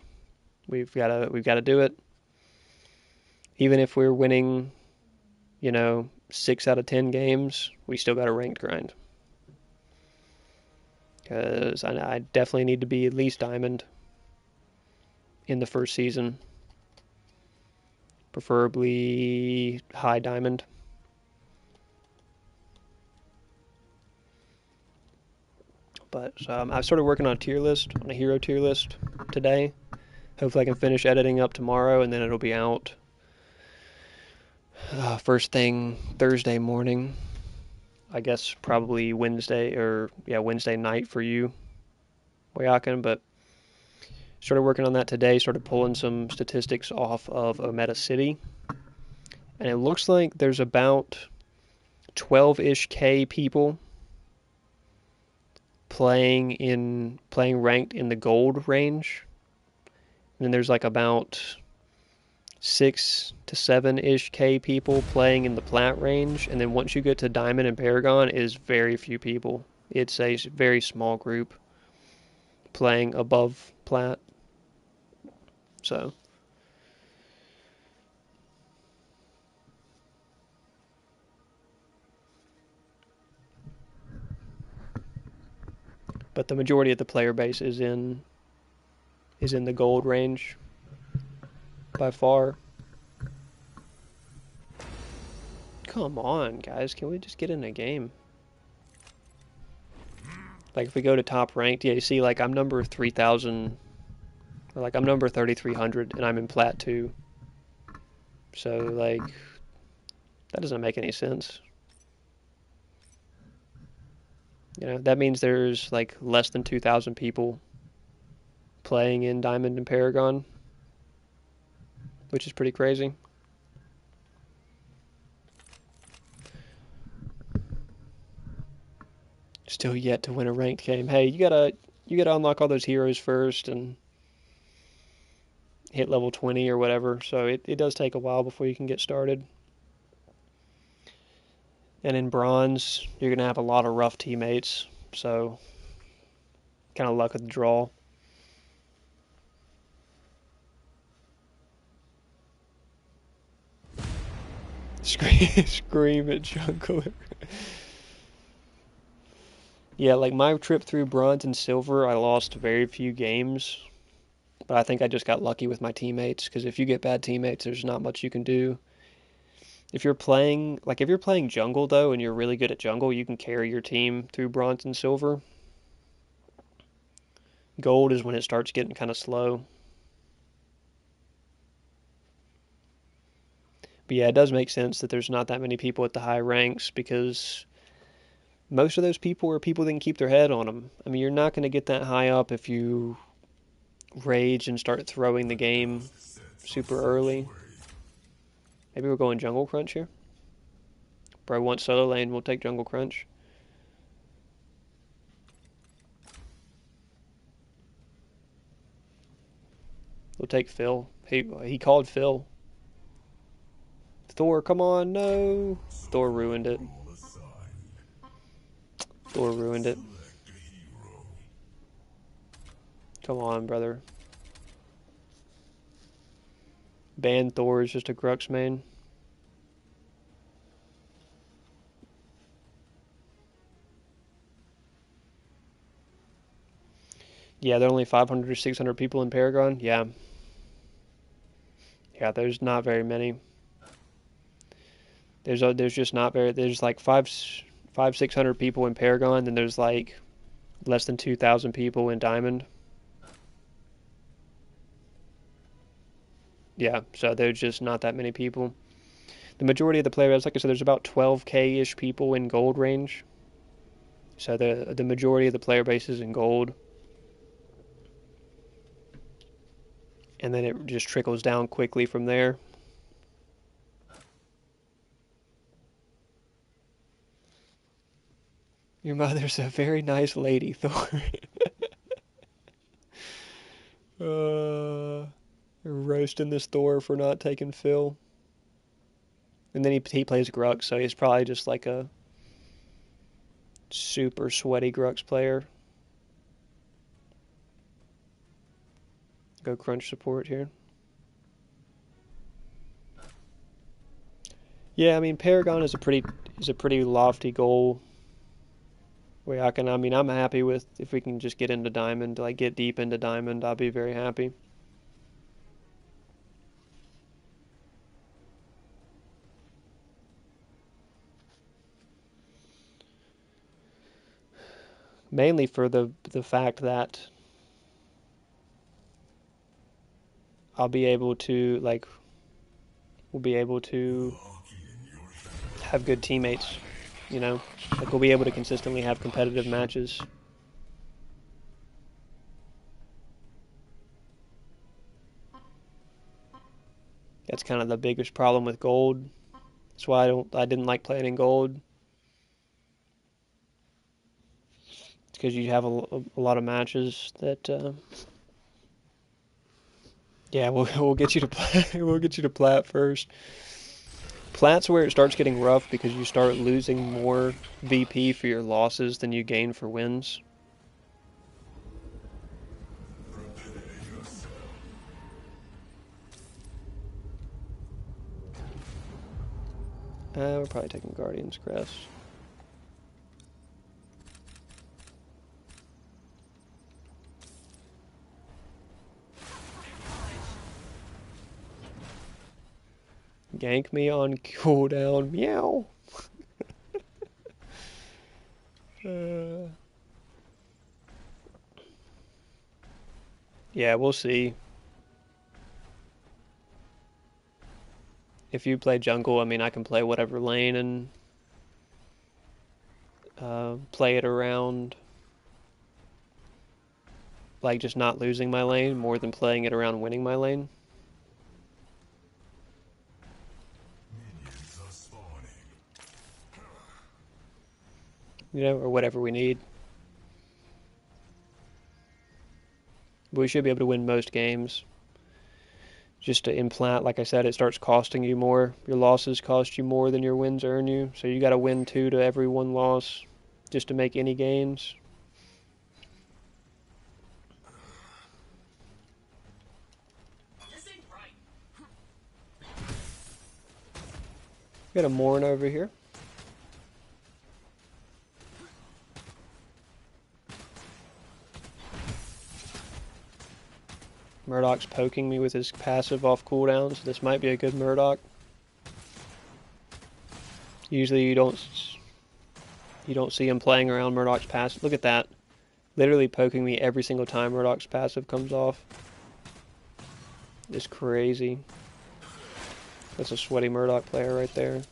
Speaker 1: We've got to do it. Even if we're winning, 6 out of 10 games, we still got a ranked grind. Because I definitely need to be at least diamond in the first season. Preferably high diamond. But I started working on a hero tier list today. Hopefully I can finish editing up tomorrow, and then it'll be out first thing Thursday morning. I guess probably Wednesday night for you, Wayakin, but started working on that today, started pulling some statistics off of Ometa City, and it looks like there's about 12-ish K people playing ranked in the gold range. And then there's like about 6 to 7-ish K people playing in the plat range, and then once you get to Diamond and Paragon, it is very few people. It's a very small group playing above plat. So but the majority of the player base is in the gold range by far. Come on, guys, can we just get in a game? Like if we go to top ranked, yeah, you see like I'm number 3,000, or like I'm number 3,300 and I'm in plat 2. So like that doesn't make any sense. You know, that means there's like less than 2,000 people playing in Diamond and Paragon, which is pretty crazy. Still yet to win a ranked game. Hey, you gotta unlock all those heroes first and hit level 20 or whatever. So it does take a while before you can get started. And in bronze, you're gonna have a lot of rough teammates. So kind of luck of the draw. Scream at jungler. Yeah, like my trip through bronze and silver, I lost very few games, but I think I just got lucky with my teammates, because if you get bad teammates, there's not much you can do. If you're playing jungle though, and you're really good at jungle, you can carry your team through bronze and silver. Gold is when it starts getting kind of slow. But yeah, it does make sense that there's not that many people at the high ranks, because most of those people are people that can keep their head on them. I mean, you're not going to get that high up if you rage and start throwing the game super early. Maybe we're going jungle crunch here. Bro wants solo lane, we'll take jungle crunch. We'll take Phil. He called Phil. Thor, come on, no. Thor ruined it. Thor ruined it. Come on, brother. Ban Thor is just a Grux main. Yeah, there are only 500 or 600 people in Paragon. Yeah. Yeah, there's not very many. There's just not very. There's like 600 people in Paragon, then there's like less than 2,000 people in Diamond. Yeah, so there's just not that many people. The majority of the player base, like I said, there's about 12K-ish people in gold range. So the majority of the player base is in gold. And then it just trickles down quickly from there. Your mother's a very nice lady, Thor. Roasting this Thor for not taking Phil. And then he plays Grux, so he's probably just like a super sweaty Grux player. Go crunch support here. Yeah, I mean Paragon is a pretty lofty goal. I'm happy with if we can just get into Diamond, like get deep into Diamond, I'll be very happy. Mainly for the fact that we'll be able to have good teammates. you know? Like, we'll be able to consistently have competitive matches. That's kind of the biggest problem with gold. That's why I didn't like playing in gold. It's because you have a lot of matches that yeah, we'll get you to we'll get you to plat first. Plat's where it starts getting rough because you start losing more VP for your losses than you gain for wins. We're probably taking Guardian's Crest. Gank me on cooldown. Meow. Yeah, we'll see. If you play jungle, I mean, I can play whatever lane and play it around, like, just not losing my lane more than playing it around winning my lane.
Speaker 2: Minions are spawning.
Speaker 1: You know, or whatever we need. We should be able to win most games. Just to implant, like I said, it starts costing you more. Your losses cost you more than your wins earn you. So you got to win 2 to every 1 loss just to make any gains.
Speaker 4: This ain't right.
Speaker 1: Got a Morn over here. Murdoch's poking me with his passive off cooldown, so this might be a good Murdoch. Usually you don't see him playing around Murdoch's passive. Look at that. Literally poking me every single time Murdoch's passive comes off. It's crazy. That's a sweaty Murdoch player right there.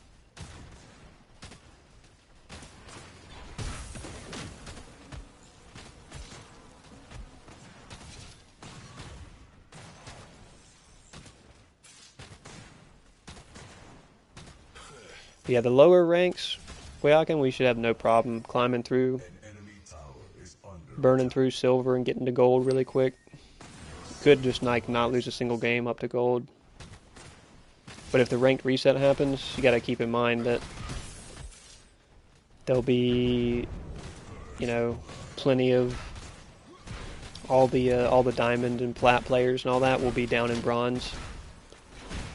Speaker 1: Yeah, the lower ranks, Guayacan, we should have no problem climbing through,
Speaker 2: An enemy tower is under
Speaker 1: burning through silver and getting to gold really quick. Could just like not lose a single game up to gold. But if the ranked reset happens, you got to keep in mind that there'll be, you know, plenty of all the diamond and plat players and all that will be down in bronze.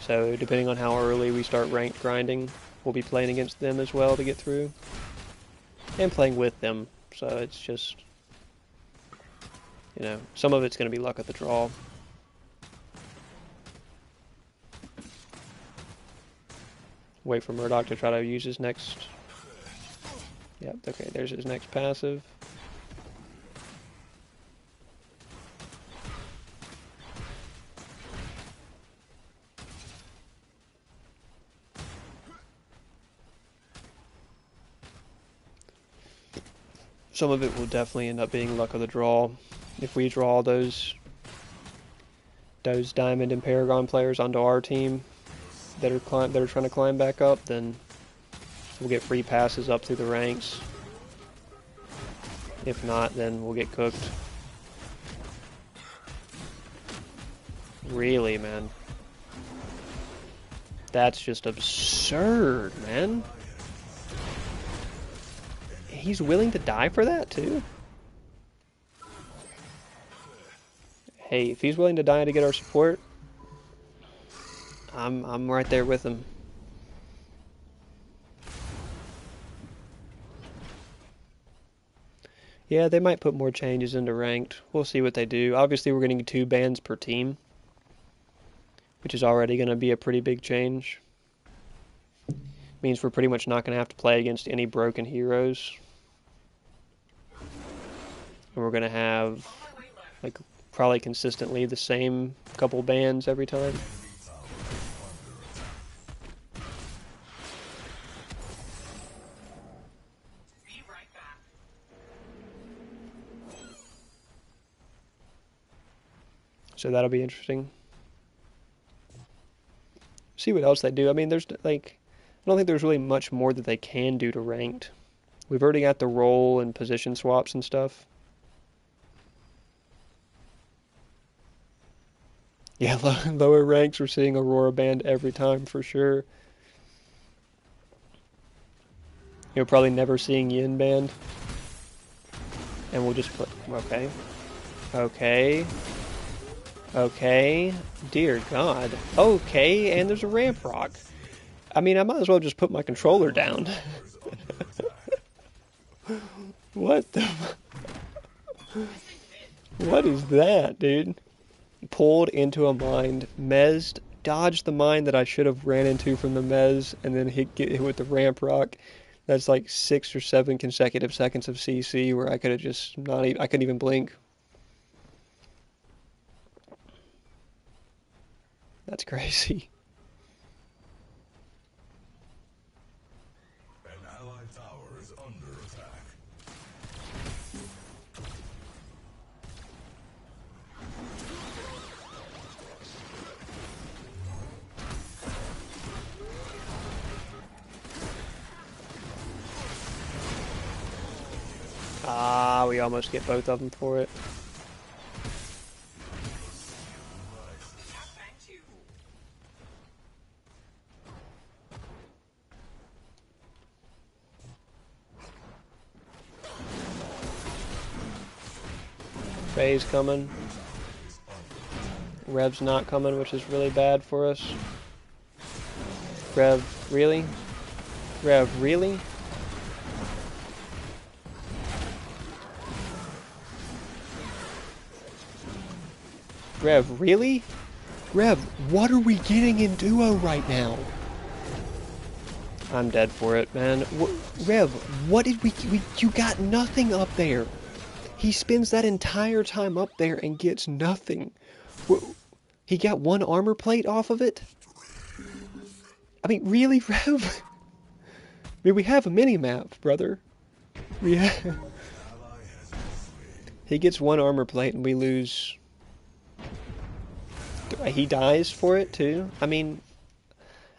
Speaker 1: So depending on how early we start ranked grinding, we'll be playing against them as well to get through. And playing with them. So it's just, you know, some of it's going to be luck of the draw. Wait for Murdoch to try to use his next... Yep, okay, there's his next passive. Some of it will definitely end up being luck of the draw. If we draw those Diamond and Paragon players onto our team that are trying to climb back up, then we'll get free passes up through the ranks. If not, then we'll get cooked. Really, man. That's just absurd, man. He's willing to die for that, too? Hey, if he's willing to die to get our support, I'm right there with him. Yeah, they might put more changes into ranked. We'll see what they do. Obviously, we're getting 2 bans per team, which is already going to be a pretty big change. Means we're pretty much not going to have to play against any broken heroes. And we're going to have, like, probably consistently the same couple bans every time. So that'll be interesting. See what else they do. I mean, there's like, I don't think there's really much more that they can do to ranked. We've already got the role and position swaps and stuff. Yeah, lower ranks, we're seeing Aurora Band every time for sure. You're probably never seeing Yin Band. And we'll just put, okay. Okay. Okay. Dear God. Okay, and there's a ramp rock. I mean, I might as well just put my controller down. What the... What is that, dude? Pulled into a mine, mezzed, dodged the mine that I should have ran into from the mezz, and then get hit with the ramp rock. That's like 6 or 7 consecutive seconds of CC where I could have just not even, I couldn't even blink. That's crazy.
Speaker 2: An allied tower is under attack.
Speaker 1: Ah, we almost get both of them for it.
Speaker 4: Thank you.
Speaker 1: Faye's coming. Rev's not coming, which is really bad for us. Rev, really? Rev, really? Rev, really? Rev, what are we getting in duo right now? I'm dead for it, man. Rev, what did we... You got nothing up there. He spends that entire time up there and gets nothing. He got 1 armor plate off of it? I mean, really, Rev? I mean, we have a mini-map, brother. He gets 1 armor plate and we lose... He dies for it, too? I mean,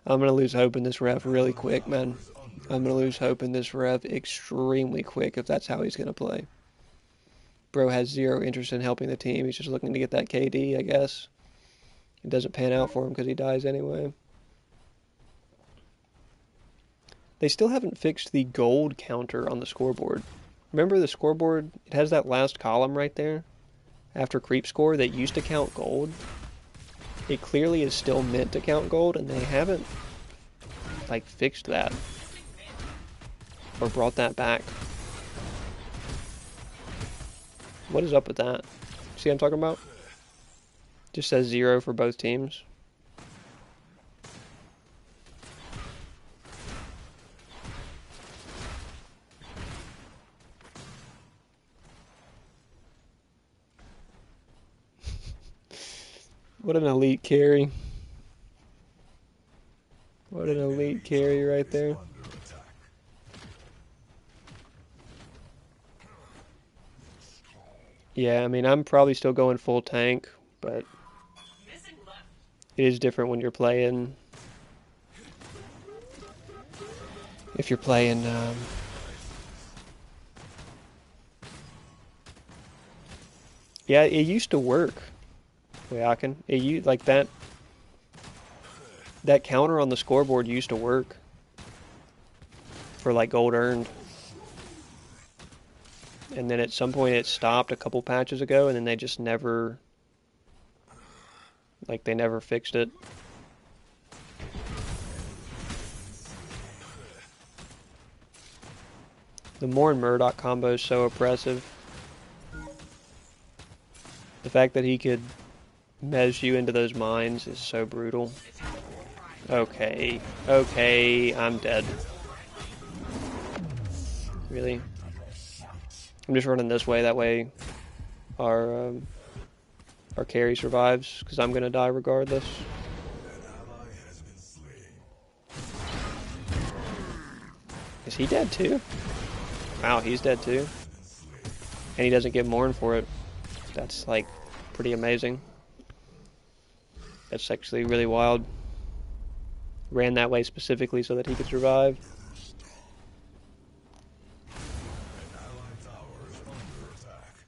Speaker 1: I'm gonna lose hope in this Rev really quick, man. I'm gonna lose hope in this Rev extremely quick if that's how he's gonna play. Bro has 0 interest in helping the team. He's just looking to get that KD, I guess. It doesn't pan out for him because he dies anyway. They still haven't fixed the gold counter on the scoreboard. Remember the scoreboard? It has that last column right there. After creep score that used to count gold. It clearly is still meant to count gold, and they haven't, like, fixed that. Or brought that back. What is up with that? See what I'm talking about? Just says 0 for both teams. What an elite carry. What an elite carry right there.
Speaker 2: Under attack.
Speaker 1: Yeah, I mean, I'm probably still going full tank, but
Speaker 4: Missing left.
Speaker 1: it is different when you're playing. If you're playing, yeah, it used to work. Wayakin. Like that counter on the scoreboard used to work for like gold earned. And then at some point it stopped a couple patches ago, and then they just never, like, they never fixed it. The Morn Murdoch combo is so oppressive. The fact that he could mez you into those mines is so brutal. Okay. Okay, I'm dead. Really? I'm just running this way, that way our carry survives, because I'm gonna die regardless.
Speaker 2: An ally has been slain.
Speaker 1: Is he dead too? Wow, he's dead too. And he doesn't get mourned for it. That's like pretty amazing. That's actually really wild. Ran that way specifically so that he could survive.
Speaker 2: An allied tower is under attack.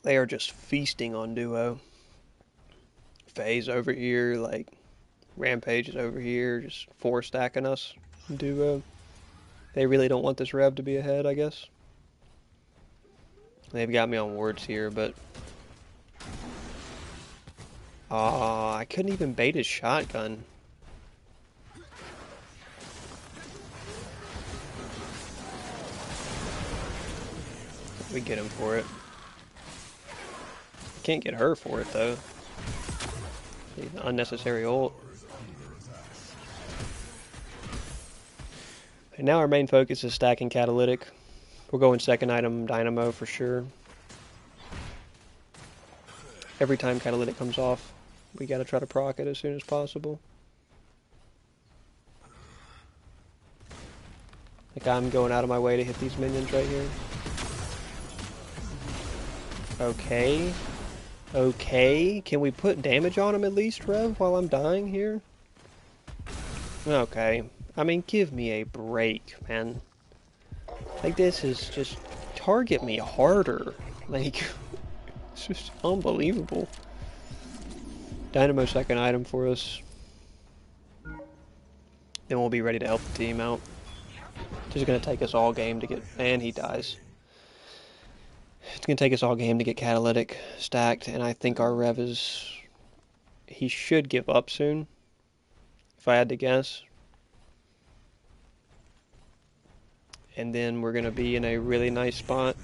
Speaker 1: They are just feasting on duo. Faye's over here, like Rampage is over here, just 4-stacking us in duo. They really don't want this Rev to be ahead, I guess. They've got me on wards here, but I couldn't even bait his shotgun. We get him for it. Can't get her for it though. An unnecessary ult. And now our main focus is stacking Catalytic. We're going second item Dynamo for sure. Every time Catalytic comes off, we gotta try to proc it as soon as possible. Like I'm going out of my way to hit these minions right here. Okay. Okay, can we put damage on him at least, Rev, while I'm dying here? Okay. I mean, give me a break, man. Like, this is just... target me harder. Like, it's just unbelievable. Dynamo second item for us. Then we'll be ready to help the team out. It's just gonna take us all game to get... and he dies. It's going to take us all game to get Catalytic stacked, and I think our Rev is... he should give up soon, if I had to guess. And then we're going to be in a really nice spot.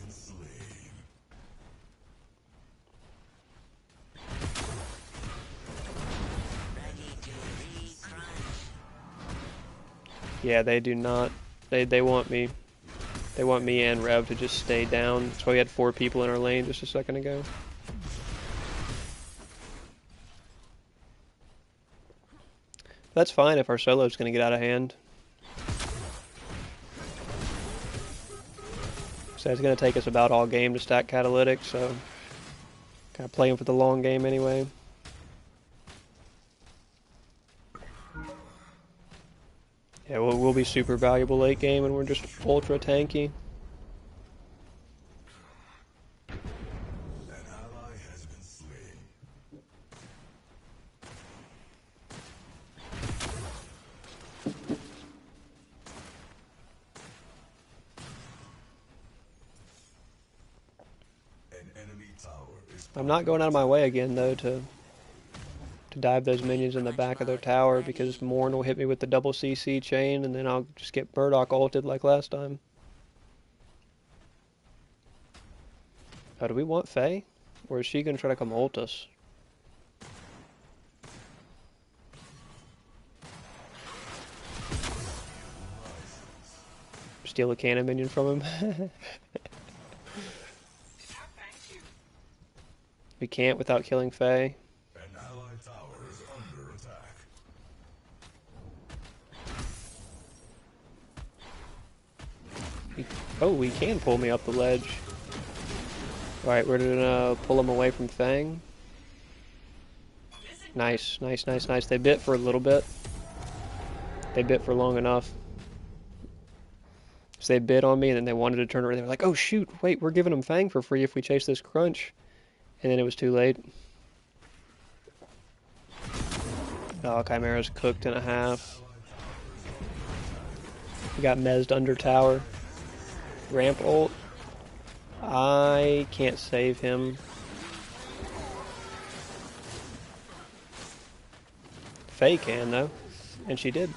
Speaker 1: Yeah, they do not... They want me. They want me and Rev to just stay down. That's why we had 4 people in our lane just a second ago. That's fine if our solo's going to get out of hand. So it's going to take us about all game to stack Catalytic, so kind of playing for the long game anyway. Yeah, we'll be super valuable late game and we're just ultra tanky.
Speaker 2: An ally has been slain. An enemy tower is...
Speaker 1: I'm not going out of my way again though to dive those minions in the back of their tower because Morn will hit me with the double CC chain and then I'll just get Murdoch ulted like last time. Oh, do we want Faye? Or is she going to try to come ult us? Steal a cannon minion from him? We can't without killing Faye.
Speaker 2: An allied tower is under attack.
Speaker 1: Oh, we can pull me up the ledge. Alright, we're gonna pull him away from Fang. Nice, nice, nice, nice. They bit for a little bit. They bit for long enough. So they bit on me and then they wanted to turn around. They were like, oh shoot, wait, we're giving them Fang for free if we chase this crunch. And then it was too late. Oh, Chimera's cooked in a half. We got mezzed under tower. Ramp ult. I can't save him. Faye can though. And she did.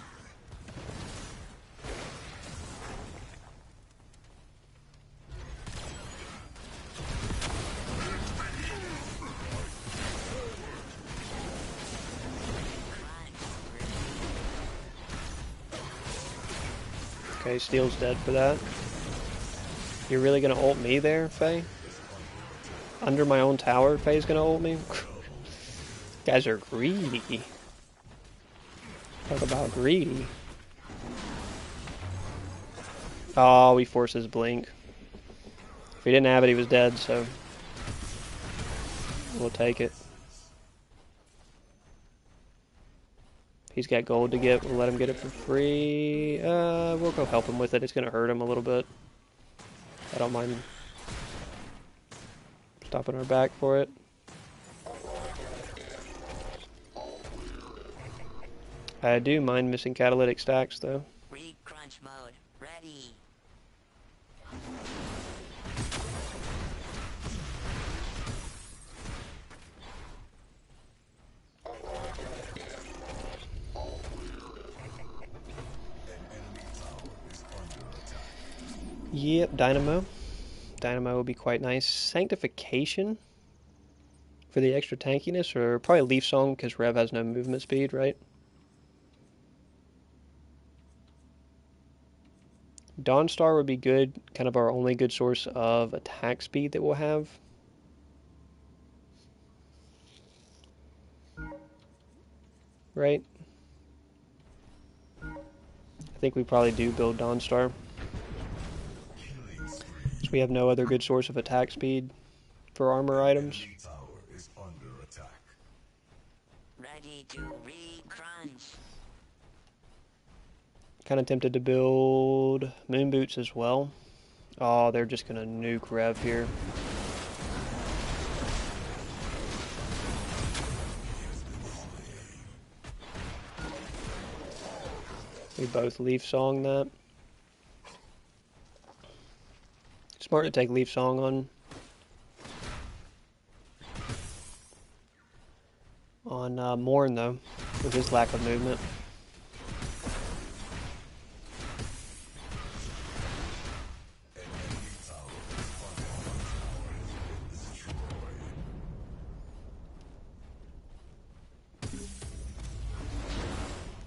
Speaker 1: Okay, Steel's dead for that. You're really gonna ult me there, Faye? Under my own tower, Faye's gonna ult me? Guys are greedy. Talk about greedy. Oh, we forced his blink. If we didn't have it, he was dead, so we'll take it. He's got gold to get. We'll let him get it for free. We'll go help him with it. It's going to hurt him a little bit. I don't mind stopping our back for it. I do mind missing catalytic stacks, though.
Speaker 3: Re-crunch mode. Ready.
Speaker 1: Yep, Dynamo. Dynamo would be quite nice. Sanctification for the extra tankiness, or probably Leaf Song because Rev has no movement speed, right? Dawnstar would be good, kind of our only good source of attack speed that we'll have. Right? I think we probably do build Dawnstar. So we have no other good source of attack speed for armor items.
Speaker 2: Enemy tower is under attack.
Speaker 3: Ready to re-crunch.
Speaker 1: Kind of tempted to build Moon Boots as well. Oh, they're just going to nuke Rev here. We both Leaf Song that. Smart to take Leaf Song on Morn though, with his lack of movement.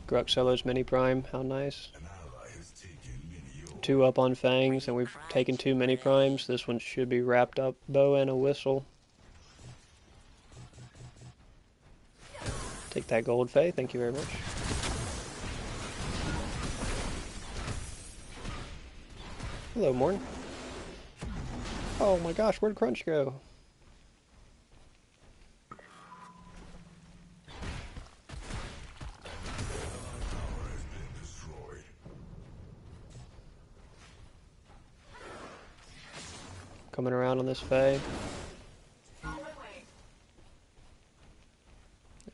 Speaker 1: Gruxelo's mini prime, how nice.
Speaker 2: An ally has taken mini
Speaker 1: 2 up on Fangs, and we've taken 2 mini primes. This one should be wrapped up bow and a whistle. Take that gold, Faye. Thank you very much. Hello, Morn. Oh my gosh, where'd Crunch go?
Speaker 2: destroyed.
Speaker 1: Coming around on this Faye.
Speaker 4: On my way.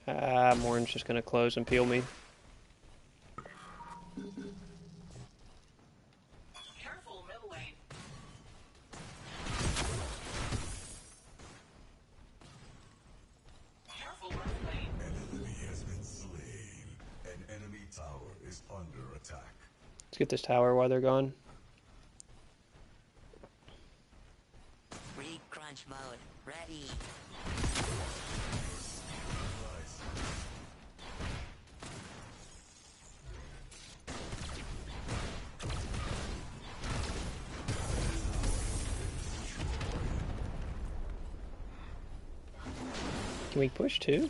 Speaker 1: Ah, Morn's just gonna close and peel me.
Speaker 4: Careful, middle lane. Careful, left lane.
Speaker 2: An enemy has been slain. An enemy tower is under attack.
Speaker 1: Let's get this tower while they're gone.
Speaker 3: Re-crunch mode. Ready.
Speaker 1: Can we push too?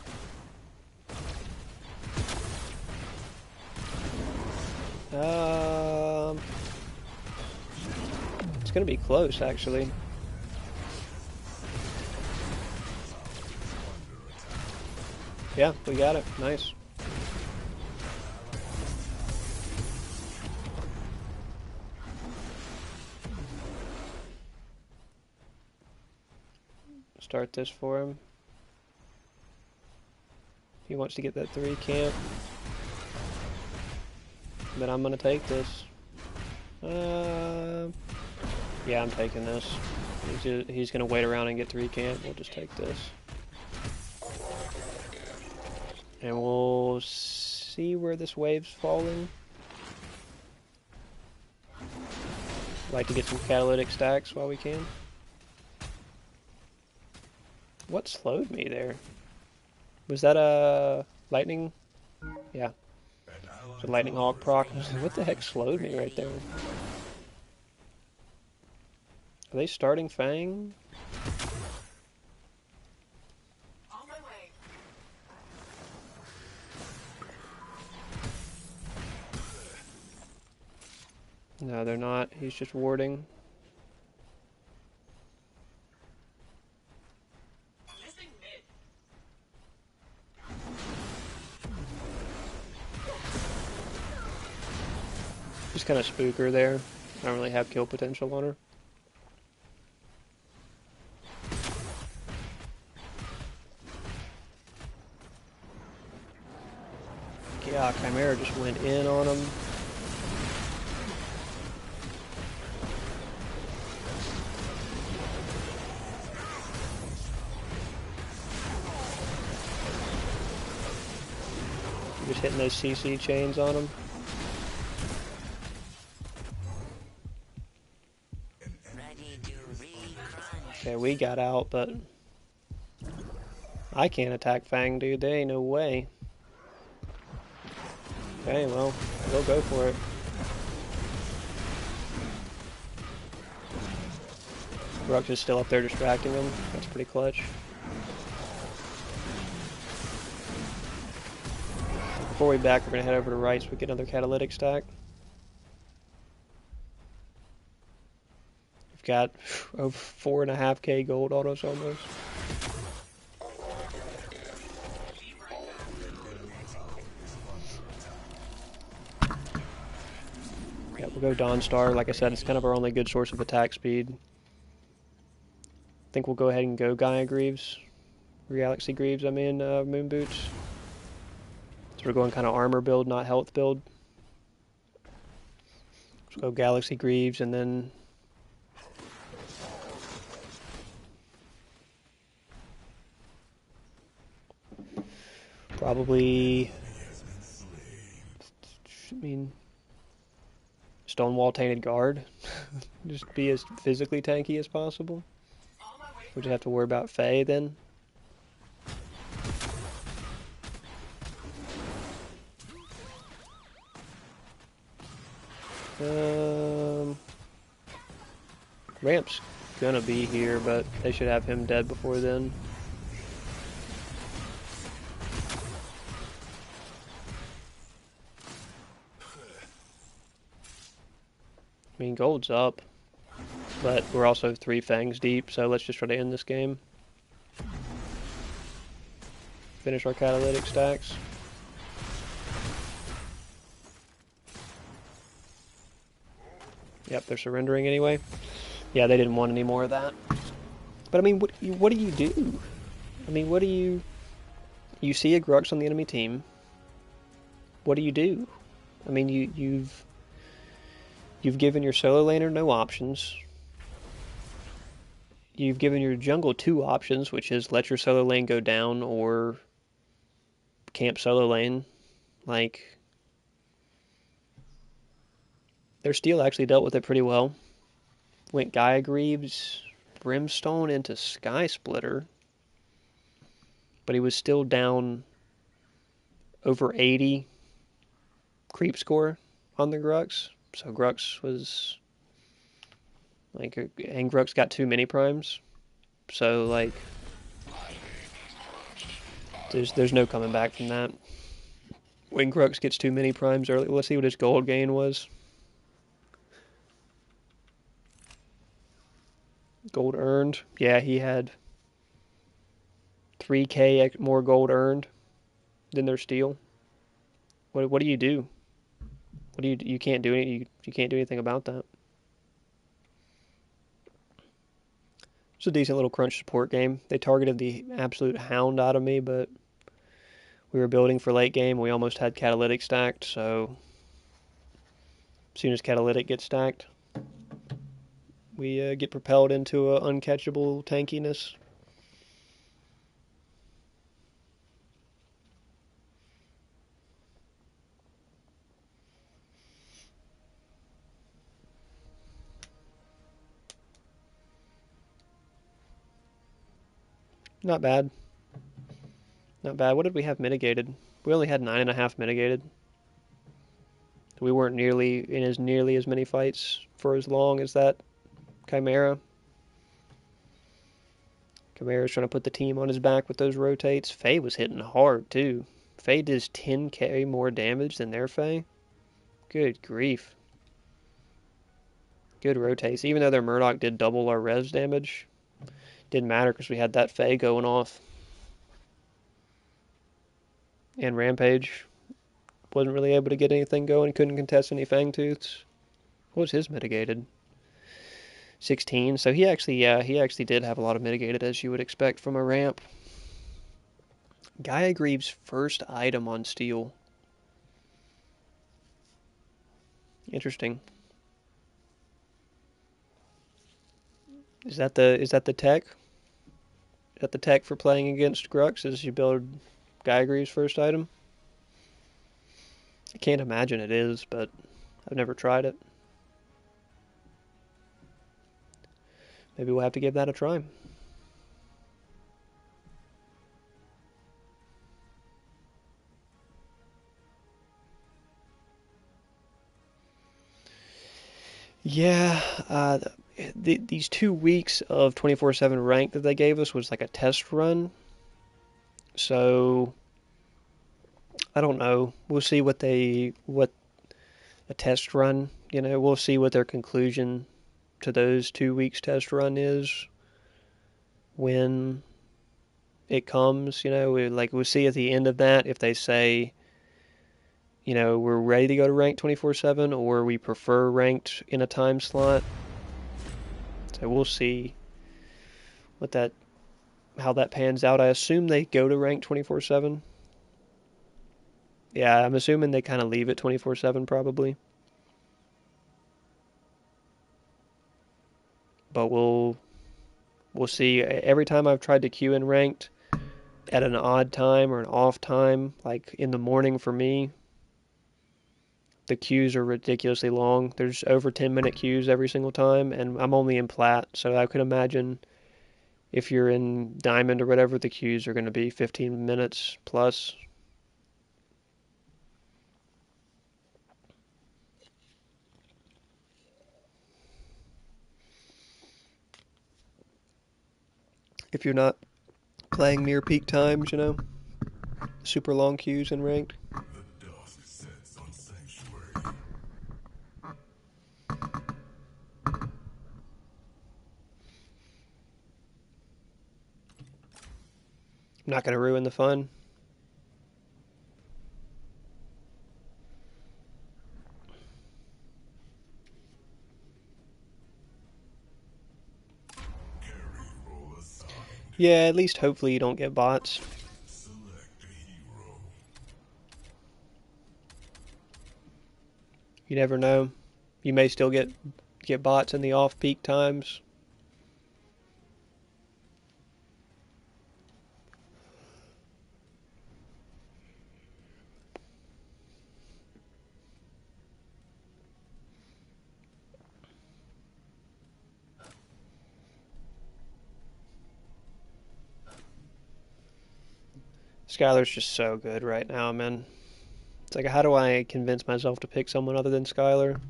Speaker 1: It's gonna be close actually. Yeah, we got it. Nice. Start this for him. He wants to get that 3 camp. But I'm gonna take this. Yeah, I'm taking this. He's gonna wait around and get 3 camp. We'll just take this. And we'll see where this wave's falling. Like to get some catalytic stacks while we can. What slowed me there? Was that a lightning? Yeah. The lightning hawk proc. What the heck slowed me right there? Are they starting Fang?
Speaker 4: On my way.
Speaker 1: No, they're not. He's just warding.
Speaker 4: Missing mid.
Speaker 1: Just kind of spook her there. I don't really have kill potential on her. Yeah, Chimera just went in on him. Just hitting those CC chains on him.
Speaker 3: Ready to re-crunch.
Speaker 1: Okay, we got out, but I can't attack Fang, dude. There ain't no way. Okay, well, we'll go for it. Grux is still up there distracting him. That's pretty clutch. Before we back, we're going to head over to right so we get another catalytic stack. We've got over 4.5k gold on us almost. Yeah, we'll go Dawnstar. Like I said, it's kind of our only good source of attack speed. I think we'll go ahead and go Gaia Greaves. Or Galaxy Greaves, I mean, Moon Boots. So we're going kind of armor build, not health build. Let's go Galaxy Greaves and then... probably... I mean... Stonewall Tainted Guard. Just be as physically tanky as possible. Would you have to worry about Faye then? Ramp's gonna be here, but they should have him dead before then. I mean, gold's up, but we're also 3 fangs deep, so let's just try to end this game. Finish our catalytic stacks. Yep, they're surrendering anyway. Yeah, they didn't want any more of that. But I mean, what do you do? I mean, what do you... You see a Grux on the enemy team. What do you do? I mean, you've given your solo laner no options. You've given your jungle 2 options, which is let your solo lane go down or camp solo lane. Like, their steel actually dealt with it pretty well. Went Gaia Greaves, Brimstone into Sky Splitter, but he was still down over 80 creep score on the Grux. So Grux was like, and Grux got too many primes. So like, there's no coming back from that. When Grux gets too many primes early, let's see what his gold gain was. Gold earned. Yeah, he had 3k more gold earned than their steel. What do you do? What do you can't do any, you can't do anything about that. It's a decent little crunch support game. They targeted the absolute hound out of me, but we were building for late game. We almost had catalytic stacked, so as soon as catalytic gets stacked, we get propelled into uncatchable tankiness. Not bad. Not bad. What did we have mitigated? We only had 9.5 mitigated. We weren't nearly in nearly as many fights for as long as that Chimera. Chimera's trying to put the team on his back with those rotates. Faye was hitting hard too. Faye does 10k more damage than their Faye. Good grief. Good rotates. Even though their Murdoch did double our res damage, didn't matter because we had that Faye going off. And Rampage wasn't really able to get anything going, couldn't contest any Fangtooths. What was his mitigated? 16. So he actually did have a lot of mitigated, as you would expect from a ramp. Gaia Greaves' first item on steel. Interesting. Is that the tech? Is that the tech for playing against Grux? Is you build Gaia Greaves' first item? I can't imagine it is, but I've never tried it. Maybe we'll have to give that a try. Yeah, these 2 weeks of 24/7 rank that they gave us was like a test run. So I don't know. We'll see what a test run. We'll see what their conclusion to those 2 weeks test run is when it comes. We'll see at the end of that if they say, we're ready to go to ranked 24/7 or we prefer ranked in a time slot. So we'll see how that pans out. I assume they go to ranked 24/7. Yeah, I'm assuming they kind of leave it 24/7 probably. But we'll see. Every time I've tried to queue in ranked at an odd time or an off time, like in the morning for me, the queues are ridiculously long. There's over 10-minute queues every single time, and I'm only in plat, so I could imagine if you're in diamond or whatever, the queues are going to be 15 minutes plus. If you're not playing near peak times, super long queues in ranked.
Speaker 2: The dusk sets on Sanctuary.
Speaker 1: I'm not going to ruin the fun.
Speaker 2: Carry roll assigned.
Speaker 1: Yeah, at least hopefully you don't get bots.
Speaker 2: Select a hero.
Speaker 1: You never know. You may still get bots in the off-peak times. Skylar's just so good right now, man. It's like, how do I convince myself to pick someone other than Skylar?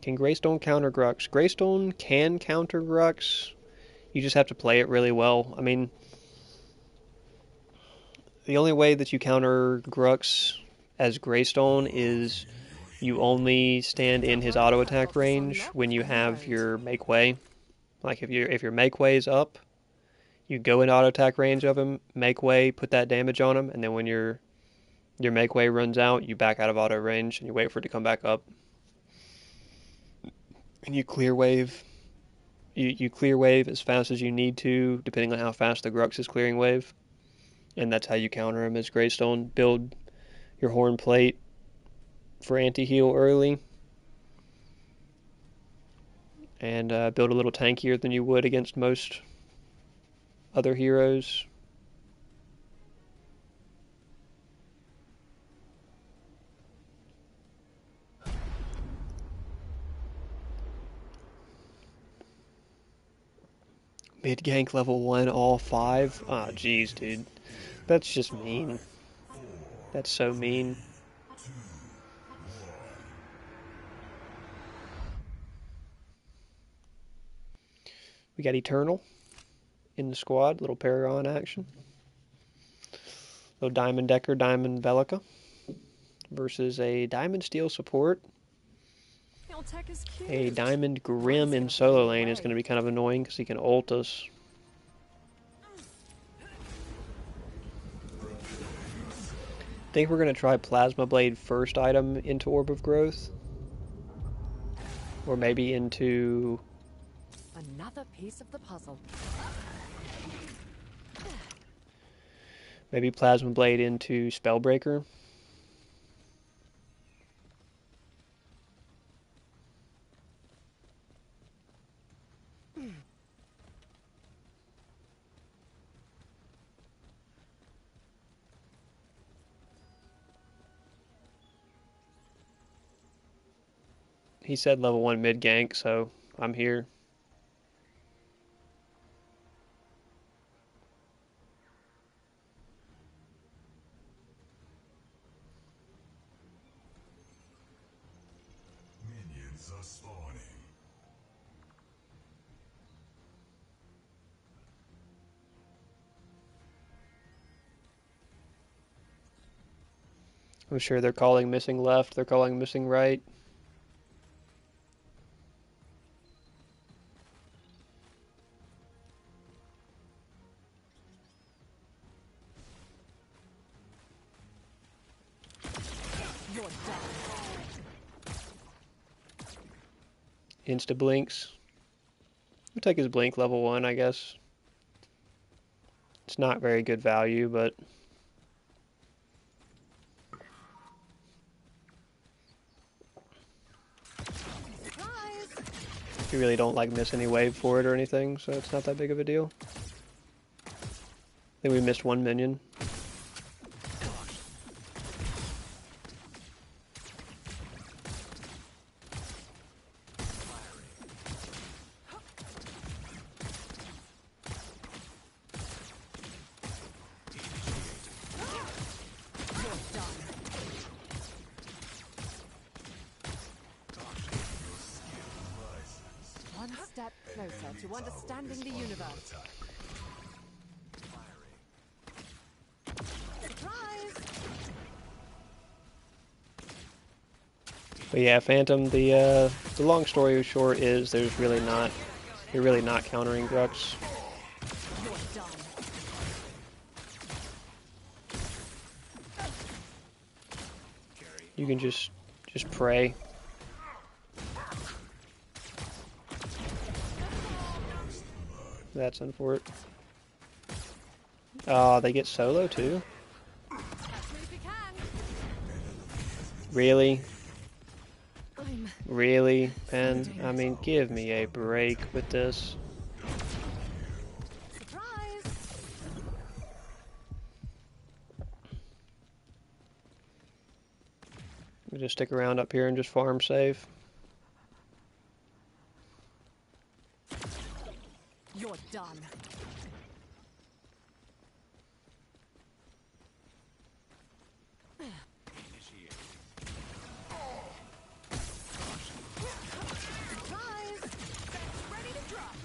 Speaker 1: Can Greystone counter Grux? Greystone can counter Grux. You just have to play it really well. I mean, the only way that you counter Grux as Greystone is you only stand in his auto attack range when you have your make way. Like if your make way is up, you go in auto attack range of him, make way, put that damage on him, and then when your make way runs out, you back out of auto range and you wait for it to come back up. And you clear wave. You clear wave as fast as you need to, depending on how fast the Grux is clearing wave. And that's how you counter him as Greystone. Build your Horn Plate for anti-heal early. And build a little tankier than you would against most other heroes. Mid gank level 1, all 5. Ah, oh, jeez, dude. That's just mean. That's so mean. We got Eternal in the squad. Little Paragon action. Little Diamond Decker, Diamond Bellica versus a Diamond Steel support. A Diamond Grim in solo lane is going to be kind of annoying because he can ult us. think we're going to try Plasma Blade first item into Orb of Growth. Or maybe into...
Speaker 5: Another piece of the puzzle.
Speaker 1: Maybe Plasma Blade into Spellbreaker. He said level 1 mid gank, so I'm here.
Speaker 2: Minions are spawning.
Speaker 1: I'm sure they're calling missing left, they're calling missing right.
Speaker 5: You're done.
Speaker 1: Insta blinks. We'll take his blink level 1, I guess. It's not very good value, but
Speaker 5: Surprise!
Speaker 1: you really don't like miss any wave for it or anything, so it's not that big of a deal. I think we missed 1 minion.
Speaker 5: You're done. One step closer to understanding the universe. Surprise!
Speaker 1: But yeah, Phantom, the long story short is you're really not countering Grux.
Speaker 5: You're done.
Speaker 1: You can just pray. That's unfortunate. Oh, they get solo too?
Speaker 5: Catch me if you can.
Speaker 1: Really?
Speaker 5: I'm
Speaker 1: Really, Pen? I mean, give me a break with this.
Speaker 5: surprise!
Speaker 1: We just stick around up here and just farm safe.
Speaker 5: You're done. Surprise! Ready to drop.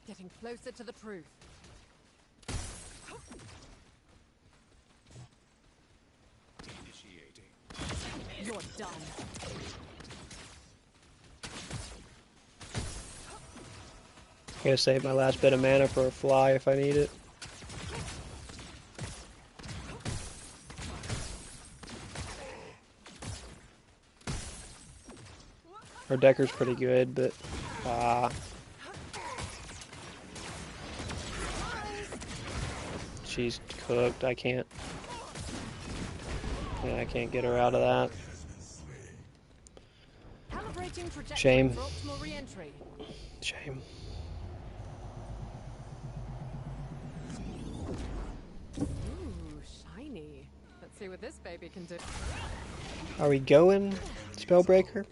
Speaker 5: Getting closer to the proof. You're done.
Speaker 1: I'm gonna save my last bit of mana for a fly if I need it. Her Decker's pretty good, but she's cooked. I can't get her out of that.
Speaker 5: Calibrating trajectory
Speaker 1: Shame.
Speaker 5: for optimal re-entry.
Speaker 1: Shame.
Speaker 5: Ooh, shiny. Let's see what this baby can do.
Speaker 1: Are we going Spellbreaker?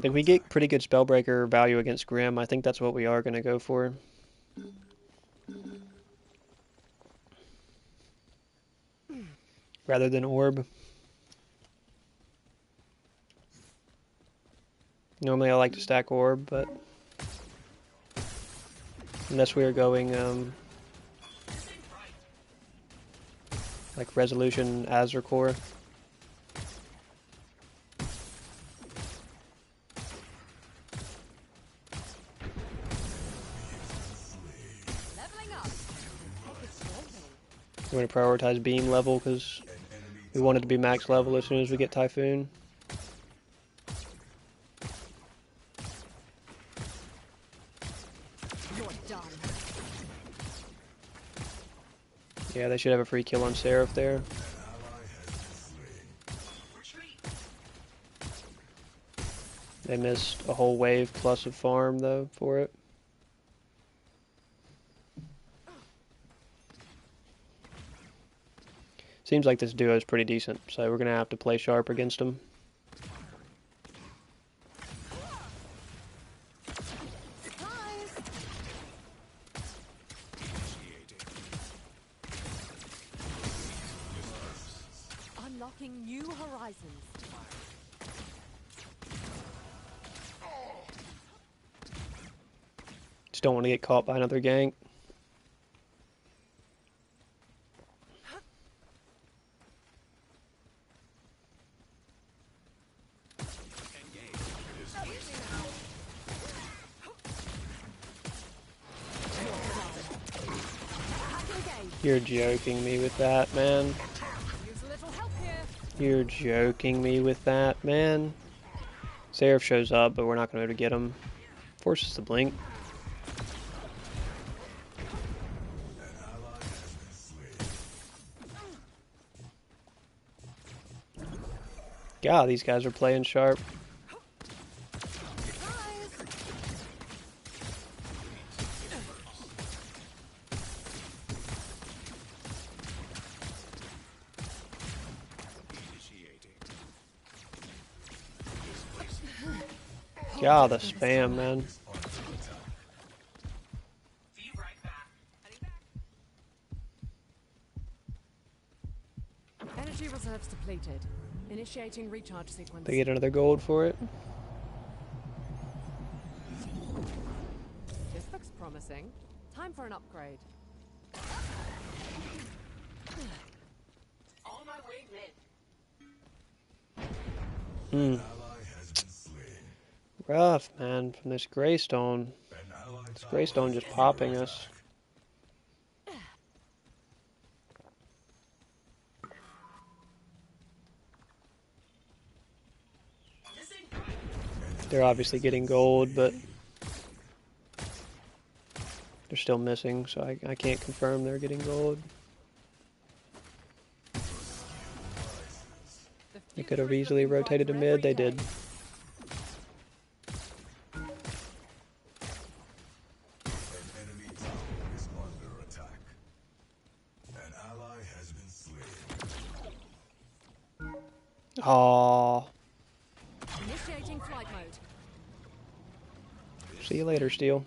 Speaker 1: If we get pretty good Spellbreaker value against Grim, I think that's what we are going to go for. Rather than Orb. Normally I like to stack Orb, but unless we are going like Resolution Azure Core. We're going to prioritize beam level because we want it to be max level as soon as we get Typhoon.
Speaker 5: You're done.
Speaker 1: Yeah, they should have a free kill on Seraph there.
Speaker 4: Retreat.
Speaker 1: They missed a whole wave plus of farm, though, for it. Seems like this duo is pretty decent, so we're going to have to play sharp against them.
Speaker 5: Surprise! Unlocking new horizons.
Speaker 1: Just don't want to get caught by another gank. You're joking me with that, man.
Speaker 5: Use a little help here.
Speaker 1: You're joking me with that, man. Seraph shows up, but we're not going to be able to get him. Forces the blink. God, these guys are playing sharp. God, the spam, man.
Speaker 4: Be right back.
Speaker 5: Energy reserves depleted. Initiating recharge sequence.
Speaker 1: They get another gold for it.
Speaker 5: This looks promising. Time for an upgrade.
Speaker 4: On my way mid.
Speaker 1: Hmm.
Speaker 2: Ally has been slain.
Speaker 1: Rough, man, from this Greystone.
Speaker 2: An ally
Speaker 1: This Greystone just popping us.
Speaker 4: This ain't right.
Speaker 1: They're obviously getting gold, but they're still missing, so I can't confirm they're getting gold. They could have easily rotated to mid, they did.
Speaker 2: An enemy tower is under attack. An ally has been slain.
Speaker 1: Aww.
Speaker 5: Initiating flight mode.
Speaker 1: See you later, Steel.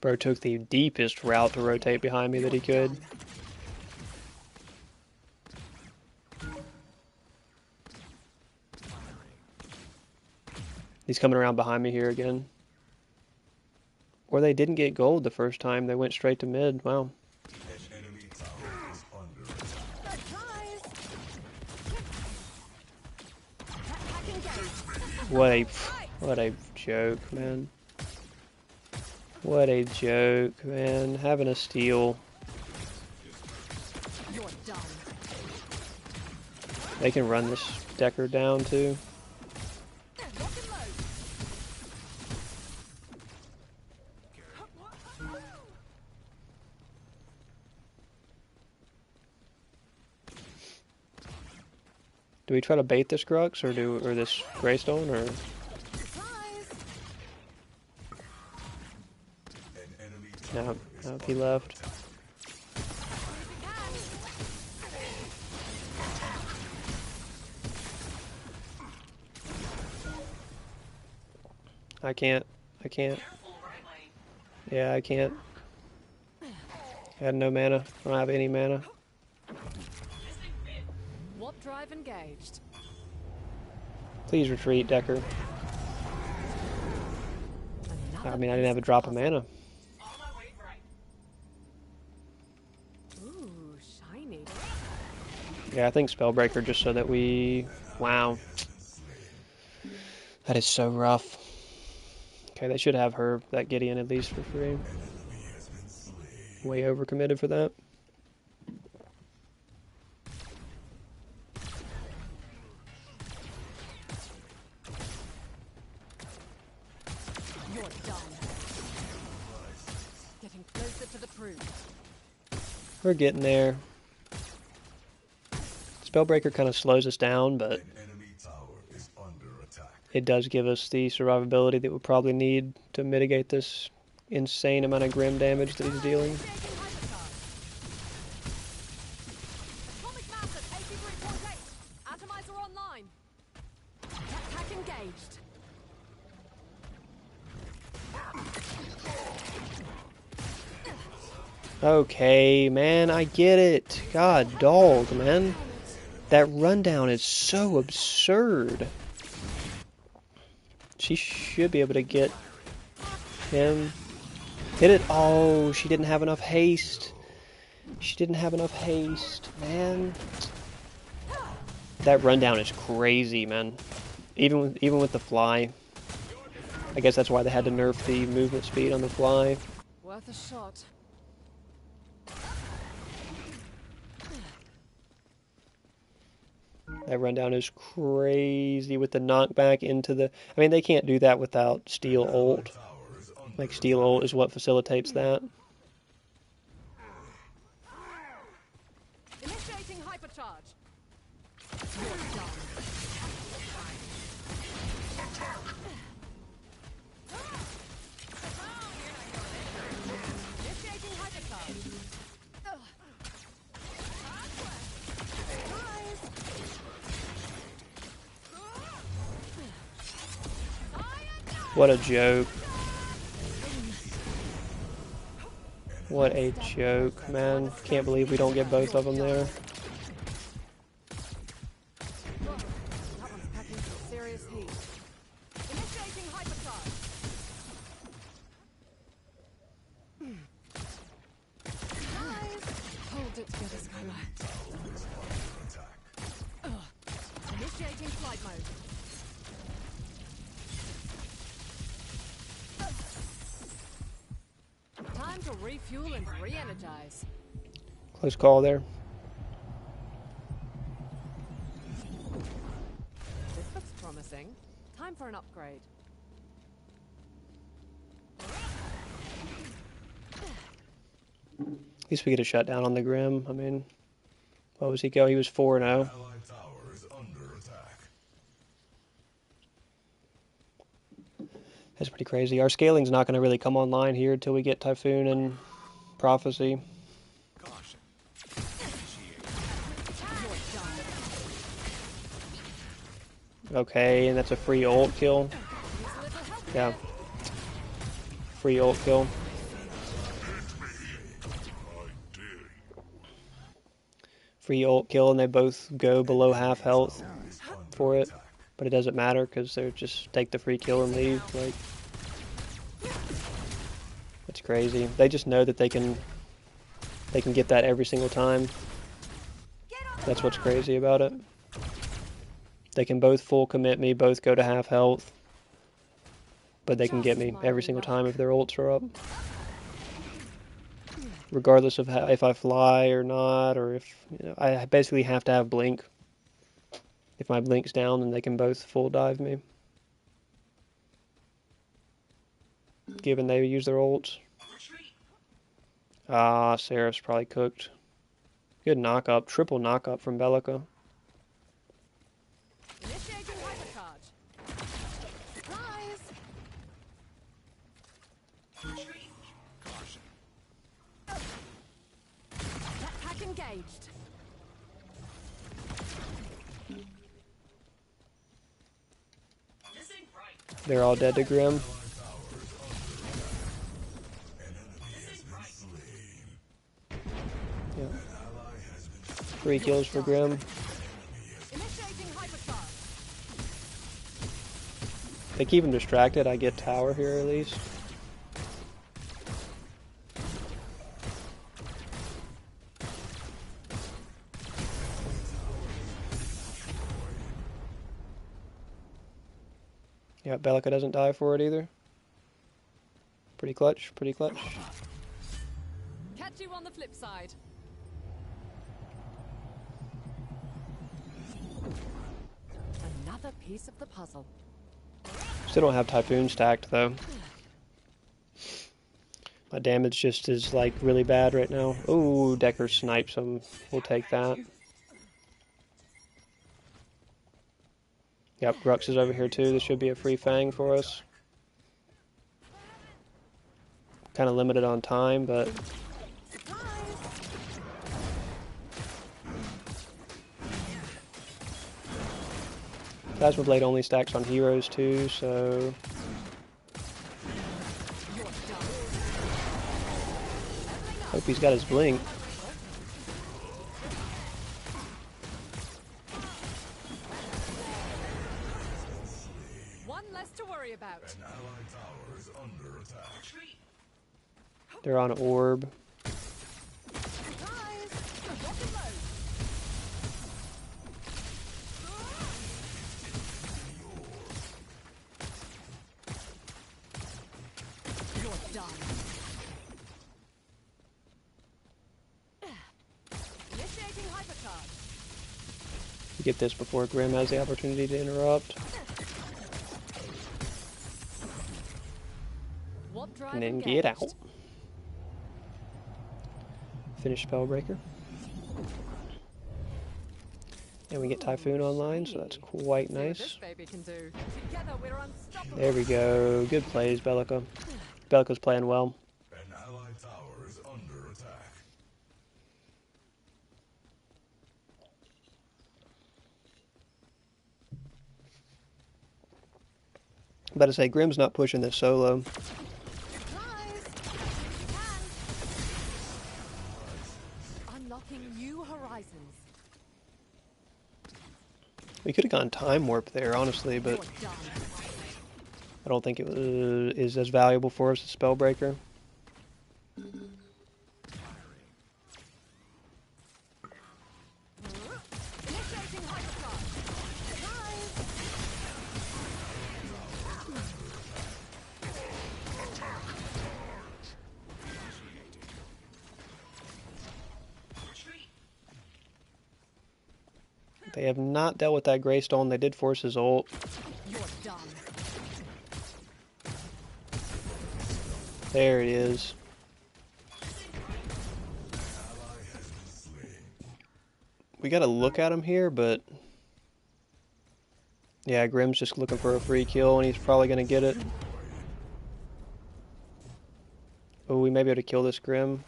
Speaker 1: Bro took the deepest route to rotate behind me that he could. He's coming around behind me here again. Or they didn't get gold the first time. They went straight to mid. Wow.
Speaker 2: An enemy tower is under attack.
Speaker 5: Surprise!
Speaker 1: What a joke, man. What a joke, man. Having a steal.
Speaker 5: You're done.
Speaker 1: They can run this Decker down too.
Speaker 5: Lock and load.
Speaker 1: Do we try to bait this Grux or this Greystone or
Speaker 5: Surprise!
Speaker 2: An enemy
Speaker 1: no? No, he left. I can't.
Speaker 4: Careful right lane.
Speaker 1: Yeah, I can't. I had no mana. I don't have any mana.
Speaker 4: This ain't mid.
Speaker 5: Warp drive engaged.
Speaker 1: Please retreat, Decker. I mean, I didn't have a drop of mana.
Speaker 4: On my way right.
Speaker 5: Ooh, shiny.
Speaker 1: Yeah, I think Spellbreaker just so that we... Wow. That is so rough. Okay, they should have her, that Gideon, at least for free.
Speaker 2: enemy has
Speaker 1: Way overcommitted for that.
Speaker 5: You're done. Getting closer to the truth.
Speaker 1: We're getting there. Spellbreaker kind of slows us down, but
Speaker 2: An enemy tower is under attack.
Speaker 1: it does give us the survivability that we probably need to mitigate this insane amount of Grim damage that he's dealing.
Speaker 5: Atomic mass at 83.8. Atomizer online. Jetpack engaged.
Speaker 1: Okay, man, I get it. God, dog, man. That rundown is so absurd. She should be able to get him. Hit it. Oh, she didn't have enough haste. She didn't have enough haste, man. That rundown is crazy, man. Even with the fly. I guess that's why they had to nerf the movement speed on the fly.
Speaker 5: Worth a shot.
Speaker 1: That rundown is crazy with the knockback into the... I mean, they can't do that without Steel ult.
Speaker 2: Tower is under
Speaker 1: Like, Steel ult is what facilitates that.
Speaker 5: Initiating hypercharge. You're done. Initiating hypercharge.
Speaker 1: What a joke. What a joke, man. Can't believe we don't get both of them there.
Speaker 5: That one's packing some serious heat. Initiating hypercharge. Hold it together, Skylar. Initiating flight mode. Time to refuel and re-energize.
Speaker 1: Close call there.
Speaker 5: This looks promising. Time for an upgrade.
Speaker 1: At least we get a shutdown on the Grim. I mean, what was he go? He was 4-0.
Speaker 2: Allied tower is under attack.
Speaker 1: That's pretty crazy. Our scaling's not going to really come online here until we get Typhoon and Prophecy. Okay, and that's a free ult kill. Yeah. Free ult kill. Free ult kill, and they both go below half health for it. But it doesn't matter because they just take the free kill and leave. Like, it's crazy. They just know that they can get that every single time. That's what's crazy about it. They can both full commit me, both go to half health, but they can get me every single time if their ults are up. Regardless of how, if I fly or not, or if, you know, I basically have to have blink. If my blink's down, then they can both full dive me. Given they use their ults. Ah, Seraph's probably cooked. Good knock up, triple knock up from Bellica.
Speaker 5: Initiating hypercharge. Surprise! Jetpack engaged.
Speaker 4: This ain't right.
Speaker 1: They're all dead to Grim. Yeah. 3 kills for Grim.
Speaker 5: Initiating hypercharge.
Speaker 1: They keep him distracted. I get tower here at least. Yeah, Bellica doesn't die for it either. Pretty clutch, pretty clutch.
Speaker 5: Catch Catch you on the flip side. Another piece of the puzzle.
Speaker 1: Still don't have Typhoon stacked though. My damage just is like really bad right now. Ooh, Decker snipes him. We'll take that. Yep, Grux is over here too. This should be a free Fang for us. Kind of limited on time, but Plasma Blade only stacks on heroes too, so hope he's got his blink.
Speaker 5: One less to worry about.
Speaker 2: An allied tower is under attack.
Speaker 4: Retreat.
Speaker 1: They're on orb.
Speaker 5: Surprise! Rock and load. You're done. Initiating hypercharge.
Speaker 1: Get this before Grim has the opportunity to interrupt.
Speaker 5: Warp drive
Speaker 1: And then
Speaker 5: engaged.
Speaker 1: get out. Finish Spellbreaker. And we get Typhoon online, so that's quite
Speaker 5: See what this
Speaker 1: nice.
Speaker 5: baby can do. Together we're unstoppable.
Speaker 1: There we go. Good plays, Bellica. Bellica's playing well.
Speaker 2: An allied tower is under attack.
Speaker 1: About to say, Grim's not pushing this solo.
Speaker 5: Surprise! Unlocking new horizons.
Speaker 1: We could have gone Time Warp there, honestly, but
Speaker 5: You're done.
Speaker 1: I don't think it is as valuable for us as Spellbreaker.
Speaker 5: Initiating hypercharge. Surprise!
Speaker 4: Retreat.
Speaker 1: They have not dealt with that Greystone. They did force his ult.
Speaker 5: You're done.
Speaker 1: There it is. We gotta look at him here, but yeah, Grim's just looking for a free kill, and he's probably gonna get it. Oh, we may be able to kill this Grim.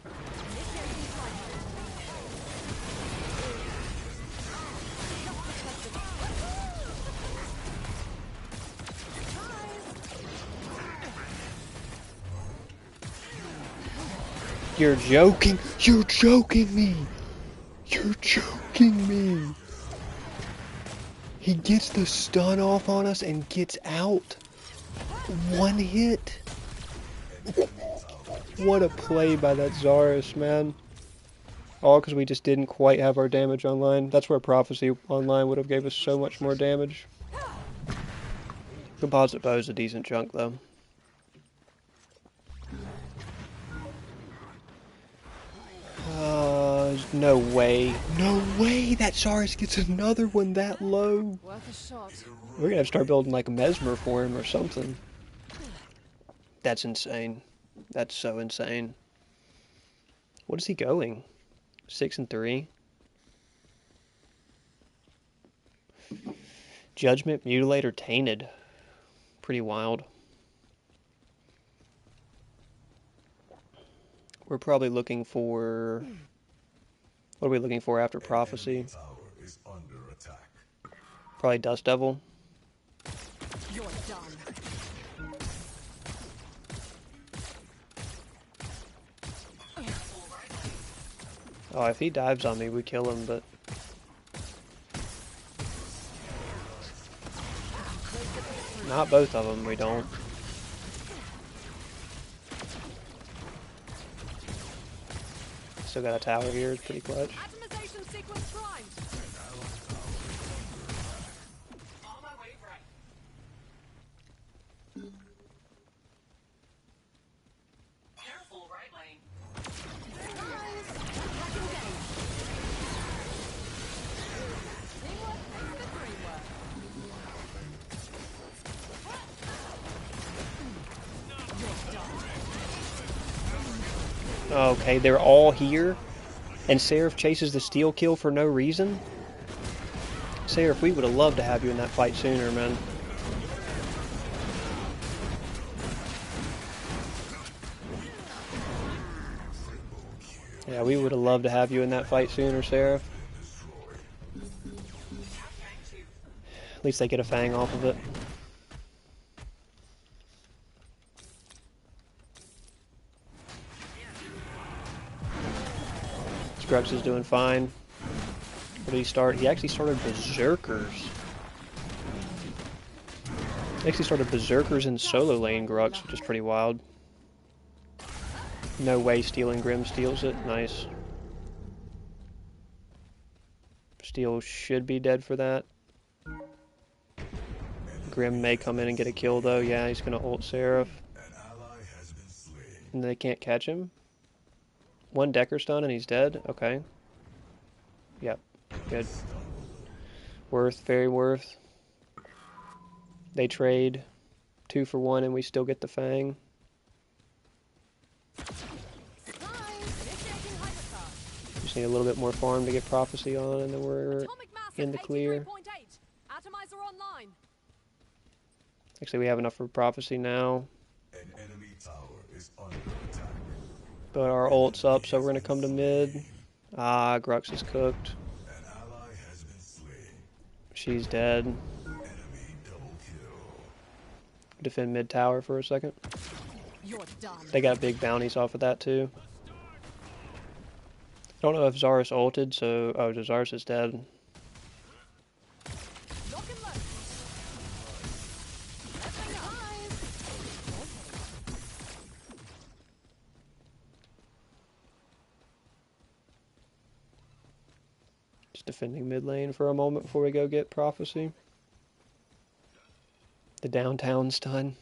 Speaker 1: You're joking! You're joking me! You're joking me! He gets the stun off on us and gets out. One hit. What a play by that Zarus, man. All because we just didn't quite have our damage online. That's where Prophecy online would have gave us so much more damage. Composite bow is a decent chunk, though. No way. No way that Zarus gets another one that low.
Speaker 5: Worth a shot.
Speaker 1: We're gonna have to start building like a Mesmer for him or something. That's insane. That's so insane. What is he going? 6 and 3. Judgment, Mutilator, Tainted. Pretty wild. We're probably looking for... What are we looking for after Prophecy?
Speaker 2: Tower is under attack.
Speaker 1: Probably Dust Devil.
Speaker 5: You're done.
Speaker 1: Oh, if he dives on me, we kill him, but... Not both of them, we don't. Still got a tower here, it's pretty clutch.
Speaker 5: Atomization sequence primed.
Speaker 4: On my way, right. Careful, right lane.
Speaker 1: Okay, they're all here, and Seraph chases the steal kill for no reason? Seraph, we would have loved to have you in that fight sooner, man. Yeah, we would have loved to have you in that fight sooner, Seraph. At least they get a fang off of it. Grux is doing fine. What did he start? He actually started Berserkers. He actually started Berserkers in solo lane Grux, which is pretty wild. No way Steel and Grim steals it. Nice. Steel should be dead for that. Grim may come in and get a kill though. Yeah, he's gonna ult Seraph. And they can't catch him. One Decker stun and he's dead? Okay. Yep. Good. Worth, very worth. They trade 2 for 1 and we still get the Fang. Just need a little bit more farm to get Prophecy on and then we're in the clear. Actually, we have enough for Prophecy now.
Speaker 2: An enemy tower is under attack.
Speaker 1: But our ult's up, so we're gonna come to mid. Ah, Grux is cooked.
Speaker 2: An ally has been slain.
Speaker 1: She's dead.
Speaker 2: Enemy double kill.
Speaker 1: Defend mid tower for a second.
Speaker 5: You're done.
Speaker 1: They got big bounties off of that too. I don't know if Zarus ulted, so... Oh, Zarus is dead.
Speaker 5: Lock and load. Open your eyes.
Speaker 1: Just defending mid lane for a moment before we go get Prophecy. The downtown stun.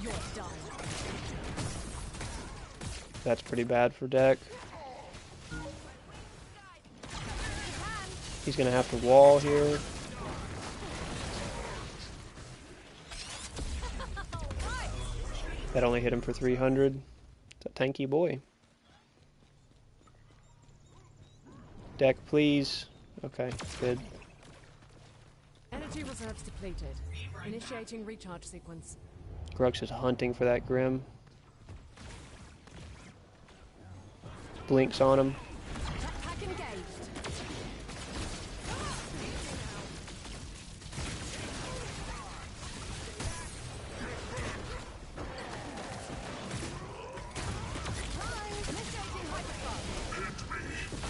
Speaker 5: You're done.
Speaker 1: That's pretty bad for Deck. He's gonna have to wall here. That only hit him for 300. It's a tanky boy. Deck, please. Okay, good.
Speaker 5: Energy reserves depleted. Initiating recharge sequence.
Speaker 1: Grux is hunting for that Grim. Blinks on him.
Speaker 5: Attack engaged.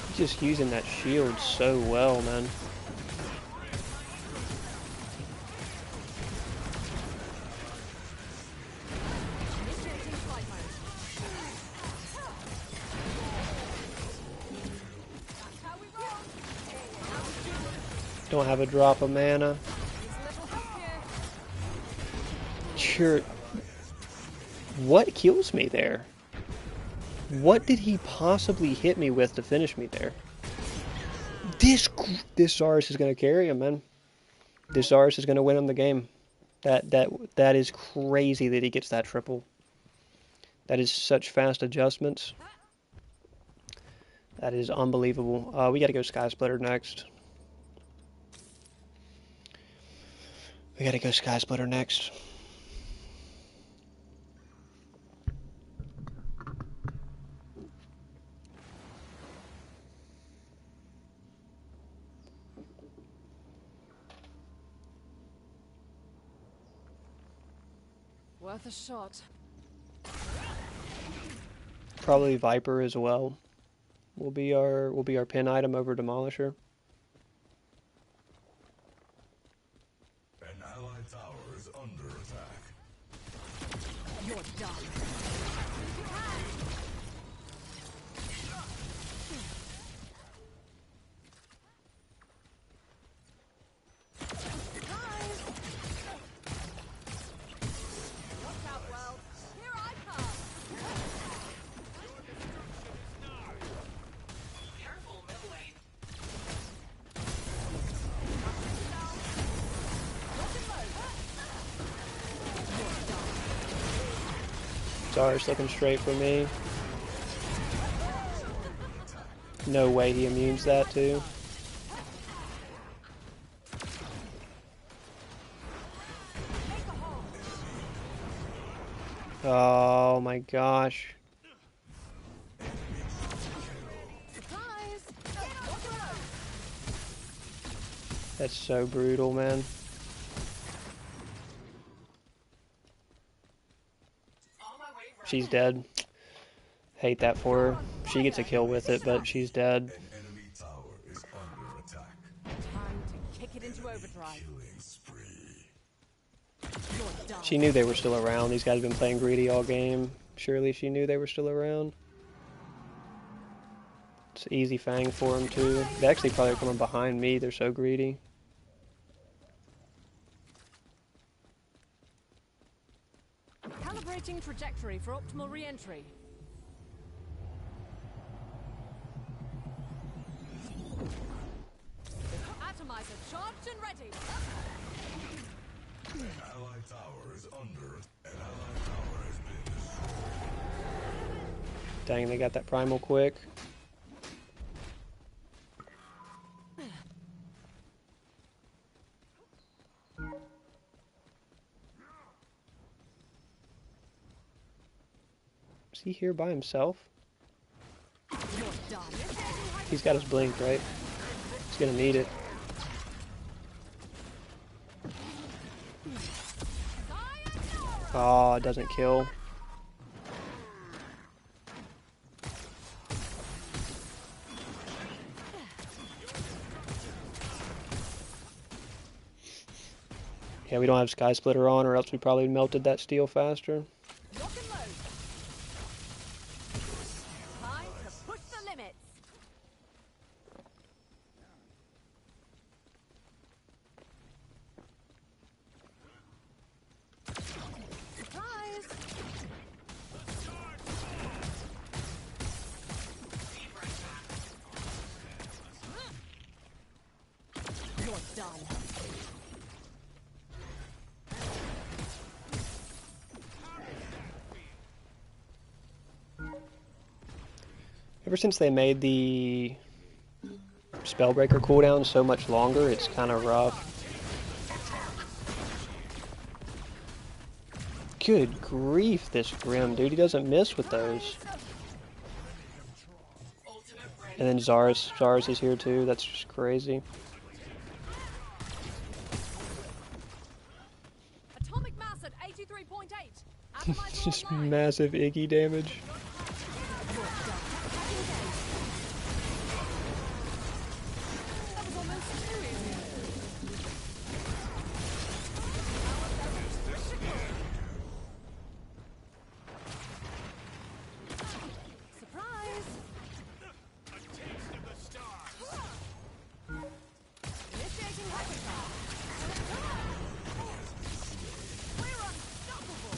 Speaker 1: He's just using that shield so well, man.
Speaker 5: Initiating flight mode. That's how we roll.
Speaker 1: Don't have a drop of mana.
Speaker 5: Needs a little help here.
Speaker 1: Sure. What kills me there? What did he possibly hit me with to finish me there? This Zarus is gonna carry him, man. This Zarus is gonna win him the game. That is crazy that he gets that triple. That is such fast adjustments. That is unbelievable. We gotta go Sky Splitter next. We gotta go Sky Splitter next.
Speaker 5: Worth a shot.
Speaker 1: Probably Viper as well. Will be our pin item over Demolisher.
Speaker 2: An allied tower is under attack.
Speaker 5: You're done. Watch out, world. Here I come.
Speaker 4: Careful, middle lane.
Speaker 1: Zar's looking straight for me. No way he immunes that too. Oh my gosh.
Speaker 5: Surprise!
Speaker 1: That's so brutal, man. She's dead. Hate that for her. She gets a kill with it, but she's dead.
Speaker 2: An enemy tower is under attack.
Speaker 5: Time to kick it into overdrive.
Speaker 2: Killing spree.
Speaker 5: You're done.
Speaker 1: She knew they were still around. These guys have been playing greedy all game. Surely she knew they were still around. It's an easy fang for them too. They actually probably are coming behind me. They're so greedy.
Speaker 5: Calibrating trajectory for optimal re-entry. Atomizer charged and ready.
Speaker 2: An allied tower is under. An allied tower has been destroyed.
Speaker 1: Dang, they got that primal quick. Is he here by himself?
Speaker 5: You're done.
Speaker 1: He's got his blink, right? He's gonna need it. Oh, it doesn't kill. Yeah, we don't have Sky Splitter on, or else we probably melted that steel faster.
Speaker 5: Lock and load. Time to push the limits. Surprise! You're done.
Speaker 1: Ever since they made the Spellbreaker cooldown so much longer, it's kind of rough. Good grief, this Grim, dude. He doesn't miss with those. And then Zars is here too. That's just crazy.
Speaker 5: Atomic mass at 83.8. Atomizer
Speaker 1: Just
Speaker 5: online.
Speaker 1: massive Iggy damage.
Speaker 5: That was almost too easy. Surprise! Initiating hyperstar. We're unstoppable.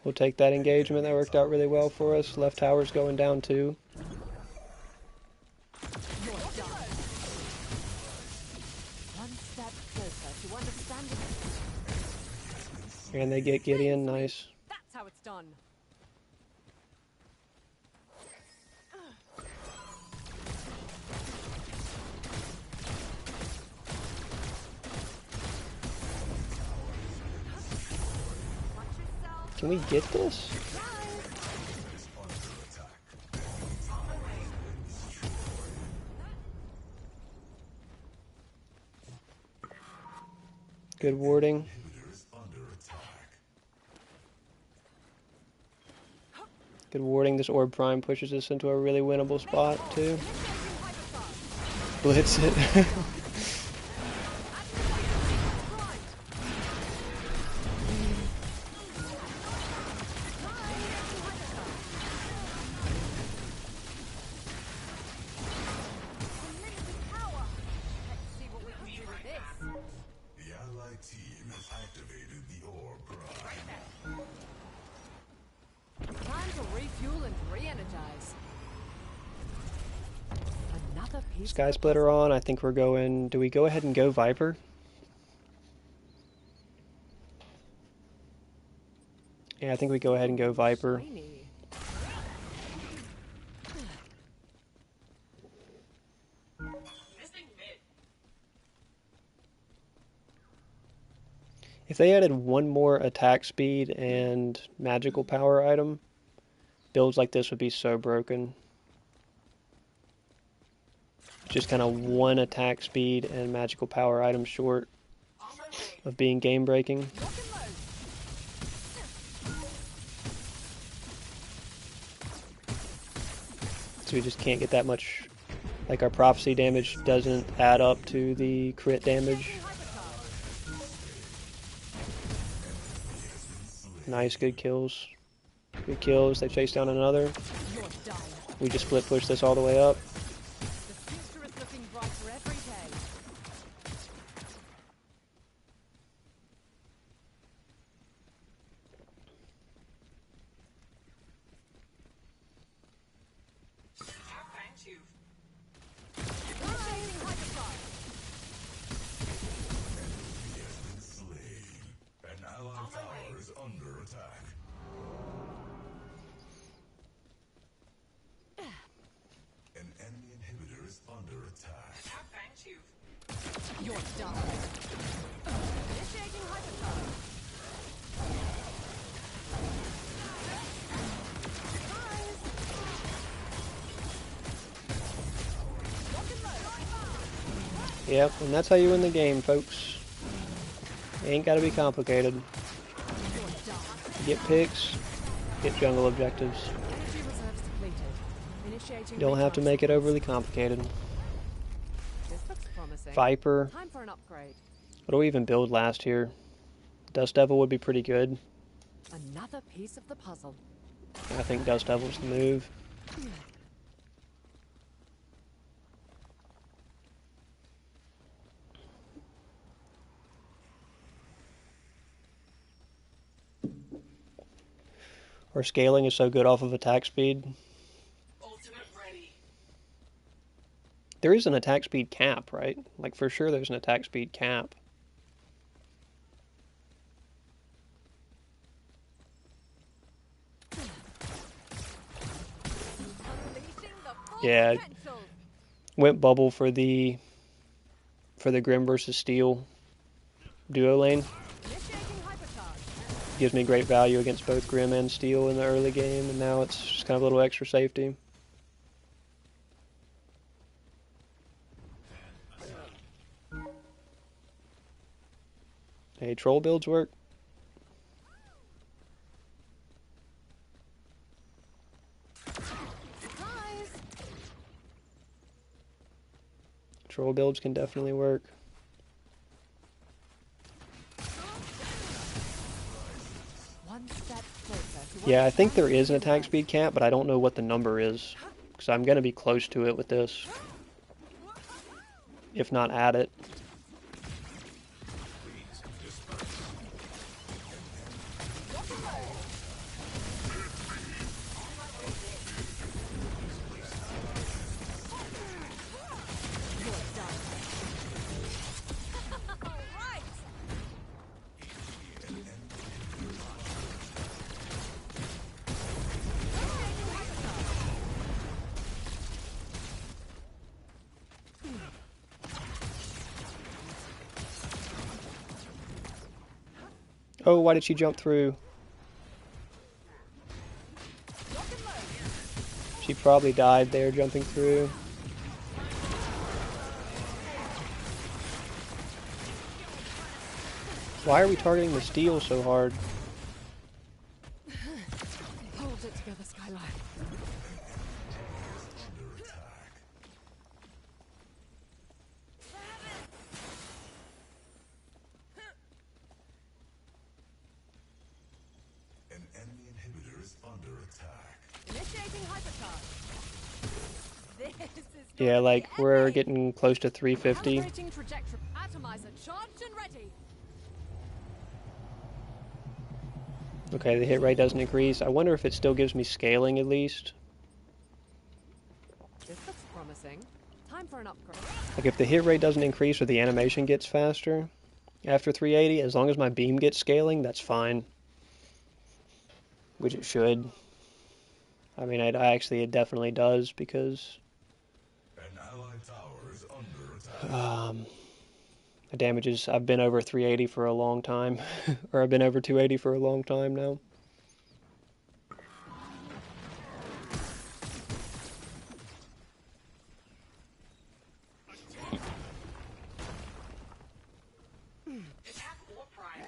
Speaker 1: We'll take that engagement. That worked out really well for us. Left tower's going down too.
Speaker 5: You're done. One step closer to understanding.
Speaker 1: And they get Gideon. Nice.
Speaker 5: That's how it's done. Watch yourself.
Speaker 1: Can we get this? Good warding. Good warding. This Orb Prime pushes us into a really winnable spot too. Blitz it.
Speaker 2: The allied team has activated the Orb Prime.
Speaker 5: Time to refuel and re-energize. Another piece.
Speaker 1: Sky Splitter on. I think we're going. Do we go ahead and go Viper? Yeah, I think we go ahead and go Viper.
Speaker 5: Shiny.
Speaker 4: Missing mid.
Speaker 1: If they added one more attack speed and magical power item, builds like this would be so broken. Just kind of one attack speed and magical power item short
Speaker 4: On my way.
Speaker 1: of being game breaking. So we just can't get that much, like our prophecy damage doesn't add up to the crit damage. Nice, good kills. Good kills, they chase down another. We just split push this all the way up.
Speaker 5: The future is looking brighter every day.
Speaker 4: Have thank you.
Speaker 2: Slain. An allied tower is under attack. An enemy inhibitor is under attack.
Speaker 4: Have thank you.
Speaker 5: You're done. Initiating hypercharge.
Speaker 1: Yep, and that's how you win the game, folks. It ain't gotta be complicated. Get picks, get jungle objectives.
Speaker 5: Energy reserves depleted. Initiating
Speaker 1: You don't have to
Speaker 5: recharge
Speaker 1: make it
Speaker 5: sequence.
Speaker 1: overly complicated.
Speaker 5: This looks promising.
Speaker 1: Viper.
Speaker 5: Time for an upgrade.
Speaker 1: What do we even build last here? Dust Devil would be pretty good.
Speaker 5: Another piece of the puzzle.
Speaker 1: I think Dust Devil's the move. Our scaling is so good off of attack speed.
Speaker 4: Ultimate ready.
Speaker 1: There is an attack speed cap, right? Like for sure there's an attack speed cap.
Speaker 5: Unleashing the full
Speaker 1: Yeah.
Speaker 5: potential.
Speaker 1: Went bubble for the Grim versus Steel duo lane.
Speaker 5: Initiating hypercharge.
Speaker 1: Gives me great value against both Grim and Steel in the early game, and now it's just kind of a little extra safety. Hey, troll builds work.
Speaker 5: Surprise!
Speaker 1: Troll builds can definitely work.
Speaker 5: One step closer to
Speaker 1: Yeah, I think there is an attack speed cap, but I don't know what the number is. Because I'm going to be close to it with this. If not at it.
Speaker 5: Right.
Speaker 1: Oh, why did she jump through? She probably died there jumping through. Why are we targeting the steel so hard?
Speaker 5: Hold it together, Skyline.
Speaker 2: An enemy inhibitor is under attack.
Speaker 5: Initiating hypercharge. This is
Speaker 1: Yeah,
Speaker 5: gonna
Speaker 1: like
Speaker 5: be
Speaker 1: we're
Speaker 5: epic.
Speaker 1: getting close to 350.
Speaker 5: Calibrating trajectory. Atomizer charged and ready.
Speaker 1: Okay, the hit rate doesn't increase. I wonder if it still gives me scaling at least.
Speaker 5: This looks promising. Time for an upgrade.
Speaker 1: Like if the hit rate doesn't increase or the animation gets faster after 380, as long as my beam gets scaling, that's fine. which it should. I mean, it definitely does because
Speaker 2: An allied tower is under attack.
Speaker 1: the damages. I've been over 380 for a long time, or I've been over 280 for a long time now.
Speaker 4: Attack or prime.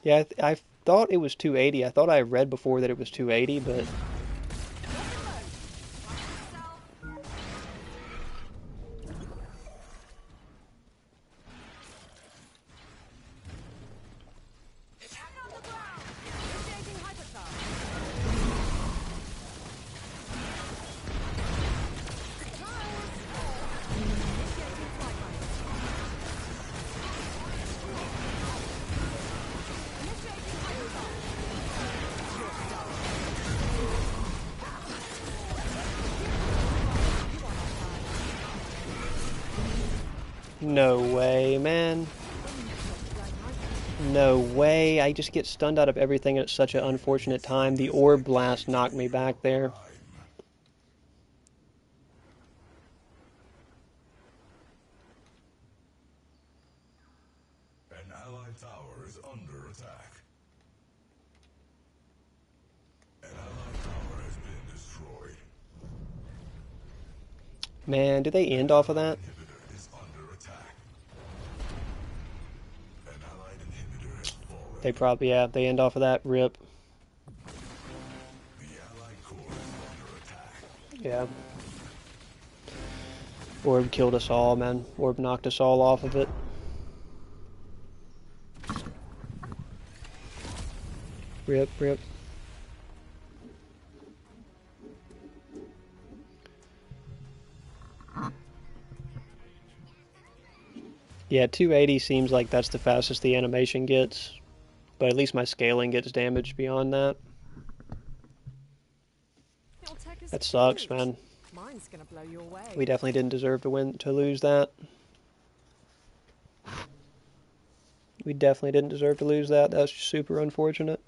Speaker 1: Yeah, I thought it was 280. I thought I read before that it was 280, but
Speaker 4: Attack on the ground.
Speaker 5: Initiating hypercharge. Initiating flight Initiating hypercharge.
Speaker 1: no way, man. No way. I just get stunned out of everything at such an unfortunate time. The orb blast knocked me back there.
Speaker 2: An allied tower is under attack. An allied tower has been destroyed.
Speaker 1: Man, did they end off of that?
Speaker 2: Inhibitor is under attack. An allied inhibitor has fallen.
Speaker 1: They probably, yeah, they end off of that. Rip.
Speaker 2: The allied core is under attack.
Speaker 1: Yeah. Orb killed us all, man. Orb knocked us all off of it. Rip, rip. Yeah, 280 seems like that's the fastest the animation gets, but at least my scaling gets damaged beyond that.
Speaker 5: Your tech is
Speaker 1: That sucks,
Speaker 5: huge.
Speaker 1: man.
Speaker 5: Mine's gonna blow you away.
Speaker 1: We definitely didn't deserve to lose that. We definitely didn't deserve to lose that. That's super unfortunate.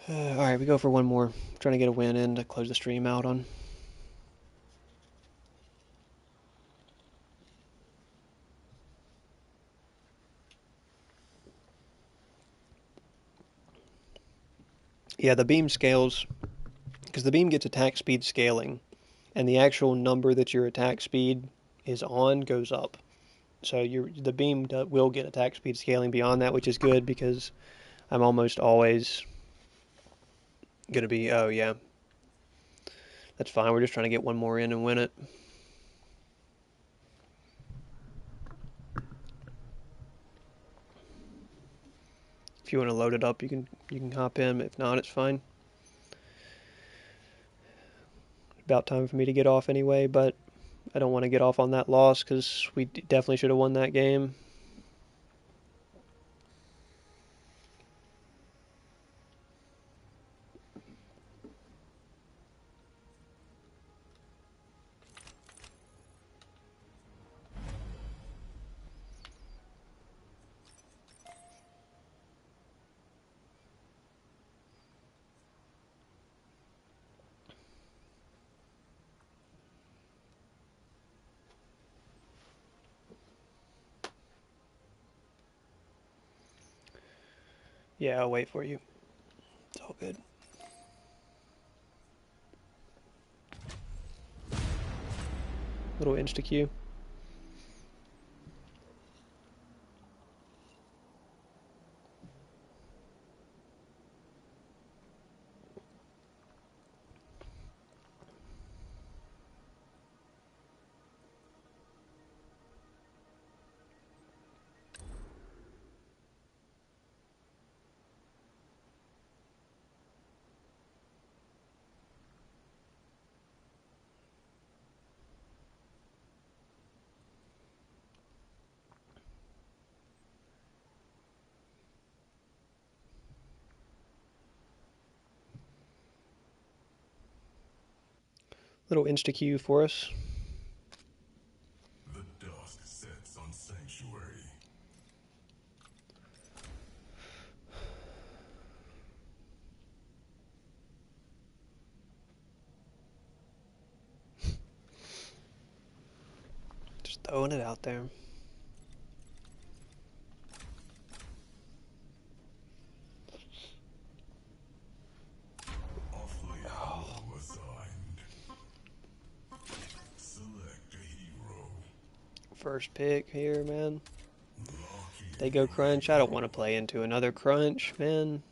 Speaker 1: Alright, we go for one more. Trying to get a win in to close the stream out on. Yeah, the beam scales, because the beam gets attack speed scaling, and the actual number that your attack speed is on goes up. So the beam will get attack speed scaling beyond that, which is good because I'm almost always going to be, oh yeah, that's fine. We're just trying to get one more in and win it. If you want to load it up, you can hop in. If not, it's fine. About time for me to get off anyway, but I don't want to get off on that loss because we definitely should have won that game. Yeah, I'll wait for you. It's all good. Little insta-Q. Little insta-Q for us.
Speaker 2: The focus on Sanctuary.
Speaker 1: Just throwing it out there.
Speaker 2: Awfully hollow assigned. Select a hero.
Speaker 1: First pick here, man.
Speaker 2: Lock in.
Speaker 1: They go crunch. I don't want to play into another crunch, man.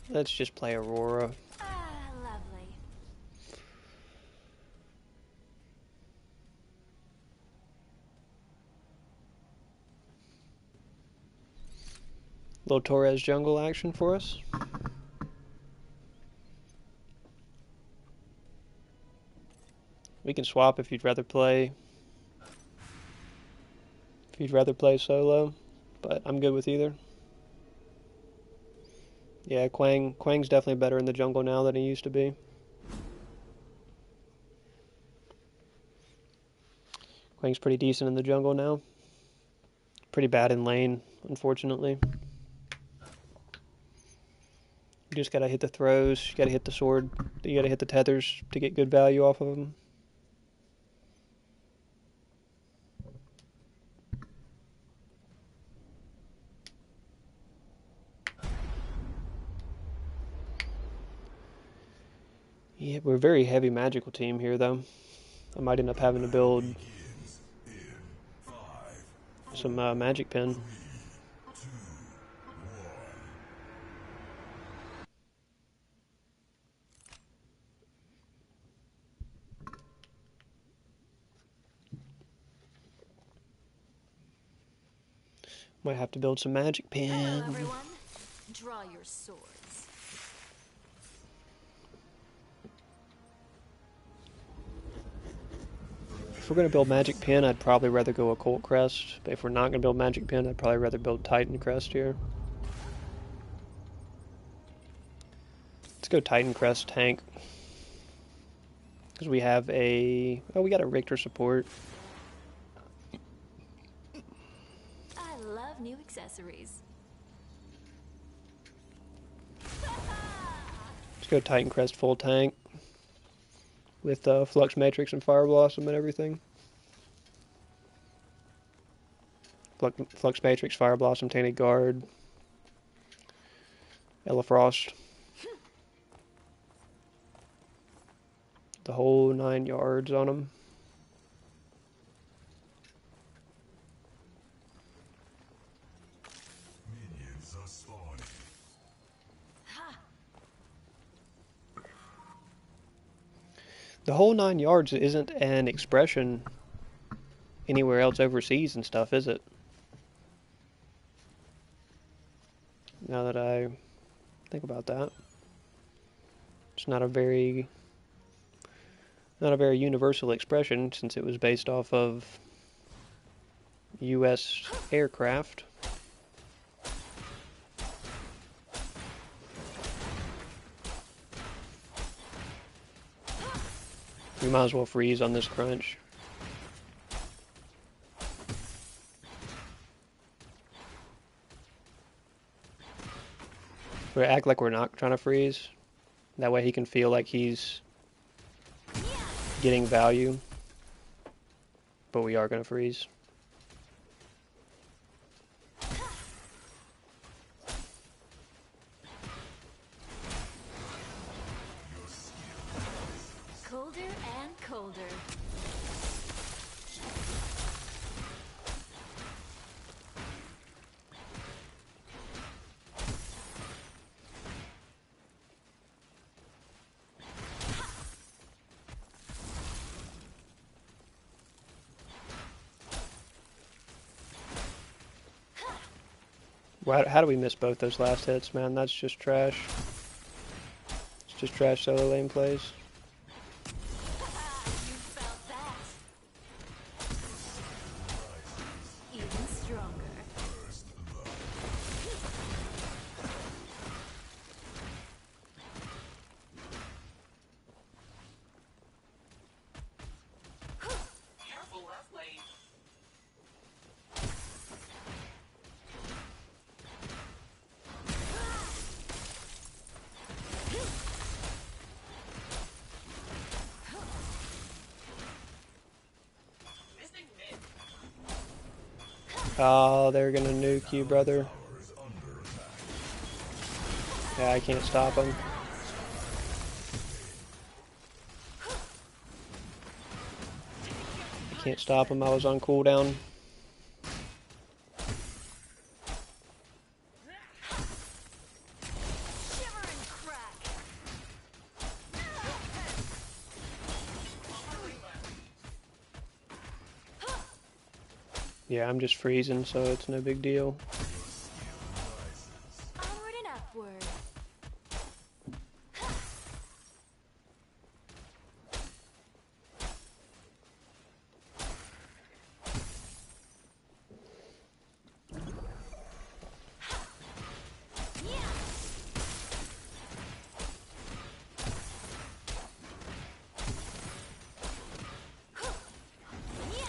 Speaker 1: Let's just play Aurora.
Speaker 3: Ah, lovely.
Speaker 1: Little Torres jungle action for us. We can swap if you'd rather play. If you'd rather play solo, but I'm good with either. Yeah, Quang's definitely better in the jungle now than he used to be. Quang's pretty decent in the jungle now. Pretty bad in lane, unfortunately. You just gotta hit the throws, you gotta hit the sword, you gotta hit the tethers to get good value off of them. Yeah, we're a very heavy magical team here, though. I might end up having to build
Speaker 2: Begins in 5,
Speaker 1: some magic pen.
Speaker 2: 2, 1.
Speaker 1: Might have to build some magic
Speaker 3: Hello,
Speaker 1: pen.
Speaker 3: everyone. Draw your swords.
Speaker 1: If we're gonna build magic pen, I'd probably rather go Occult Crest. But if we're not gonna build magic pen, I'd probably rather build Titan Crest here. Let's go Titan Crest tank. Because we have a... Oh, we got a Richter support.
Speaker 3: I love new accessories.
Speaker 1: Let's go Titan Crest full tank. With Flux Matrix and Fire Blossom and everything. Flux Matrix, Fire Blossom, Tainted Guard. Ella Frost. The whole 9 yards on them.
Speaker 2: Minions are spawning.
Speaker 1: The whole 9 yards isn't an expression anywhere else overseas and stuff, is it? Now that I think about that. It's not a very universal expression since it was based off of US aircraft. We might as well freeze on this crunch. We act like we're not trying to freeze. That way he can feel like he's getting value. But we are going to freeze.
Speaker 3: Colder and colder.
Speaker 1: How do we miss both those last hits, man? That's just trash. It's just trash solo lane plays.
Speaker 3: You felt that. Even stronger.
Speaker 1: Oh, they're gonna nuke you, brother. Yeah, I can't stop them. I can't stop him. I was on cooldown.
Speaker 3: Shiver and crack.
Speaker 1: Yeah, I'm just freezing, so it's no big deal.
Speaker 3: Onward and upward.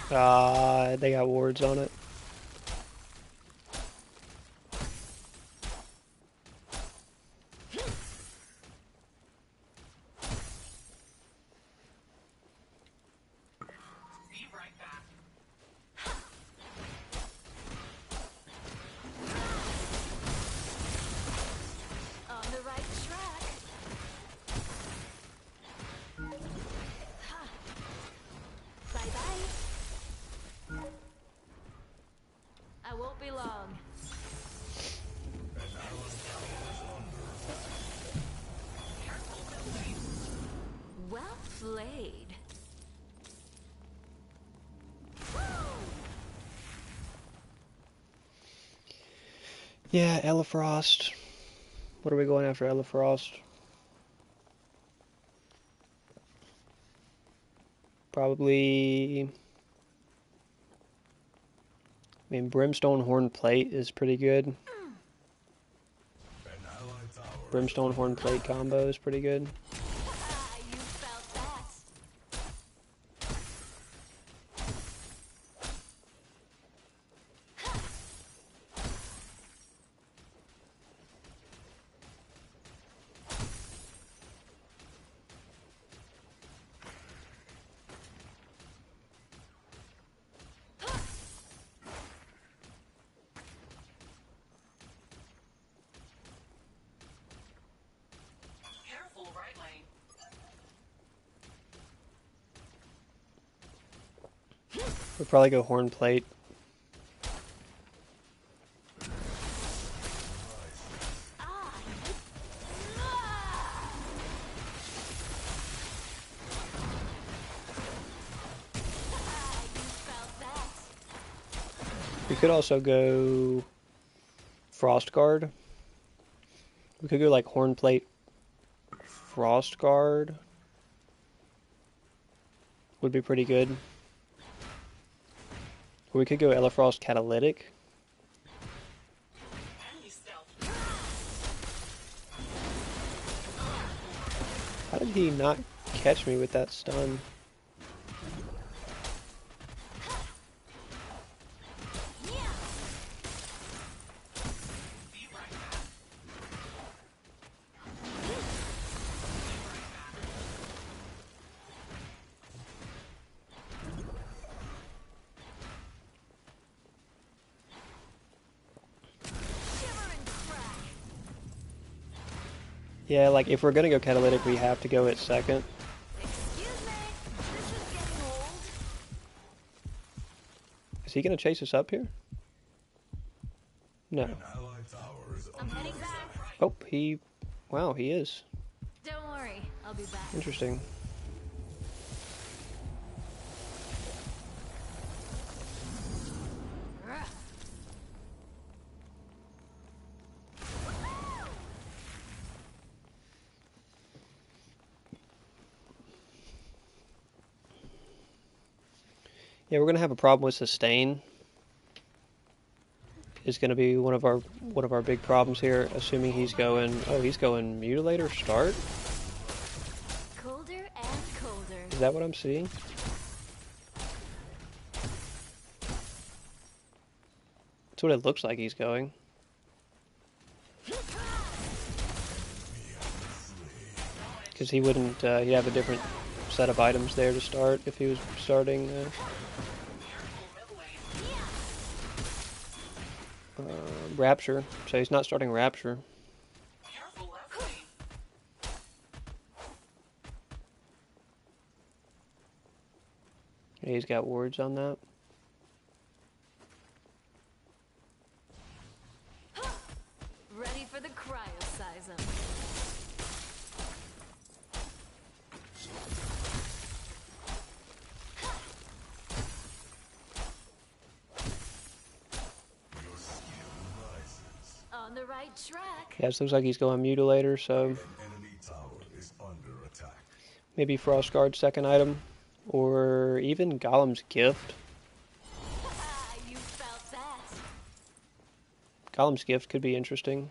Speaker 1: Ah, they got wards on it.
Speaker 4: Be right back.
Speaker 3: On the right track. Bye bye. I won't be long. Well played.
Speaker 1: Yeah, Elifrost. What are we going after, Elifrost? Probably... I mean, Brimstone Horn Plate is pretty good. Brimstone Horn Plate combo is pretty good.
Speaker 3: You felt that.
Speaker 4: Careful, right lane.
Speaker 1: We'll probably go Horn Plate.
Speaker 3: Ah. Ah. You felt that.
Speaker 1: We could also go Frost Guard. We could go like Horn Plate Frost Guard. Would be pretty good. Or we could go Elifrost Catalytic.
Speaker 4: Enemy stealth.
Speaker 1: How did he not catch me with that stun?
Speaker 4: Be right back.
Speaker 3: Shiver and crack.
Speaker 1: Yeah, like if we're gonna go Catalytic, we have to go at second.
Speaker 3: Excuse me. This is getting old.
Speaker 1: Is he gonna chase us up here? No.
Speaker 3: I'm heading back.
Speaker 1: Oh, he... Wow, he is.
Speaker 3: Don't worry, I'll be back.
Speaker 1: Interesting.
Speaker 3: Ugh.
Speaker 1: Yeah, we're gonna have a problem with sustain. Is gonna be one of our big problems here, assuming he's going... Oh, he's going Mutilator start?
Speaker 3: Colder and colder.
Speaker 1: Is that what I'm seeing? That's what it looks like he's going. Because he wouldn't, he'd have a different set of items there to start if he was starting... Rapture, so he's not starting Rapture.
Speaker 4: Careful left lane.
Speaker 1: Yeah, he's got wards on that.
Speaker 3: Ready for the cryoseism.
Speaker 2: Your skill rises.
Speaker 3: On the right track.
Speaker 1: Yeah, it looks like he's going Mutilator, so
Speaker 2: An enemy tower is under attack.
Speaker 1: maybe Frost Guard's second item, or even Golem's Gift.
Speaker 3: You felt that.
Speaker 1: Golem's Gift could be interesting.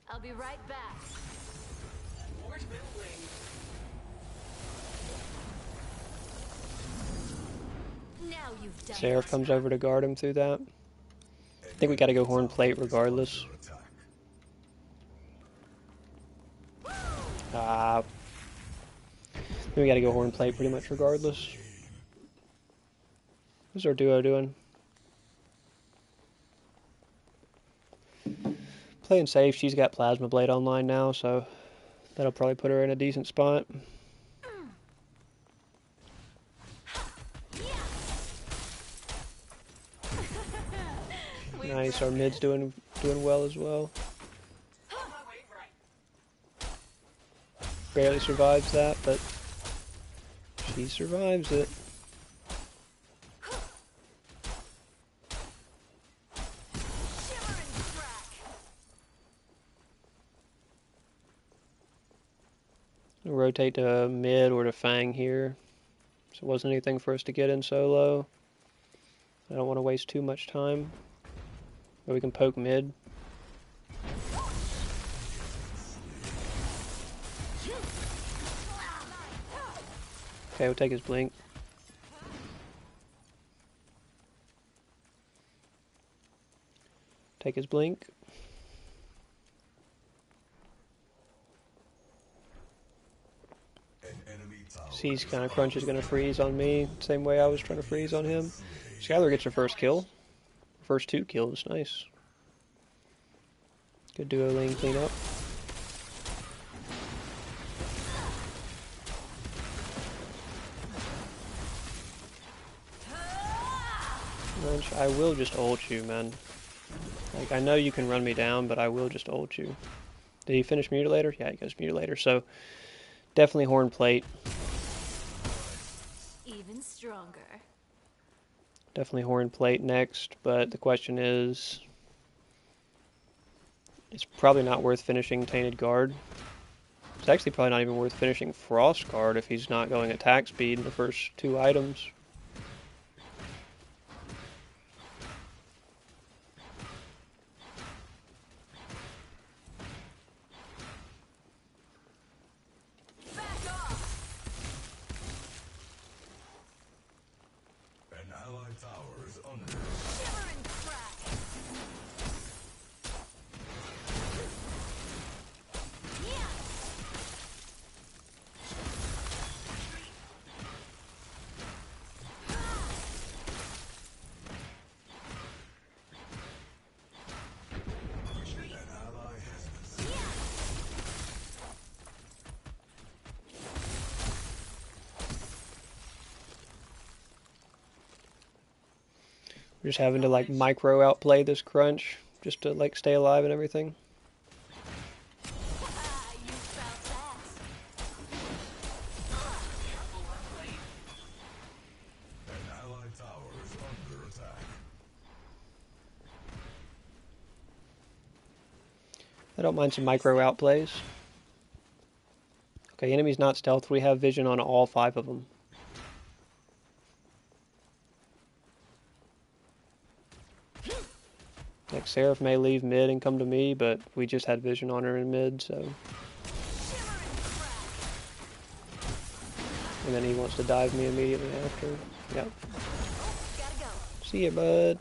Speaker 3: I'll be right back.
Speaker 4: Forge middle lane.
Speaker 3: Now you've done
Speaker 1: Seraph
Speaker 3: it.
Speaker 1: comes over to guard him through that. I think we gotta go Horn Plate regardless.
Speaker 2: Under attack.
Speaker 1: I think we gotta go Horn Plate pretty much regardless. What's our duo doing? Playing safe, she's got Plasma Blade online now, so that'll probably put her in a decent spot. Nice, our mid's doing well as well.
Speaker 4: On my way right.
Speaker 1: Barely survives that, but she survives it.
Speaker 3: Shimmer and crack.
Speaker 1: Rotate to mid or to Fang here. So it wasn't anything for us to get in solo. I don't want to waste too much time. But we can poke mid. Okay, we'll take his blink. Take his blink.
Speaker 2: An enemy tower
Speaker 1: Sees kind of Crunch is going to freeze on me, same way I was trying to freeze on him. Skylar gets her first kill. First 2 kills, nice. Good duo lane cleanup. Crunch, I will just ult you, man. Like, I know you can run me down, but I will just ult you. Did he finish Mutilator? Yeah, he goes Mutilator, so definitely Horn Plate.
Speaker 3: Even stronger.
Speaker 1: Definitely Horn Plate next, but the question is, it's probably not worth finishing Tainted Guard. It's actually probably not even worth finishing Frost Guard if he's not going attack speed in the first 2 items.
Speaker 3: Back off.
Speaker 2: An allied tower is under
Speaker 3: Shimmer and crack. Yeah.
Speaker 2: An ally has been
Speaker 1: We're just having to like micro outplay this Crunch just to like stay alive and everything.
Speaker 3: You felt that.
Speaker 4: Careful left lane.
Speaker 2: An allied tower is under attack.
Speaker 1: I don't mind some micro outplays. Okay, enemy's not stealth. We have vision on all 5 of them. Like, Seraph may leave mid and come to me, but we just had vision on her in mid, so...
Speaker 3: Shimmer and crack.
Speaker 1: And then he wants to dive me immediately after. Yep.
Speaker 3: Gotta go.
Speaker 1: See ya, bud.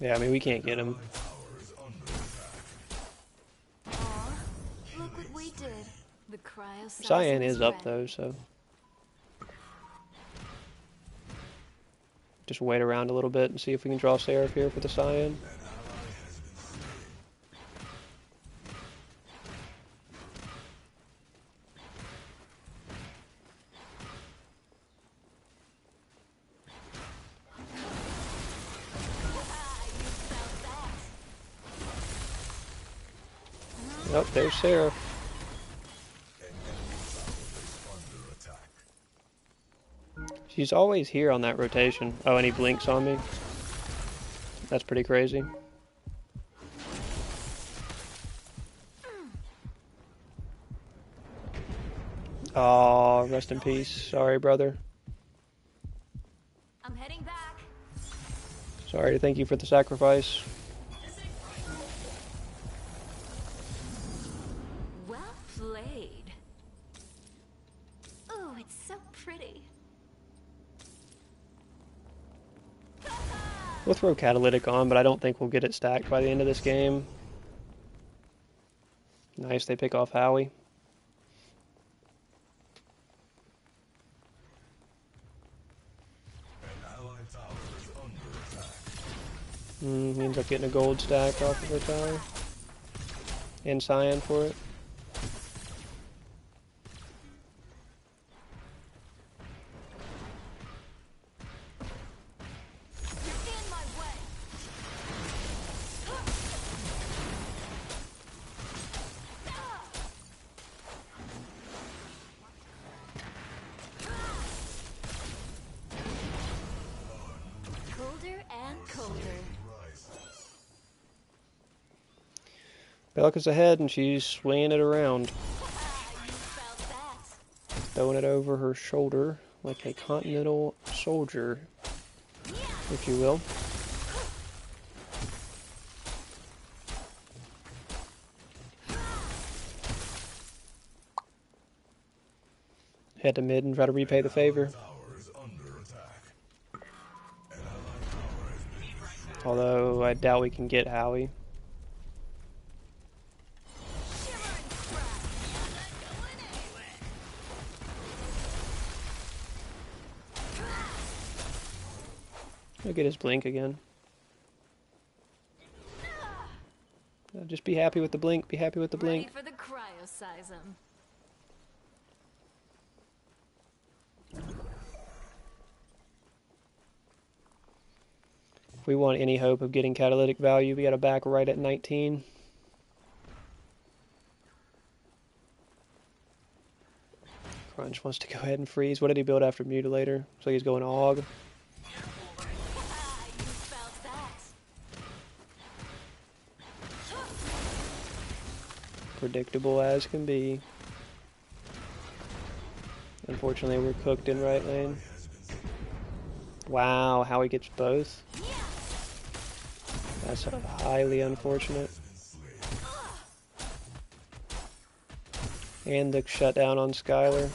Speaker 1: Yeah, I mean, we can't get him.
Speaker 3: Aw, look what we did. The cryo
Speaker 1: Cyan is up,
Speaker 3: ready.
Speaker 1: though, so... Just wait around a little bit and see if we can draw Seraph here for the Cyan. Oh, there's Seraph. She's always here on that rotation. Oh, and he blinks on me. That's pretty crazy. Aw, rest in peace. Sorry, brother.
Speaker 3: I'm heading back.
Speaker 1: Sorry to thank you for the sacrifice.
Speaker 3: Well played. Oh, it's so pretty.
Speaker 1: We'll throw Catalytic on, but I don't think we'll get it stacked by the end of this game. Nice, they pick off Howie. He ends up getting a gold stack off of the tower. And Cyan for it.
Speaker 3: You're in my way. Colder and colder.
Speaker 1: Belka's ahead and she's swinging it around.
Speaker 3: You felt that.
Speaker 1: Throwing it over her shoulder like a continental soldier, if you will. Head to mid and try to repay the favor. Although I doubt we can get Howie.
Speaker 3: Shimmer and crack.
Speaker 1: He'll get his blink again. Just be happy with the blink. Be happy with the
Speaker 3: Ready
Speaker 1: blink.
Speaker 3: for the cryoseism.
Speaker 1: If we want any hope of getting catalytic value, we got to back right at 19. Crunch wants to go ahead and freeze. What did he build after Mutilator? Looks like he's going Aug.
Speaker 3: You felt that.
Speaker 1: Predictable as can be. Unfortunately, we're cooked in right lane. Wow, how he gets both. That's highly unfortunate. And the shutdown on Skylar.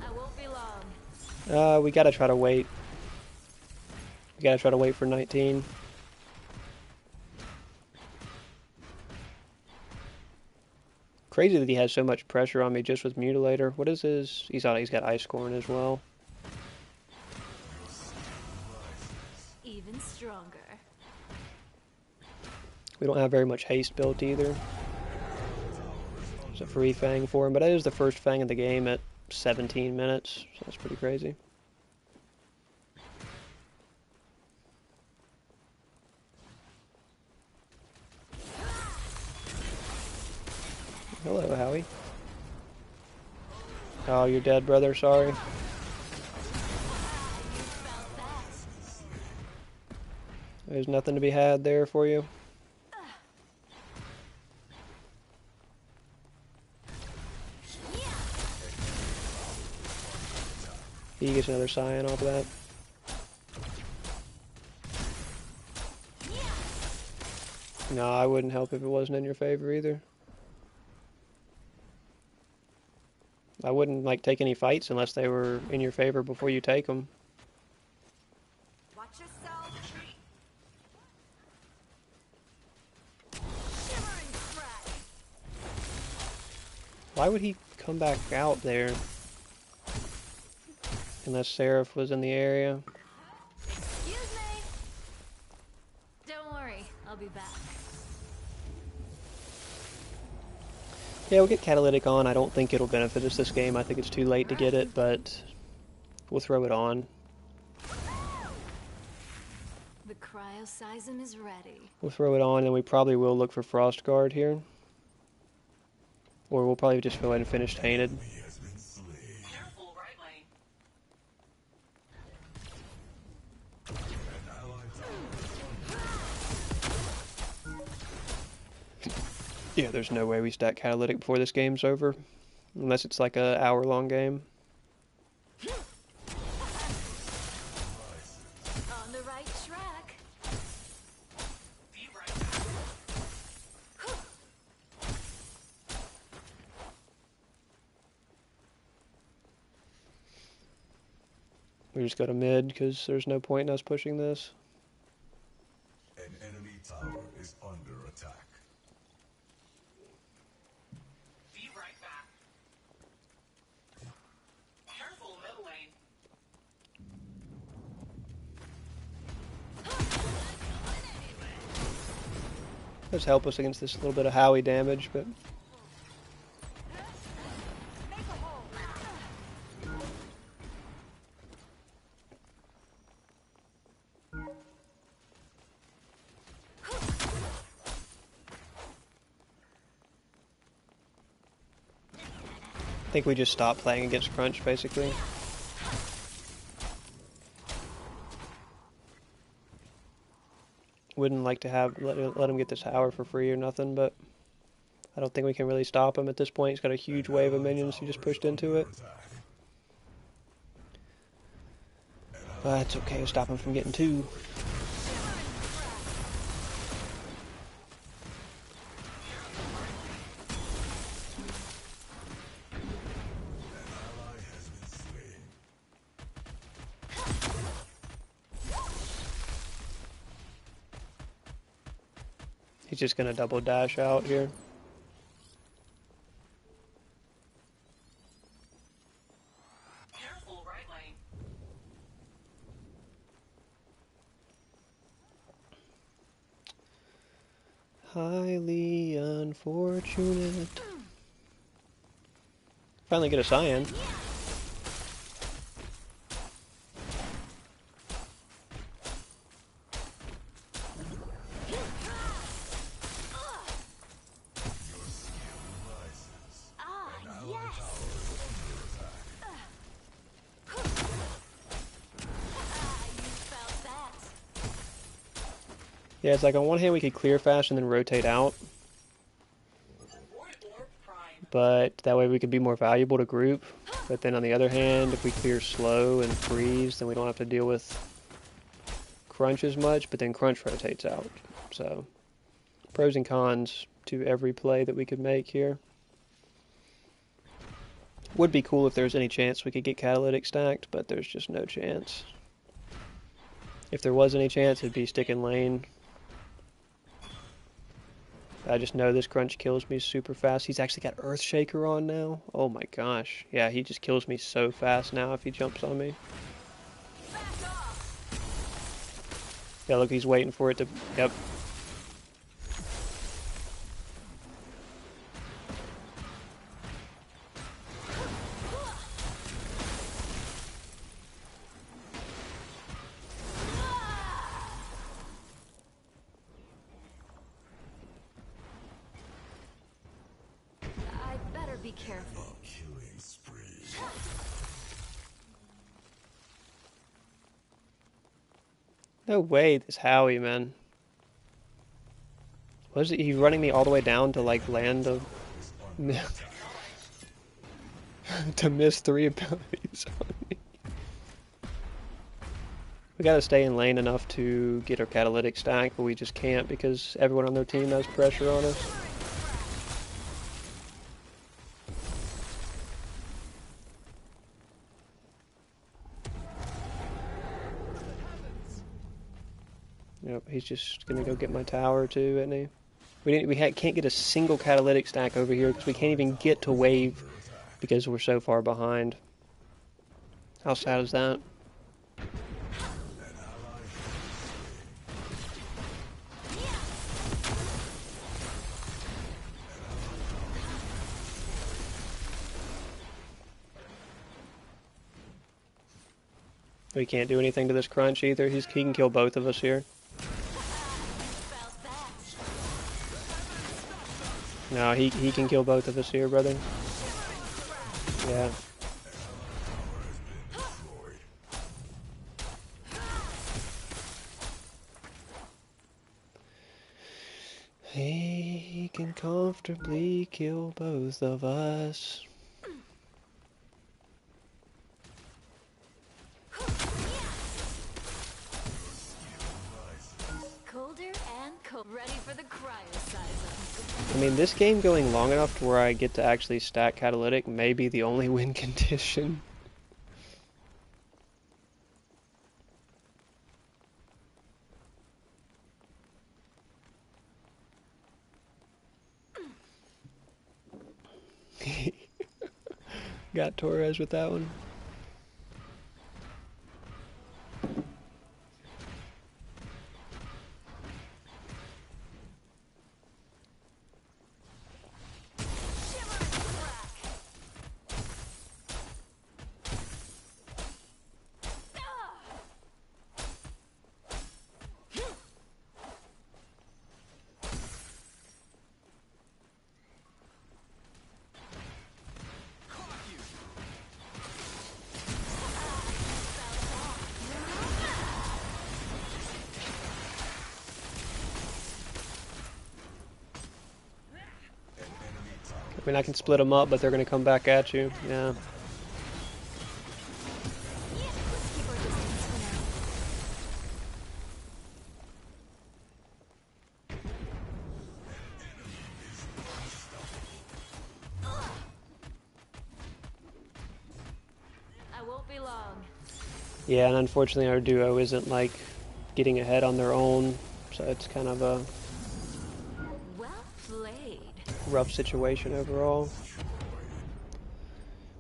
Speaker 3: I won't be long.
Speaker 1: We gotta try to wait. We gotta try to wait for 19. Crazy that he has so much pressure on me just with Mutilator. What is his? He's got Icecorn as well.
Speaker 3: Even stronger.
Speaker 1: We don't have very much haste built either. It's a free Fang for him, but it is the first Fang of the game at 17 minutes, so that's pretty crazy. Hello, Howie. Oh, you're dead, brother. Sorry. There's nothing to be had there for you. He gets another Cyan off of that. No, I wouldn't help if it wasn't in your favor either. I wouldn't like take any fights unless they were in your favor before you take them.
Speaker 3: Watch yourself.
Speaker 4: Retreat.
Speaker 3: Shimmering crack.
Speaker 1: Why would he come back out there? Unless Seraph was in the area.
Speaker 3: Excuse me. Don't worry, I'll be back.
Speaker 1: Yeah, we'll get Catalytic on. I don't think it'll benefit us this game. I think it's too late to get it, but we'll throw it on.
Speaker 3: The cryoseism is ready.
Speaker 1: We'll throw it on, and we probably will look for Frost Guard here. Or we'll probably just go ahead and finish Tainted.
Speaker 2: He has been slain.
Speaker 4: Careful, right lane.
Speaker 2: An allied tower.
Speaker 1: Yeah, there's no way we stack Catalytic before this game's over. Unless it's like a hour-long game.
Speaker 3: On the right track.
Speaker 4: Be right back.
Speaker 1: We just go to mid, because there's no point in us pushing this.
Speaker 2: An enemy tower is under attack.
Speaker 4: Be right back. Careful, middle lane.
Speaker 1: Does help us against this little bit of Howie damage, but I think we just stopped playing against Crunch, basically. Wouldn't like to have let him get this tower for free or nothing, but I don't think we can really stop him at this point. He's got a huge wave of minions he just pushed into it. But it's okay, we'll stop him from getting two.
Speaker 2: Ally has been slain.
Speaker 1: He's just gonna double dash out here.
Speaker 4: Careful, right lane.
Speaker 1: Highly unfortunate. Finally get a Cyan.
Speaker 3: Ah, yes. You felt that.
Speaker 1: Yeah, it's like on one hand we could clear fast and then rotate out,
Speaker 4: Orb prime.
Speaker 1: but that way we could be more valuable to group. But then on the other hand, if we clear slow and freeze, then we don't have to deal with Crunch as much, but then Crunch rotates out. So, pros and cons to every play that we could make here. Would be cool if there was any chance we could get Catalytic stacked, but there's just no chance. If there was any chance, it'd be stick in lane. I just know this Crunch kills me super fast. He's actually got Earthshaker on now. Oh my gosh. Yeah, he just kills me so fast now if he jumps on me.
Speaker 3: Back off.
Speaker 1: Yeah, look, he's waiting for it to... Yep.
Speaker 3: I'd better be careful.
Speaker 2: Killing spree.
Speaker 1: No way, this Howie, man. Was he running me all the way down to, like, land of... to miss 3 abilities on me? We gotta stay in lane enough to get our catalytic stack, but we just can't because everyone on their team has pressure on us. Yep, he's just gonna go get my tower too, isn't he? Can't get a single catalytic stack over here because we can't even get to wave because we're so far behind. How sad is that? We can't do anything to this crunch either. He can kill both of us here. No, he can kill both of us here, brother. Yeah. He can comfortably kill both of us.
Speaker 3: Colder and cold. Ready for the cryo-sizing.
Speaker 1: I mean, this game going long enough to where I get to actually stack catalytic may be the only win condition. Got Torres with that one. I mean, I can split them up, but they're going to come back at you. Yeah.
Speaker 3: Let's keep our distance for now. I won't be long.
Speaker 1: Yeah, and unfortunately our duo isn't, like, getting ahead on their own, so it's kind of a
Speaker 3: Well played.
Speaker 1: rough situation overall.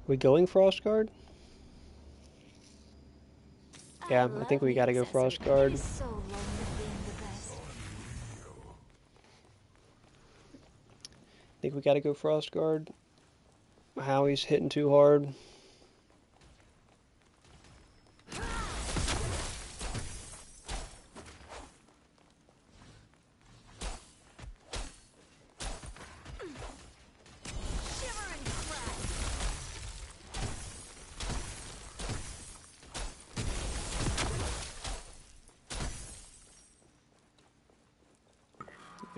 Speaker 1: We going Frostguard? Yeah, I think we gotta go Frostguard.
Speaker 3: It is so lonely being the best.
Speaker 1: I think we gotta go Frostguard. Howie's hitting too hard.
Speaker 3: Shiver and crack.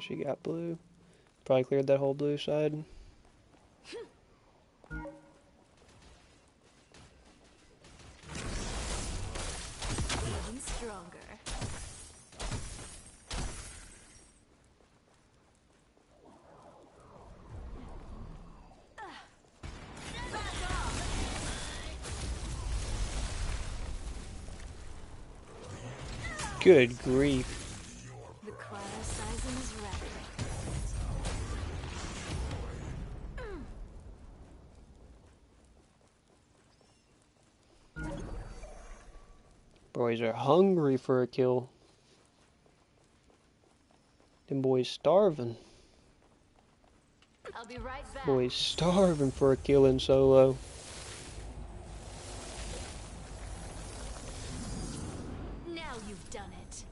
Speaker 1: She got blue. Probably cleared that whole blue side.
Speaker 3: Even stronger.
Speaker 1: Good grief.
Speaker 3: The cryo-sizing is ready.
Speaker 1: Boys are hungry for a kill. Them boys starving.
Speaker 3: I'll be right back.
Speaker 1: Boys starving for a kill in solo.
Speaker 3: Now you've done it.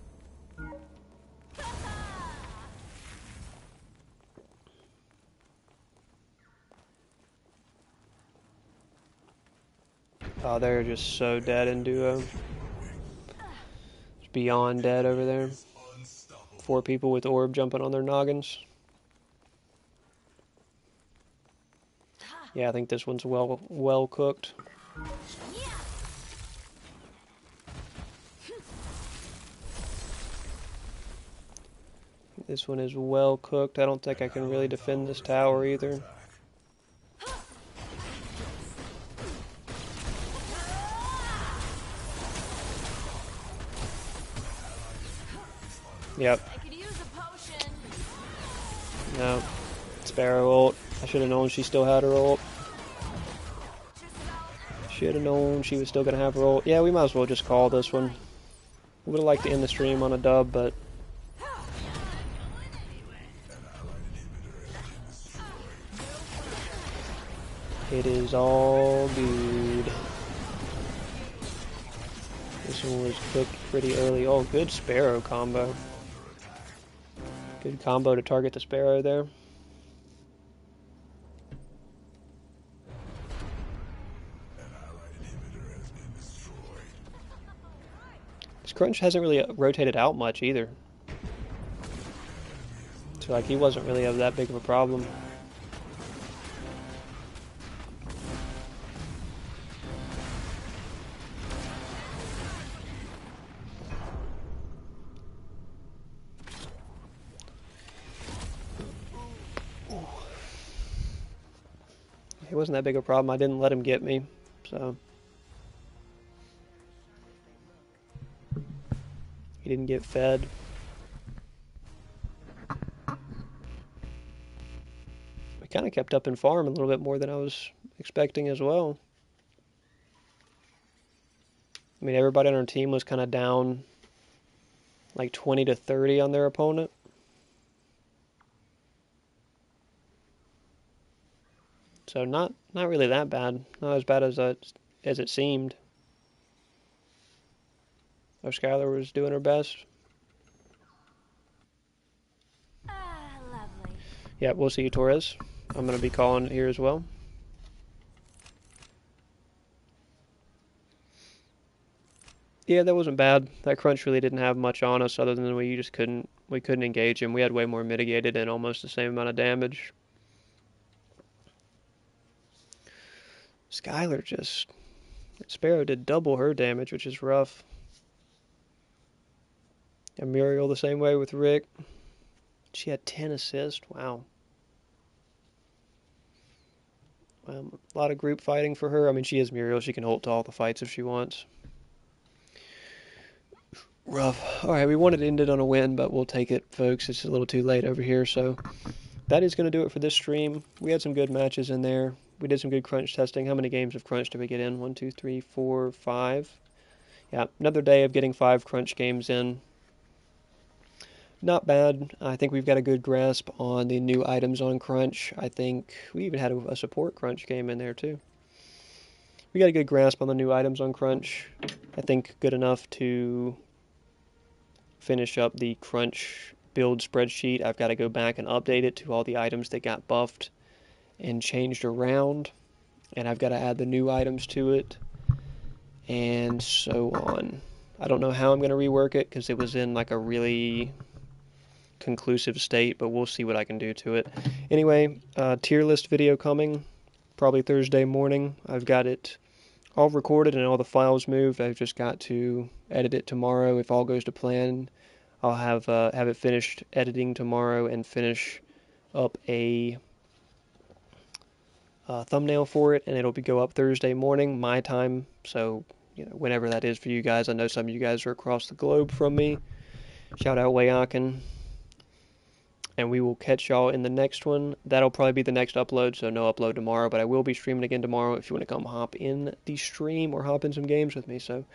Speaker 1: Oh, they're just so dead in duo. It's beyond dead over there. 4 people with orb jumping on their noggins. Yeah, I think this one's well cooked. This one is well cooked. I don't think I can really defend this tower either. Yep.
Speaker 3: I could use a potion.
Speaker 1: No. Sparrow ult. I should have known she still had her ult. Should have known she was still going to have her ult. Yeah, we might as well just call this one. Would have liked to end the stream on a dub, but it is all good. This one was cooked pretty early. Oh, good Sparrow combo. Good combo to target the Sparrow there. This Crunch hasn't really rotated out much either. So like he wasn't really of that big of a problem. It wasn't that big of a problem. I didn't let him get me, so he didn't get fed. We kind of kept up in farm a little bit more than I was expecting as well. I mean, everybody on our team was kind of down like 20 to 30 on their opponent. So not really that bad. Not as bad as it seemed. Oh, Skylar was doing her best.
Speaker 3: Lovely.
Speaker 1: Yeah, we'll see you, Torres. I'm going to be calling it here as well. Yeah, that wasn't bad. That Crunch really didn't have much on us other than we couldn't engage him. We had way more mitigated and almost the same amount of damage. Skylar Sparrow did double her damage, which is rough. And Muriel the same way with Rick. She had 10 assists. Wow. A lot of group fighting for her. I mean, she is Muriel. She can hold to all the fights if she wants. Rough. Alright, we wanted to end it on a win, but we'll take it, folks. It's a little too late over here, so that is going to do it for this stream. We had some good matches in there. We did some good Crunch testing. How many games of Crunch did we get in? 1, 2, 3, 4, 5. Yeah, another day of getting 5 Crunch games in. Not bad. I think we've got a good grasp on the new items on Crunch. I think we even had a support Crunch game in there too. We got a good grasp on the new items on Crunch. I think good enough to finish up the Crunch build spreadsheet. I've got to go back and update it to all the items that got buffed and changed around, and I've got to add the new items to it, and so on. I don't know how I'm going to rework it because it was in like a really conclusive state, but we'll see what I can do to it. Anyway, tier list video coming probably Thursday morning. I've got it all recorded and all the files moved. I've just got to edit it tomorrow. If all goes to plan, I'll have it finished editing tomorrow and finish up a thumbnail for it, and it'll go up Thursday morning my time, so whenever that is for you guys. I know some of you guys are across the globe from me. Shout out Wayakin. And we will catch y'all in the next one. That'll probably be the next upload, so no upload tomorrow, but I will be streaming again tomorrow if you want to come hop in the stream or hop in some games with me. So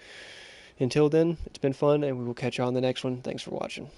Speaker 1: until then, it's been fun, and we will catch y'all in the next one. Thanks for watching.